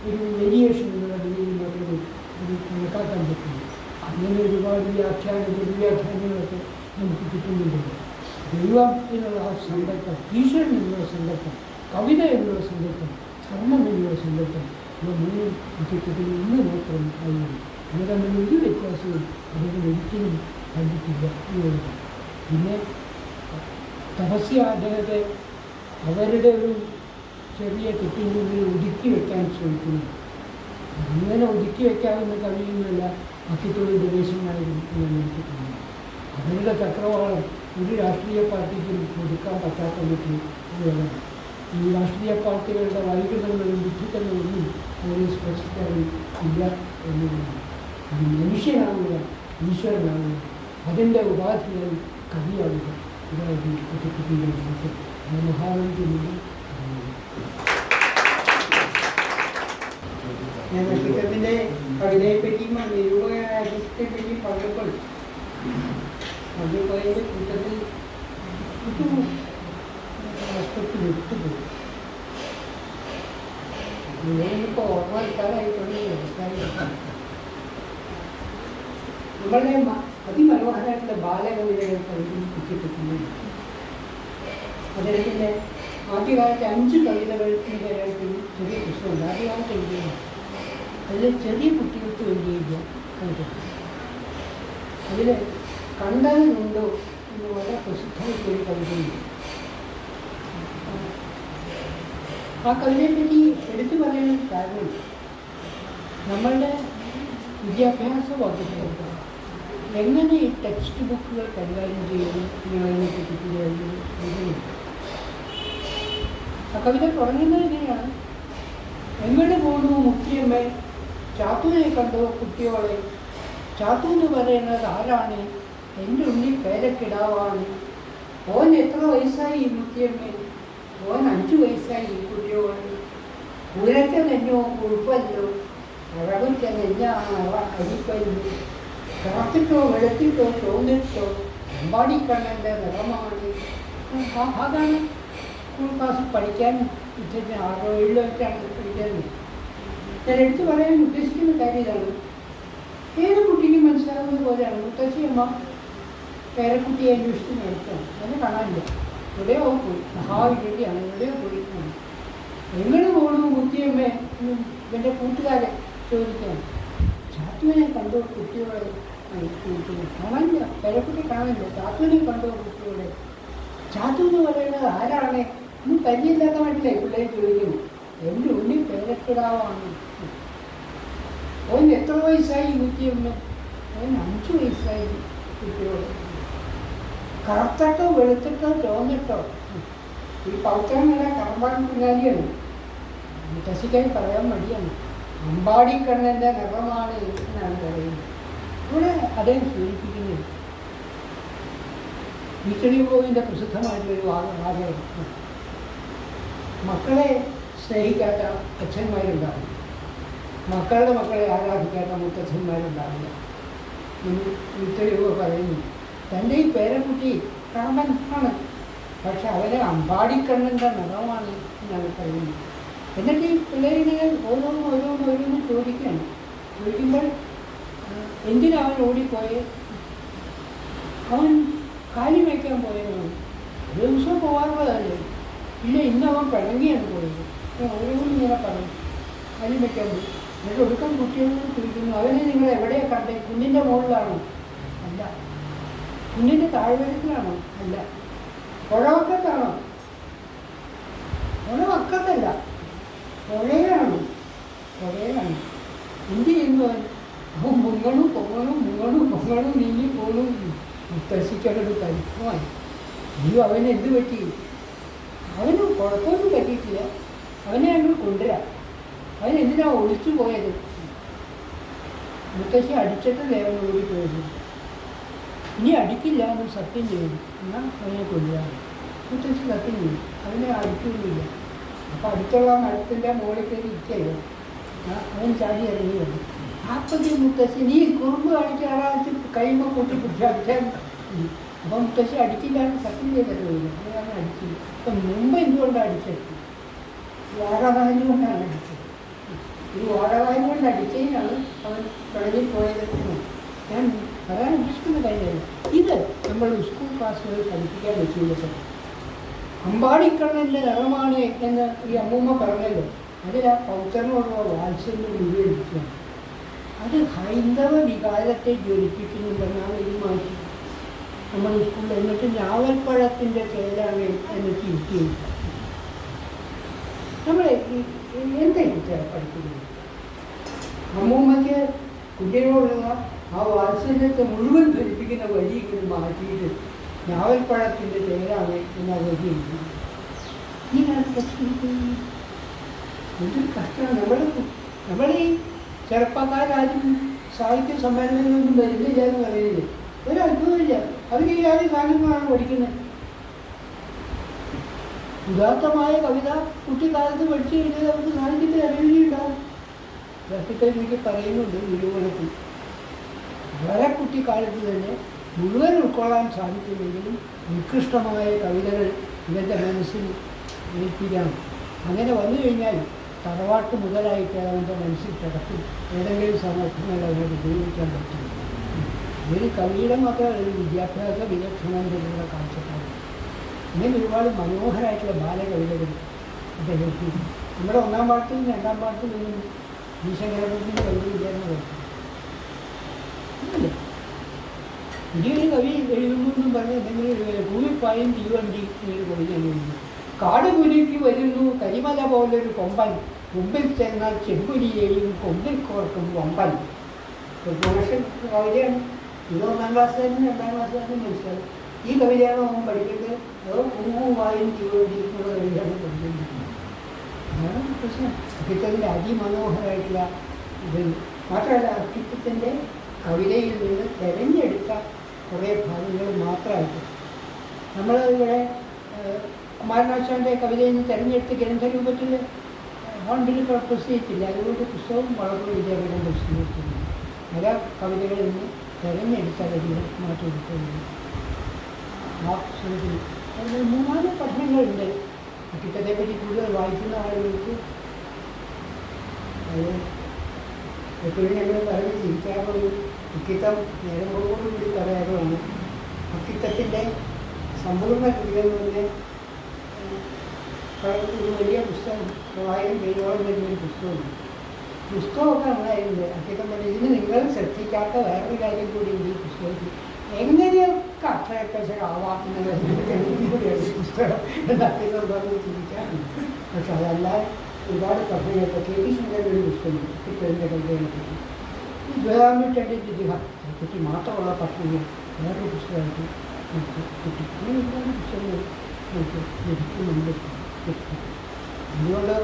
ഒരു വേരിയേഷൻ എന്നുള്ള രീതിയിൽ മാത്രമേ ഇത് കണക്കാക്കാൻ പറ്റുള്ളൂ. അങ്ങനെ ഒരുപാട് ദുർവ്യാഖ്യാനങ്ങളൊക്കെ നമുക്ക് കിട്ടുന്നുണ്ടല്ലോ. ദൈവം എന്നുള്ള ആ സങ്കല്പം, ഈശ്വരൻ എന്നുള്ള സങ്കല്പം, കവിത എന്നുള്ള സങ്കല്പം, ധർമ്മം എന്നുള്ള സങ്കല്പം, ഇവ മൂന്നും വ്യക്തിത്വത്തിൽ ഇന്ന് മാത്രം ആയിരുന്നു. ഇത് തമ്മിൽ ഒരു വ്യത്യാസവും അദ്ദേഹം ഒരിക്കലും കണ്ടിട്ടില്ല എന്നുള്ളതാണ്. പിന്നെ തപസ്യ അദ്ദേഹത്തെ അവരുടെ ഒരു ചെറിയ തെറ്റിനുള്ളിൽ ഒതുക്കി വയ്ക്കാൻ ശ്രമിക്കുന്നു. അങ്ങനെ ഒതുക്കി വയ്ക്കാവുന്ന കഴിയുന്നില്ല അക്കിത്തോട് ഉപദേശമായിരുന്നു എന്ന് എനിക്ക് തോന്നുന്നു. അവരുടെ ചക്രവാളം ഒരു രാഷ്ട്രീയ പാർട്ടിക്കും ഒതുക്കാൻ പറ്റാത്ത മറ്റുള്ളതാണ്. ഈ രാഷ്ട്രീയ പാർട്ടികളുടെ വൈകൃതങ്ങളും വിഡ്ഢിത്തങ്ങളൊന്നും അവരെ സ്പർശിക്കാനും ഇല്ല എന്നുള്ളതാണ്. അത് മനുഷ്യനാവുക, ഈശ്വരനാവുക, അതിൻ്റെ ഉപാധിയായി കവിയാവുക, ഇതായിരുന്നു കുട്ടിക്കുട്ടിയുടെ മനസ്സിൽ മഹാനന്ദനുണ്ട്. ഞാൻ അക്കിത്തത്തിൻ്റെ കവിതയെപ്പറ്റിയും നിരൂപകരാഹിത്യത്തെപ്പറ്റിയും പറഞ്ഞപ്പോൾ പറഞ്ഞപ്പോയതിൻ്റെ കൂട്ടത്തിൽ ഒരു ആസ്പെക്ട് വിട്ടുപോയി. ഞാനിപ്പോൾ ഓർമ്മ എടുക്കാനായിട്ടുണ്ട്. നമ്മളുടെ അതിമനോഹരമായിട്ടുള്ള ബാലകവിതകൾ പഠിപ്പിച്ചിട്ടുണ്ട്. അദ്ദേഹത്തിൻ്റെ ആദ്യകാലത്തെ 5 കവിതകൾക്കിൻ്റെ ചെറിയ പുസ്തകമുണ്ട്. ആദ്യകാലത്ത് എഴുതിയത് അതിൽ ചെറിയ കുട്ടികൾക്ക് വേണ്ടിയില്ല കവിത. അതിൽ കണ്ടതിനുണ്ടോ എന്ന് വളരെ പ്രസിദ്ധമായിട്ടൊരു കവിതയുണ്ട്. ആ കവിതയെപ്പറ്റി എടുത്തു പറയാൻ കാരണം നമ്മളുടെ വിദ്യാഭ്യാസ വകുപ്പ് എങ്ങനെ ഈ ടെക്സ്റ്റ് ബുക്കുകൾ കൈകാര്യം ചെയ്യുന്നു എന്നതിനെപ്പറ്റി ആ കവിത തുടങ്ങുന്നത് എങ്ങനെയാണ്? എങ്ങനെ പോണു മുഖ്യമ്മ, ചാത്തൂനെ കണ്ടോ കുട്ടിയോളെ, ചാത്തു എന്ന് പറയുന്നത് ആരാണ്? എൻ്റെ ഉള്ളിൽ പേരക്കിടാവാണ്. ഓൻ എത്ര വയസ്സായി മുഖ്യമ്മ? ഓൻ 5 വയസ്സായി കുട്ടിയോളെ. ഉരച്ച നെഞ്ഞോ കുഴപ്പമല്ലോ, അഴകുറ്റ നെഞ്ഞാണ് അരിപ്പല്ലോ, കറുത്തിട്ടോ വെളുത്തിട്ടോ ചോന്നിട്ടോ അമ്പാടിക്കണ്ണൻ്റെ നിറമാണ്. അതാണ് സ്കൂൾ ക്ലാസ്സിൽ പഠിക്കാൻ ഉച്ചയ്ക്ക് 6 7 പഠിക്കുന്നത്. ഞാൻ എടുത്തു പറയാൻ ഉദ്ദേശിക്കുന്ന കാര്യം ഇതാണ്. ഏത് കുട്ടിക്കും മനസ്സിലാകുന്നത് പോലെയാണ്. മുത്തശ്ശിയമ്മ പേരക്കുട്ടിയെ അന്വേഷിച്ച് നടത്താണ്. അതിനെ കാണാനില്ല, എവിടെയോ പോയി, മഹാവിദ്യയാണ്, എവിടെയോ പോയി. എങ്ങനെ പോകണു മുത്തിയമ്മേ എന്ന് എൻ്റെ കൂട്ടുകാരെ ചോദിക്കുകയാണ്. ചാത്തുവിനെ കണ്ടോ കുട്ടികളെ കാണാനില്ല, പേരക്കുട്ടി കാണാനില്ല. ചാത്തുവിനെ കണ്ടോ കുട്ടികളെ. ചാത്തു എന്ന് പറയുന്നത് ആരാണ് ഇന്ന് പരിചയമില്ലാത്തതായിട്ടില്ലേ പിള്ളേർ ചോദിക്കുന്നു. എൻ്റെ ഉള്ളിൽ പേരക്കിടാവാണ്. ഓൻ എത്ര വയസ്സായി കുട്ടിയമ്മ? ഓൻ 5 വയസ്സായി കുട്ടിയോട്. കറുത്തിട്ടോ വെളുത്തിട്ടോ ചോന്നിട്ടോ, ഈ പൗത്രനല്ല കറമ്പാൻ പിള്ളാരിയാണ്. മുത്തശ്ശിക്കായി പറയാൻ മടിയാണ്. അമ്പാടിക്കണ്ണൻ്റെ നിറമാണ് എന്നാണ് പറയുന്നത്. ഇവിടെ അദ്ദേഹം സൂചിപ്പിക്കുന്നത് ഈശ്വരീബോവിൻ്റെ പ്രസിദ്ധമായിട്ടൊരു വാചകം, മക്കളെ സ്നേഹിക്കാത്ത അച്ഛന്മാരുണ്ടാവില്ല, മക്കളുടെ മക്കളെ ആരാധിക്കാത്ത മുത്തച്ഛന്മാരുണ്ടാവില്ല എന്ന് ഈശ്വരീബോ പറയുന്നു. തൻ്റെ ഈ പേരക്കുട്ടി കണ്ണൻ ആണ്, പക്ഷെ അവരെ അമ്പാടിക്കണ്ണൻ്റെ നിറമാണ് എന്നാണ് പറയുന്നത്. എന്നിട്ട് ഈ പിള്ളേരിങ്ങനെ ഓരോന്ന് ചോദിക്കുകയാണ്. ചോദിക്കുമ്പോൾ എന്തിനവൻ ഓടിപ്പോയെ? അവൻ കാലി വയ്ക്കാൻ പോയതാണ്. ഒരു ദിവസം പോകാറുള്ളതല്ലേ? ഇല്ല, ഇന്ന് അവൻ പിണങ്ങിയാണ് പോയത്. ഓരോന്നും ഇങ്ങനെ പറഞ്ഞു കാലി വയ്ക്കാൻ പോയി. എന്നിട്ട് ഒടുക്കം കുട്ടികളോട് ചോദിക്കുന്നു, അവനെ നിങ്ങൾ എവിടെയാണ് കണ്ടേ? കുഞ്ഞിൻ്റെ മുകളിലാണോ? അല്ല. കുഞ്ഞിൻ്റെ താഴ്വരത്തിലാണോ? അല്ല. പുഴവക്കത്താണോ? പുഴവക്കത്തല്ല, പുഴയാണ്. എന്ത് ചെയ്യുന്നു അവൻ? അവൻ മുങ്ങണു നീങ്ങി പോണു. മുത്തശ്ശിക്കടൊരു പരിഭവമായി. നീ അവന് എന്ത് പറ്റി? അവന് കുഴപ്പമൊന്നും പറ്റിയിട്ടില്ല. അവനെ ഞങ്ങൾ കൊണ്ടുവരാം. അവനെന്തിനാ ഒളിച്ചു പോയത്? മുത്തശ്ശി അടിച്ചിട്ടല്ലേ അവൻ ഓടിപ്പോയത്. ഇനി അടിക്കില്ല എന്ന് സത്യം ചെയ്തു. എന്നാൽ അവനെ കൊണ്ടുവരാം. മുത്തശ്ശി സത്യം ചെയ്തു, അവനെ അടിക്കുകയില്ല. അപ്പം അടുത്തുള്ള മരത്തിൻ്റെ മുകളിൽ കയറി ഇരിക്കുകയോ അവൻ ചാടി ഇറങ്ങി വന്നു. അപ്പോഴത്തെ മുത്തശ്ശി നീ കുറുമ്പ് കാണിച്ച് ആറാഴ്ച കൈമ കൂട്ടി പിടിച്ച് അടിച്ചാൽ അപ്പം മുത്തശ്ശി അടിക്കില്ല എന്ന് സത്യം ചെയ്തല്ലോ. അവൻ അടിച്ചില്ല. അപ്പം മുമ്പ് എന്തുകൊണ്ടാണ് അടിച്ചത്? വാഴവായു കൊണ്ടാണ് അടിച്ചത്. ഈ വാഴവായു കൊണ്ട് അടിച്ചതിനാണ് അവൻ കടലിൽ പോയത്. ഞാൻ പറയാൻ ഉദ്ദേശിക്കുന്ന കാര്യമല്ല. ഇത് നമ്മൾ സ്കൂൾ ക്ലാസ്സുകളിൽ പഠിപ്പിക്കാൻ വെച്ചില്ല. അമ്പാടിക്കണ്ണൻ്റെ നിറമാണ് എന്ന് ഈ അമ്മൂമ്മ പറഞ്ഞല്ലോ. അതിൽ ആ പൗത്രനോടുള്ള വാത്സല്യം ഉപയോഗിക്കുകയാണ്. അത് ഹൈന്ദവ വികാരത്തെ ജ്വലിപ്പിക്കുന്നുണ്ടെന്നാണ് ഇത് മാറ്റി നമ്മൾ സ്കൂളിൽ. എന്നിട്ട് ഞാവൽപ്പഴത്തിൻ്റെ ചേലാണ് എന്നിട്ട് ഇരിക്കുകയും നമ്മളെ എന്തെങ്കിലും പഠിക്കുന്നത്. അമ്മൂമ്മയ്ക്ക് കുഞ്ഞിനോടുള്ള ആ വാത്സല്യത്തെ മുഴുവൻ ധരിപ്പിക്കുന്ന വഴി ഇങ്ങനെ മാറ്റിയിട്ട് ഞാവൽപ്പഴത്തിൻ്റെ ചേലാണ് എന്ന വഴി എഴുതി. ഇങ്ങനെയാണ് പ്രശ്നിക്കുന്നത്. എന്തൊരു കഷ്ടമാണ്. നമ്മൾ ഈ ചെറുപ്പക്കാരും സാഹിത്യ സമ്മേളനങ്ങളൊന്നും വരുന്നില്ല എന്ന് പറയുന്നത് ഒരത്ഭുതമില്ല. അവർ ഈ ആദ്യ കാര്യങ്ങളാണ് പഠിക്കുന്നത്. ഉദാത്തമായ കവിത കുട്ടിക്കാലത്ത് പഠിച്ചു കഴിഞ്ഞാൽ നമുക്ക് സാഹിത്യത്തിൽ അറിയുകയുണ്ടാവും. ഇതൊക്കെ എനിക്ക് പറയുന്നുണ്ട് നിരൂപണത്തിൽ. വളരെ കുട്ടിക്കാലത്ത് തന്നെ മുഴുവൻ ഉൾക്കൊള്ളാൻ സാധിക്കുമെങ്കിലും ഉത്കൃഷ്ടമായ കവിതകൾ ഇവൻ്റെ മനസ്സിൽ ഏൽപ്പിക്കണം. അങ്ങനെ വന്നു കഴിഞ്ഞാൽ തറവാട്ട് മുതലായിട്ട് അവൻ്റെ മനസ്സിൽ കിടക്കും. ഏതെങ്കിലും സന്ദർഭങ്ങളിൽ അവനത് ഉപയോഗിക്കാൻ പറ്റും. ഒരു കവിയുടെ മാത്രമല്ല, ഒരു വിദ്യാഭ്യാസ വിലക്ഷണത്തിലുള്ള കാഴ്ചപ്പാട്. ഇങ്ങനെ ഒരുപാട് മനോഹരമായിട്ടുള്ള ബാലകവിതകൾ അദ്ദേഹത്തിന് നമ്മുടെ ഒന്നാം പാട്ടിലും രണ്ടാം പാട്ടിലും ഈശങ്കരത്തിൻ്റെ കവിതയില്ലാന്ന് പറഞ്ഞു. ഇനിയൊരു കവി എഴുതുന്നു എന്നും പറഞ്ഞ് എന്തെങ്കിലും ഭൂമിപ്പായും തീവണ്ടി എന്നൊരു കവിത എഴുതുന്നു. കാട് കുരുക്കി വരുന്നു കരിമല പോലൊരു കൊമ്പൻ, മുമ്പിൽ ചെന്നാൽ ചെമ്പുരിയെയും കൊമ്പിൽ കോർക്കും വമ്പൻ. കവിതയാണ്. ഇത് ഒന്നാം ക്ലാസ്സിലും രണ്ടാം ക്ലാസ്സിലും മനസ്സിലാവും. ഈ കവിതയാണ് അവൻ പഠിക്കുന്നത്. അതോ പൂവുമായും തീവണ്ടി എന്നുള്ള കവിതയാണ് പഠിക്കുന്നത്. അതാണ് പ്രശ്നം. അക്കിത്തത്തിൻ്റെ അതിമനോഹരമായിട്ടുള്ള ഇത് മാത്രമല്ല, അക്കിത്തത്തിൻ്റെ കവിതയിൽ നിന്ന് തിരഞ്ഞെടുത്ത കുറേ ഭാഗങ്ങൾ മാത്രമായിട്ട് നമ്മൾ ഇവിടെ കുമാരനാശാൻ്റെ കവിതയിൽ നിന്ന് തിരഞ്ഞെടുത്ത് ഗ്രന്ഥരൂപത്തിൽ ഫണ്ടിൽ പ്രസിദ്ധീകരിച്ചില്ല. അതുകൊണ്ട് പുസ്തകം വളരെ വിദ്യാപീഠം പ്രസിദ്ധീകരിച്ചില്ല. പല കവിതകളിൽ നിന്ന് തിരഞ്ഞെടുത്ത കവിതകൾ മാറ്റിയെടുക്കുന്നത് ആ പുസ്തകത്തിൽ. അതിൽ 3-4 പഠനങ്ങളുണ്ട്. അക്കിത്തത്തെപ്പറ്റി കൂടുതൽ വായിക്കുന്ന ആളുകൾക്ക് അത് എപ്പോഴും ഞങ്ങൾ പറഞ്ഞ് ചിരിക്കാറുള്ളൂ. അക്കിത്തം നേരങ്ങളോടുകൂടി പറയാറുമാണ്. അക്കിത്തത്തിൻ്റെ സമ്പൂർണ്ണ കൃതികൾ തന്നെ ഒരു വലിയ പുസ്തകം 1000 പേരോളം വരുന്നൊരു പുസ്തകമുണ്ട്. പുസ്തകമൊക്കെ ഉണ്ടായിട്ടുണ്ട്. അക്കിത്തം പറഞ്ഞ് ഇതിന് നിങ്ങൾ ശ്രദ്ധിക്കാത്ത വേറൊരു കാര്യം കൂടി ഉണ്ട് ഈ പുസ്തകത്തിൽ. എങ്ങനെയൊക്കെ അക്ഷരപ്പശകാവാം എന്നുള്ളതിനൂടെയാണ് പുസ്തകം എന്ന് അക്കിത്തം പറഞ്ഞ് ചിരിക്കാറുണ്ട്. പക്ഷെ അതല്ല, ഒരുപാട് പഠനങ്ങൾ കെ.പി. ശങ്കരൻ്റെ ഒരു പുസ്തകമുണ്ട് അക്കിത്തത്തിൻ്റെ കവിതകളെ പറ്റി. ഈ 20-ാം നൂറ്റാണ്ടിൻ്റെ ഇതിഹാസത്തെ പറ്റി മാത്രമുള്ള പഠനങ്ങൾ വേറൊരു പുസ്തകമായിട്ട് നമുക്ക് കിട്ടി. അങ്ങനെ ഒരുപാട് പുസ്തകങ്ങൾ നമുക്ക് ലഭിക്കുന്നുണ്ട്. അതുകൊണ്ട്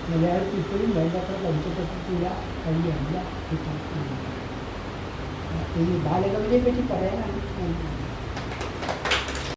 മലയാളത്തിൽ ഇപ്പോഴും വേണ്ടത്ര പഠിക്കപ്പെട്ടിട്ടില്ല കഴിയല്ല കിട്ടാൻ. ഈ ബാലകവിതയെ പറ്റി പറയാനാണ് ഞാൻ